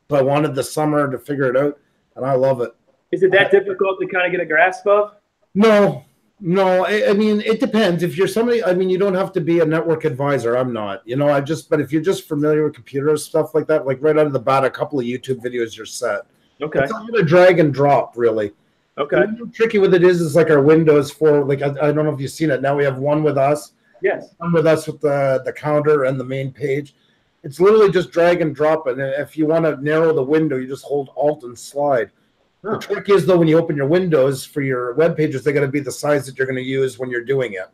But I wanted the summer to figure it out, and I love it. Is it that difficult to kind of get a grasp of? No. I mean, it depends. If you're somebody, I mean, you don't have to be a network advisor. I'm not. But if you're just familiar with computers, stuff like that, like right out of the bat, a couple of YouTube videos, you're set. Okay. It's not a drag and drop, really. Okay. The tricky with it is like our Windows for, like, I don't know if you've seen it. Now we have one with us. Yes. One with us with the counter and the main page. It's literally just drag and drop. And if you want to narrow the window, you just hold Alt and slide. The trick is, though, when you open your windows for your web pages, they're going to be the size that you're going to use when you're doing it.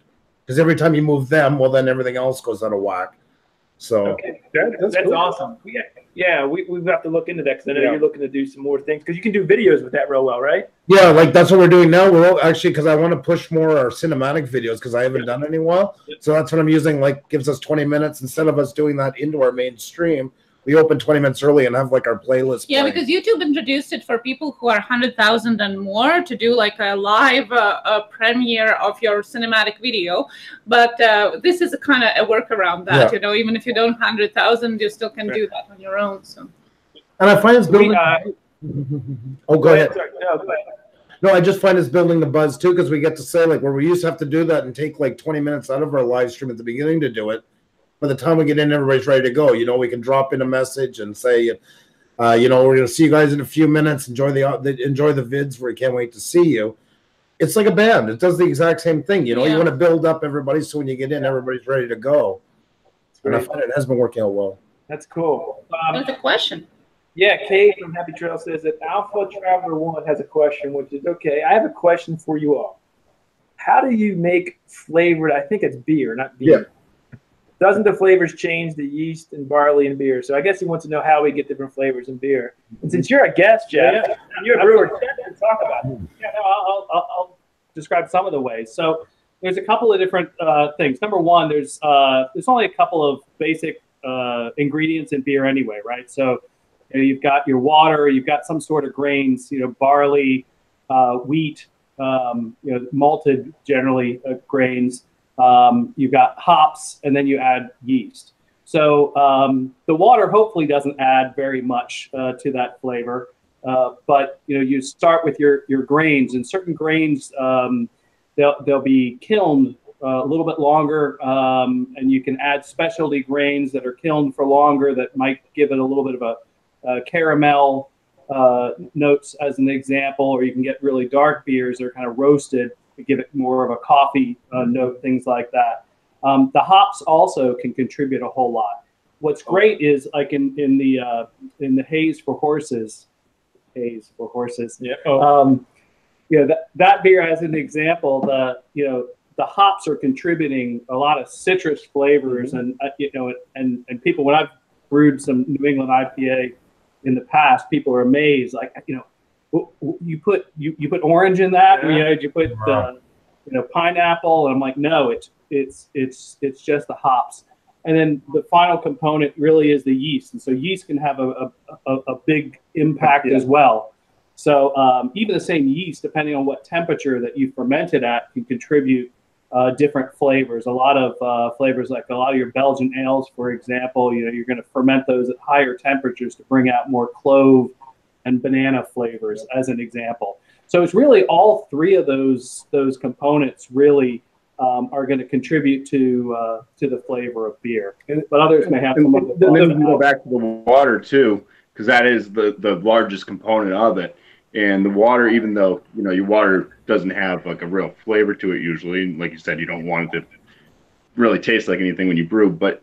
Because every time you move them, well, then everything else goes out of whack. So that's cool. Awesome. Yeah, we have to look into that because I know you're looking to do some more things because you can do videos with that real well, right? Yeah, like that's what we're doing now. We're actually because I want to push more our cinematic videos because I haven't done any while. So that's what I'm using. Like, gives us 20 minutes instead of us doing that into our main stream. We open 20 minutes early and have like our playlist. Yeah, because YouTube introduced it for people who are 100,000 and more to do like a live premiere of your cinematic video. But this is a kind of a workaround that, even if you don't 100,000, you still can do that on your own. So. And I find it's building. Go ahead. Sorry. No, go ahead. No, I just find it's building the buzz too because we get to say like where we used to have to do that and take like 20 minutes out of our live stream at the beginning to do it. By the time we get in, everybody's ready to go. We can drop in a message and say, we're going to see you guys in a few minutes. Enjoy the vids. We can't wait to see you. It's like a band. It does the exact same thing. You want to build up everybody so when you get in, everybody's ready to go. And I find it has been working out well. That's cool. That's a question. Yeah, Kate from Happy Trail says that Alpha Traveler 1 has a question, which is, okay, I have a question for you all. How do you make flavored, I think it's beer, not beer. Yeah. Doesn't the flavors change the yeast and barley and beer? So I guess he wants to know how we get different flavors in beer. And since you're a guest, Jeff, you're a brewer, talk about it. Yeah, no, I'll describe some of the ways. So there's a couple of different things. Number one, there's only a couple of basic ingredients in beer anyway, right? So you've got your water, you've got some sort of grains, barley, wheat, malted generally grains. You've got hops, and then you add yeast. So the water hopefully doesn't add very much to that flavor. But you start with your grains, and certain grains they'll be kilned a little bit longer, and you can add specialty grains that are kilned for longer that might give it a little bit of a caramel notes as an example, or you can get really dark beers that are kind of roasted to give it more of a coffee note, things like that. The hops also can contribute a whole lot. What's great is like in the haze for horses. Yeah. That beer as an example, the hops are contributing a lot of citrus flavors, and people, when I've brewed some New England IPA in the past, people are amazed. Like, you put orange in that, did you put pineapple? And I'm like, no, it's just the hops. And then the final component really is the yeast, and so yeast can have a big impact as well. So even the same yeast, depending on what temperature that you ferment it at, can contribute different flavors. A lot of flavors, like a lot of your Belgian ales, for example, you're going to ferment those at higher temperatures to bring out more clove and banana flavors, as an example. So it's really all three of those components really are going to contribute to the flavor of beer. But others may have some other. Then you go back to the water too, because that is the largest component of it. And the water, even though your water doesn't have like a real flavor to it usually, like you said, you don't want it to really taste like anything when you brew, but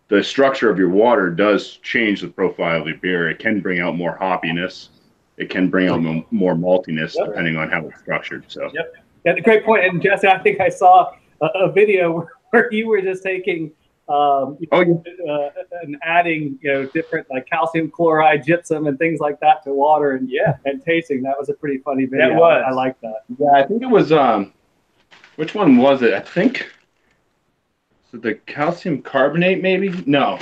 the structure of your water does change the profile of your beer. It can bring out more hoppiness. It can bring out more maltiness, depending on how it's structured. So. Yep. Yeah, great point. And Jesse, I think I saw a video where you were just taking and adding different like calcium chloride, gypsum, and things like that to water, and tasting. That was a pretty funny video. That was. I like that. Yeah, I think it was which one was it? I think the calcium carbonate, maybe? No.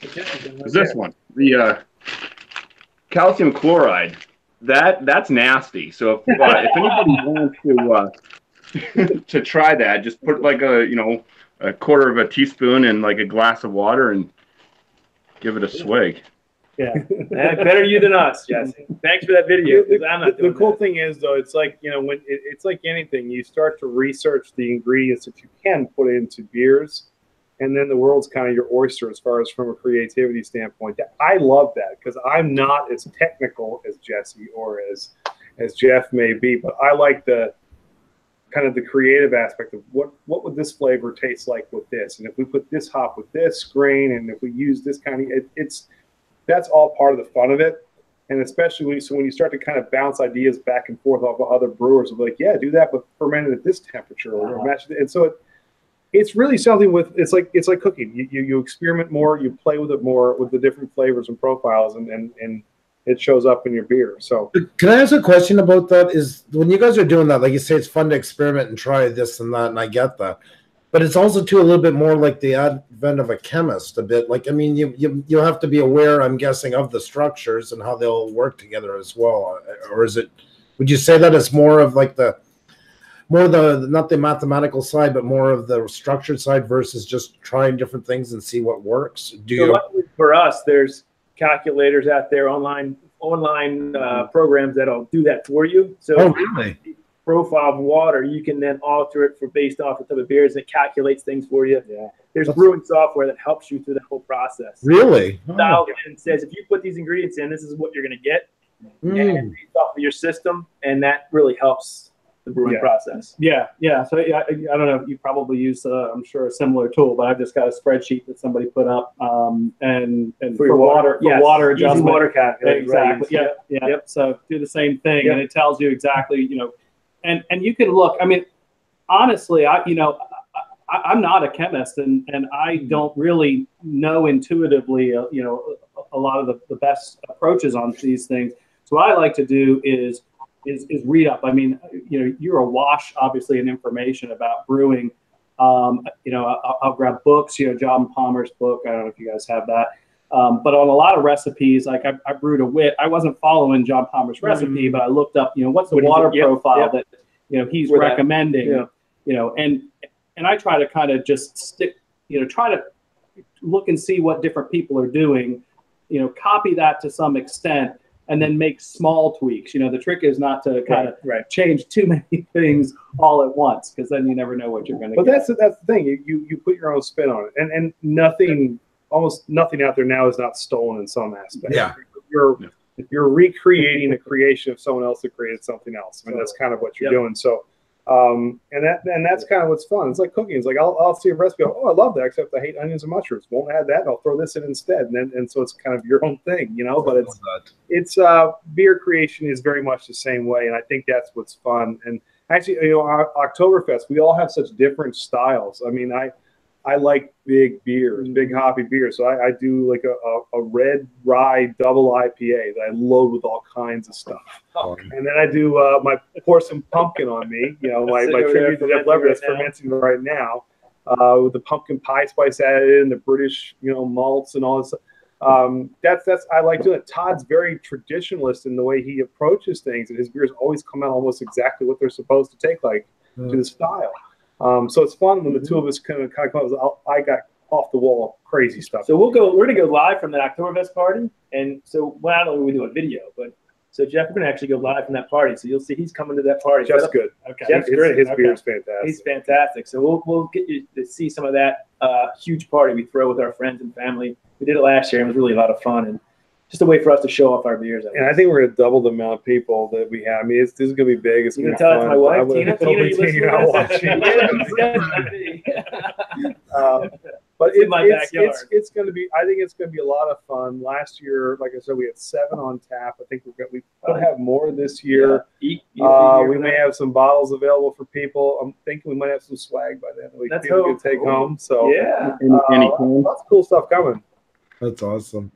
It was this one. The calcium chloride. That's nasty. So if anybody wants to try that, just put like a quarter of a teaspoon in like a glass of water and give it a swig. Yeah, better you than us, Jesse. Thanks for that video. The cool thing is, though, it's like when it's like anything, you start to research the ingredients that you can put into beers, and then the world's kind of your oyster as far as from a creativity standpoint. I love that because I'm not as technical as Jesse or as Jeff may be, but I like the kind of the creative aspect of what would this flavor taste like with this, and if we put this hop with this grain, and if we use this kind of that's all part of the fun of it. And especially when you start to kind of bounce ideas back and forth off of other brewers, like, yeah, do that, but ferment it at this temperature, or match it. And so it's really something with it's like cooking. You experiment more, you play with it more with the different flavors and profiles, and it shows up in your beer. So can I ask a question about that? Is when you guys are doing that, like you say, it's fun to experiment and try this and that, and I get that. But it's also too a little bit more like the advent of a chemist, a bit. Like, I mean, you have to be aware, I'm guessing, of the structures and how they'll work together as well. Or is it? Would you say that it's more of like not the mathematical side, but more of the structured side versus just trying different things and see what works? For us, there's calculators out there, online programs that'll do that for you. So really? Profile of water, you can then alter it based off the type of beers. It calculates things for you. Yeah. There's brewing software that helps you through the whole process. Really? And says if you put these ingredients in, this is what you're going to get, and based off of your system, and that really helps the brewing process. Yeah. So I don't know. You probably use, I'm sure, a similar tool, but I've just got a spreadsheet that somebody put up, and for your water, water adjustment, water calculator. Exactly. Right? Yep. So do the same thing, and it tells you exactly, And you can look. I mean, honestly, I'm not a chemist, and I don't really know intuitively, a lot of the best approaches on these things. So what I like to do is read up. I mean, you're awash, obviously, in information about brewing. I'll grab books. John Palmer's book. I don't know if you guys have that. But on a lot of recipes, like I brewed a wit. I wasn't following John Palmer's recipe, but I looked up, what's the water profile that he's recommending, and I try to kind of just stick, try to look and see what different people are doing, copy that to some extent, and then make small tweaks. The trick is not to kind of change too many things all at once, because then you never know what you're going to get. But that's the thing. You put your own spin on it, and nothing, almost nothing out there now is not stolen in some aspect. Yeah. If you're recreating a creation of someone else that created something else, I mean, that's kind of what you're doing. So, and that's kind of what's fun. It's like cooking. It's like I'll see a recipe. Oh, I love that, except I hate onions and mushrooms. Won't add that. And I'll throw this in instead. And so it's kind of your own thing, But it's beer creation is very much the same way, and I think that's what's fun. And actually, our Oktoberfest, we all have such different styles. I mean, I like big beers, big hoppy beers. So I do like a red rye double IPA that I load with all kinds of stuff. And then I do pour some pumpkin on me. My tribute to Jeff Lever that's fermenting right now with the pumpkin pie spice added in, the British malts and all this stuff. That's I like doing it. Todd's very traditionalist in the way he approaches things, and his beers always come out almost exactly what they're supposed to take, to the style. So it's fun when the two of us kind of come up. I got off the wall crazy stuff. So we're gonna go live from that Oktoberfest party, and so I don't know when we do a video, but so Jeff, we're gonna actually go live from that party. So you'll see he's coming to that party. Jeff's good. Okay, Jeff's great. His beer is fantastic. He's fantastic. So we'll get you to see some of that huge party we throw with our friends and family. We did it last year, and it was really a lot of fun, and just a way for us to show off our beers. And I think we're going to double the amount of people that we have. I mean, this is going to be big. It's going to be tell fun. it to my wife, Tina, you listen but it's going to be. I think it's going to be a lot of fun. Last year, like I said, we had 7 on tap. I think we could have more this year. We may have some bottles available for people. I'm thinking we might have some swag by then that people can take home. So lots of cool stuff coming. That's awesome.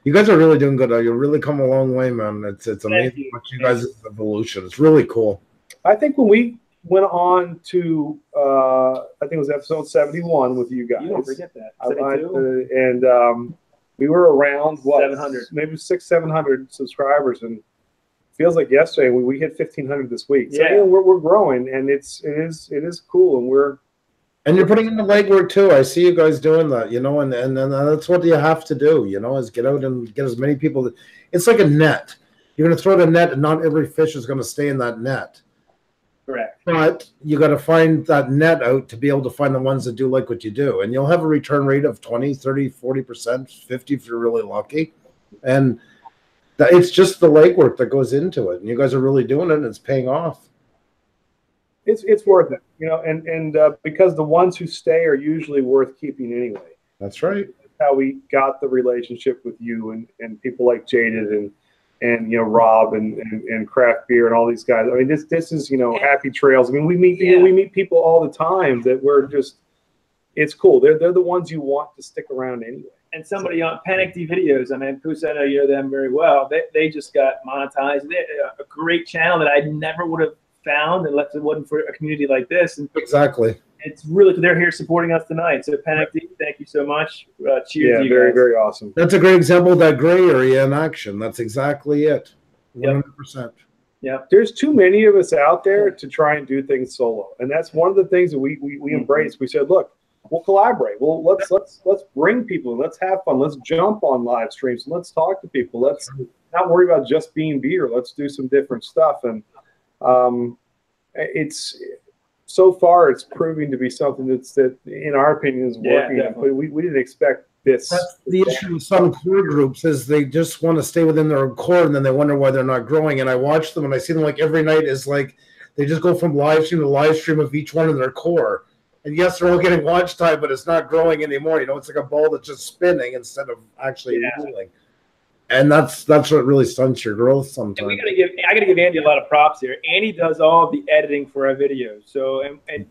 You guys are really doing good. You're really come a long way, man. It's amazing what you guys' evolution. It's really cool. I think when we went on to, I think it was episode 71 with you guys. You don't forget that. And we were around 700, maybe 600-700 subscribers, and it feels like yesterday we hit 1,500 this week. So we're growing, and it is cool, and And you're putting in the legwork too. I see you guys doing that, and that's what you have to do, is get out and get as many people. It's like a net. You're going to throw the net, and not every fish is going to stay in that net. Correct. But you got to find that net out to be able to find the ones that do like what you do. And you'll have a return rate of 20, 30, 40%, 50% if you're really lucky. And it's just the legwork that goes into it. And you guys are really doing it, and it's paying off. It's worth it, and because the ones who stay are usually worth keeping anyway. That's right. That's how we got the relationship with you and people like Jaded and Rob and Craft Beer and all these guys. I mean, this is Happy Trails. I mean, we meet people all the time that we're just. It's cool. They're the ones you want to stick around anyway. And somebody on Panic D Videos, I mean, Pusa, I know you know them very well. They just got monetized. They're a great channel that I never would have found unless it wasn't for a community like this. And exactly, it's really, they're here supporting us tonight. So Panic D, thank you so much. Cheers to you very guys. very awesome. That's a great example of that gray area in action. That's exactly it. 100%. Yeah, there's too many of us out there to try and do things solo, and that's one of the things that we embrace. We said, look, we'll collaborate. Well, let's bring people. Let's have fun. Let's jump on live streams. Let's talk to people. Let's not worry about just being beer. Let's do some different stuff. And it's so far it's proving to be something that in our opinion is working. We didn't expect this. That's the issue with some core groups is they just want to stay within their core, and then they wonder why they're not growing. And I watch them and I see them like every night is like they just go from live stream to live stream of each one in their core. And yes, they're all getting watch time, but it's not growing anymore. It's like a ball that's just spinning instead of actually moving. And that's what really stunts your growth sometimes. And I gotta give Andy a lot of props here. Andy does all of the editing for our videos. So and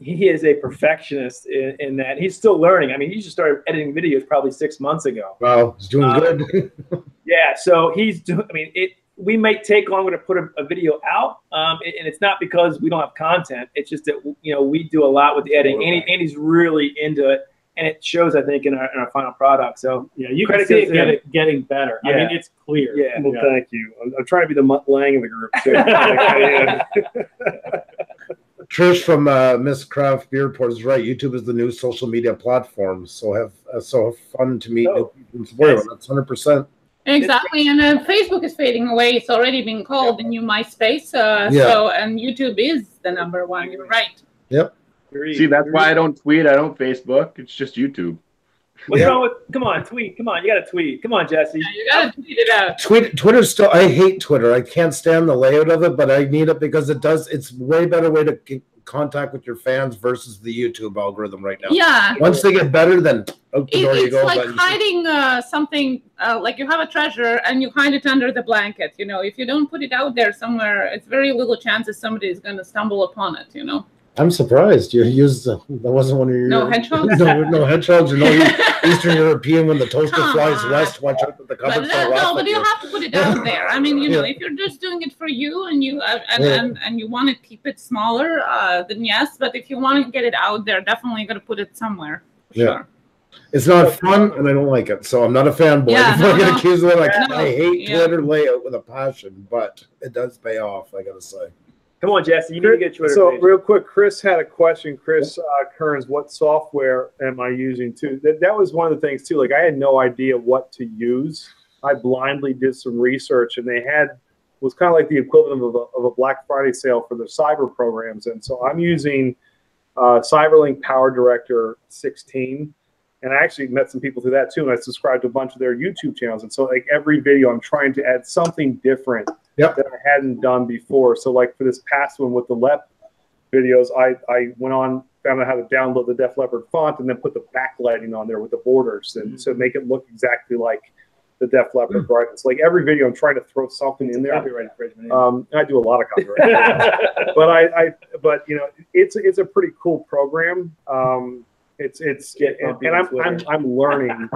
he is a perfectionist in that. He's still learning. I mean, he just started editing videos probably 6 months ago. Wow, he's doing good. Yeah, so he's doing. I mean, we might take longer to put a video out, and it's not because we don't have content. It's just that we do a lot with the editing. Andy's really into it. and it shows, I think, in our final product. So yeah, you credit can see goes to it getting better. I Yeah. mean, it's clear. Yeah. Well, thank you. I'm trying to be the Mutt Lang of the group too. Trish from Miss Craft Beer Report is right. YouTube is the new social media platform. So have fun to meet new people and support them. That's 100%. Exactly, and Facebook is fading away. It's already been called the new MySpace. So, and YouTube is the #1. You're right. Yep. See, that's why I don't tweet. I don't Facebook. It's just YouTube. What's wrong with? Come on, tweet. Come on, you got to tweet. Come on, Jesse. Yeah, you gotta tweet it out. Twitter's still. I hate Twitter. I can't stand the layout of it, but I need it because it's way better way to get contact with your fans versus the YouTube algorithm right now. Yeah. Once they get better, then out the door you go. It's like hiding something, like you have a treasure and you hide it under the blanket. You know, if you don't put it out there somewhere, it's very little chances somebody is going to stumble upon it. You know. I'm surprised you used that wasn't one of your hedgehogs. no hedgehogs or no Eastern European when the toaster flies west. Watch out that the cupboard fell off. But you have to put it out there. I mean, you know, if you're just doing it for you and you and you want to keep it smaller, then yes. But if you want to get it out there, definitely got to put it somewhere. Sure. It's not fun, and I don't like it, so I'm not a fanboy. Yeah, If I get accused of it, I hate Yeah. Twitter layout with a passion, but it does pay off. I gotta say. Come on, Jesse. You need to get Twitter. So page. real quick, Chris had a question. Chris Kearns, what software am I using too? That was one of the things too. Like I had no idea what to use. I blindly did some research, and they was kind of like the equivalent of a Black Friday sale for their cyber programs. And so I'm using CyberLink Power Director 16. And I actually met some people through that too, and I subscribed to a bunch of their YouTube channels. And so, like every video, I'm trying to add something different that I hadn't done before. So, like for this past one with the LEP videos, I went on, found out how to download the Def Leppard font, and then put the backlighting on there with the borders, and so make it look exactly like the Def Leppard brightness. Like every video, I'm trying to throw something in there. Copyright infringement. I do a lot of copyright, but you know, it's a pretty cool program. I'm learning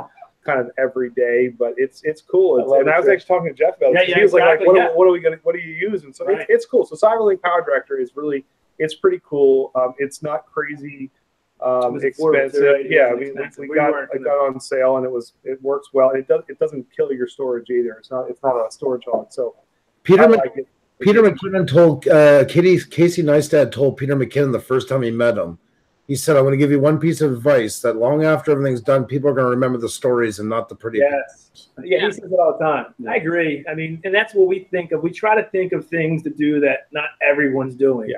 kind of every day, but it's cool. And I was actually talking to Jeff about it. Yeah, he was exactly, like, what do you use? And so it's cool. So CyberLink Power Director is it's pretty cool. It's not crazy expensive. Yeah, I mean, we got on sale, and it works well. And it doesn't kill your storage either. It's not a storage hog. So Peter McKinnon told Casey Neistat told Peter McKinnon the first time he met him. He said, "I'm going to give you one piece of advice that long after everything's done, people are going to remember the stories and not the pretty." Yes. Yeah, he says it all the time. I agree. I mean, and that's what we think of. We try to think of things to do that not everyone's doing. Yeah.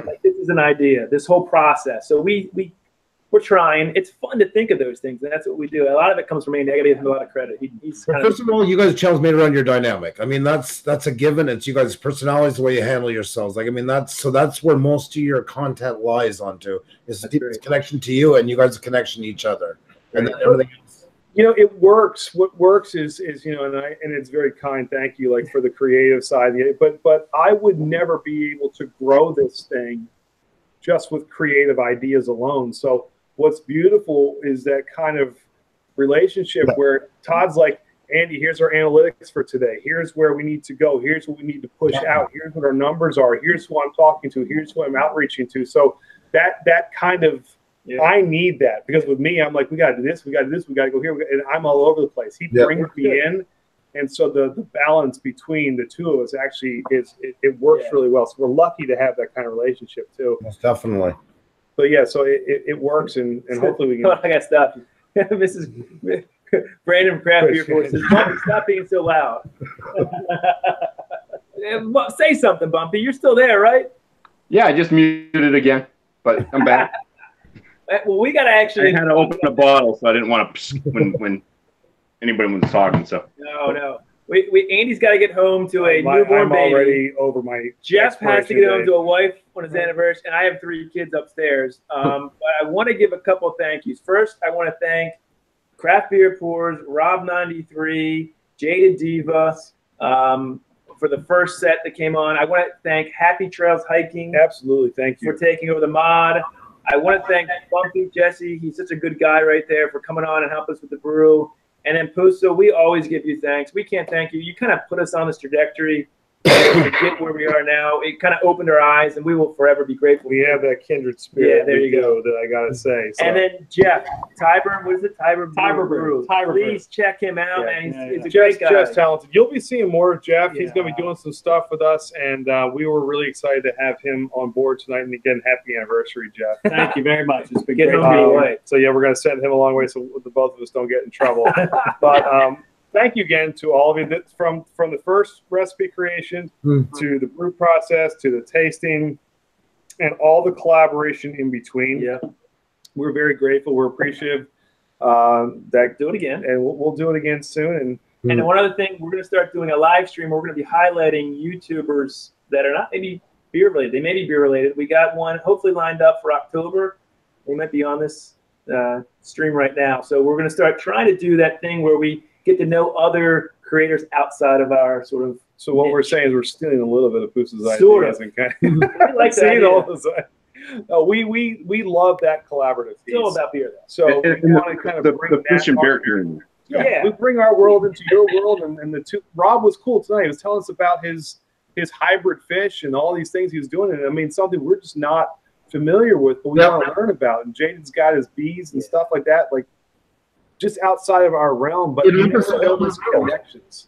Like, this is an idea. This whole process. So we're trying. It's fun to think of those things, and that's what we do. A lot of it comes from Andy. I got to give him a lot of credit. First of all, you guys' channel's made around your dynamic. I mean, that's a given. It's you guys' personalities, the way you handle yourselves. Like, I mean, that's where most of your content lies onto. Is the connection to you and you guys' connection to each other, and then everything else. You know, it works. What works is you know, and it's very kind. Thank you, like for the creative side. But I would never be able to grow this thing just with creative ideas alone. So what's beautiful is that kind of relationship where Todd's like, Andy, here's our analytics for today. Here's where we need to go. Here's what we need to push out. Here's what our numbers are. Here's who I'm talking to. Here's who I'm outreaching to. So that kind of, I need that, because with me, I'm like, we got to do this. We got to do this. We got to go here. And I'm all over the place. He brings me in. And so the balance between the two of us actually it works really well. So we're lucky to have that kind of relationship too. Most definitely. But yeah, so it works, and hopefully we can. I got to stop you. Mrs. Brandon Craft Beer Report says, "Bumpy, stop being so loud." Say something, Bumpy. You're still there, right? Yeah, I just muted it again, but I'm back. Well, we got to actually. I had to open a bottle, so I didn't want to when anybody was talking. So no. Andy's got to get home to a newborn baby. I'm already over my. Jeff has to get home to a wife on his anniversary, and I have 3 kids upstairs. But I want to give a couple of thank yous. First, I want to thank Craft Beer Pours, Rob93, Jaded Diva for the first set that came on. I want to thank Happy Trails Hiking. Absolutely, thank you for taking over the mod. I want to thank Bumpy Jesse. He's such a good guy right there for coming on and helping us with the brew. And then Pusa, we always give you thanks. We can't thank you. You kind of put us on this trajectory. to get where we are now. It kind of opened our eyes, and we will forever be grateful. We have that kindred spirit. Yeah, there you go. That I gotta say. So. And then Jeff, Tiber, what is it? Tiber Brew. Tiber Brew. Please check him out, Yeah. man. He's a Jeff's great guy. talented. You'll be seeing more of Jeff. He's Yeah. going to be doing some stuff with us, and we were really excited to have him on board tonight. And again, happy anniversary, Jeff. Thank you very much. It's been Get great. home to your way. So yeah, we're going to send him a long way so the both of us don't get in trouble. But thank you again to all of you. That from the first recipe creation to the brew process to the tasting and all the collaboration in between. Yeah, we're very grateful. We're appreciative. That do it again, and we'll do it again soon. And one other thing, we're going to start doing a live stream. We're going to be highlighting YouTubers that are not maybe beer related. They may be beer related. We got one hopefully lined up for October. They might be on this stream right now. So we're going to start trying to do that thing where we get to know other creators outside of our sort of. So what we're saying is we're stealing a little bit of Pusa's sort ideas of. and kind of I like that. all those. We love that collaborative piece. It's all about beer, though. So And we want to kind of the bring fish and that beer here in there. Yeah, we bring our world into your world, and the two. Rob was cool tonight. He was telling us about his hybrid fish and all these things he was doing, and I mean something we're just not familiar with, but we want to learn about. And Jaded's got his bees and stuff like that, like just outside of our realm, but he never built those connections.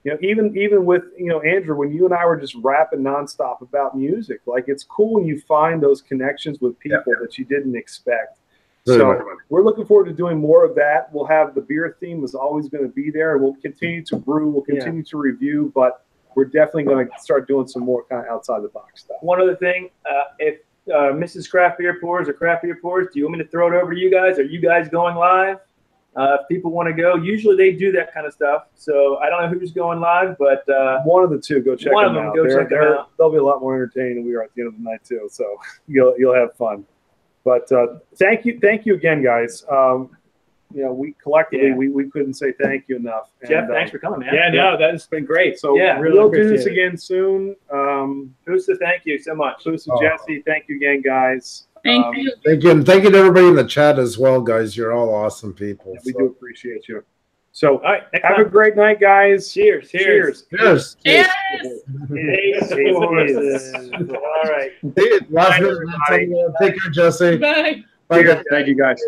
You know, even with Andrew, when you and I were just rapping nonstop about music, like it's cool when you find those connections with people that you didn't expect. So we're looking forward to doing more of that. We'll have the beer theme is always going to be there, and we'll continue to brew. We'll continue to review, but we're definitely going to start doing some more kind of outside the box stuff. One other thing, if Mrs. Craft Beer Pours or Craft Beer Pours, do you want me to throw it over to you guys? Are you guys going live? If people want to go, usually they do that kind of stuff. So I don't know who's going live, but one of the two, go check one them of them, out. go check them out. They'll be a lot more entertaining than we are at the end of the night too. So you'll have fun. But thank you again, guys. We collectively we couldn't say thank you enough. Jeff, thanks for coming, man. Yeah, no, that's been great. So really we'll do this appreciate it. again soon. Pusa, thank you so much. Pusa, Jesse, thank you again, guys. Thank you. Thank you, and thank you to everybody in the chat as well, guys. You're all awesome people. We do appreciate you. So, all right, have a great night, guys. Cheers. Cheers. Cheers. All right. Last minute, take care, Jesse. Bye. Bye. Thank you, guys.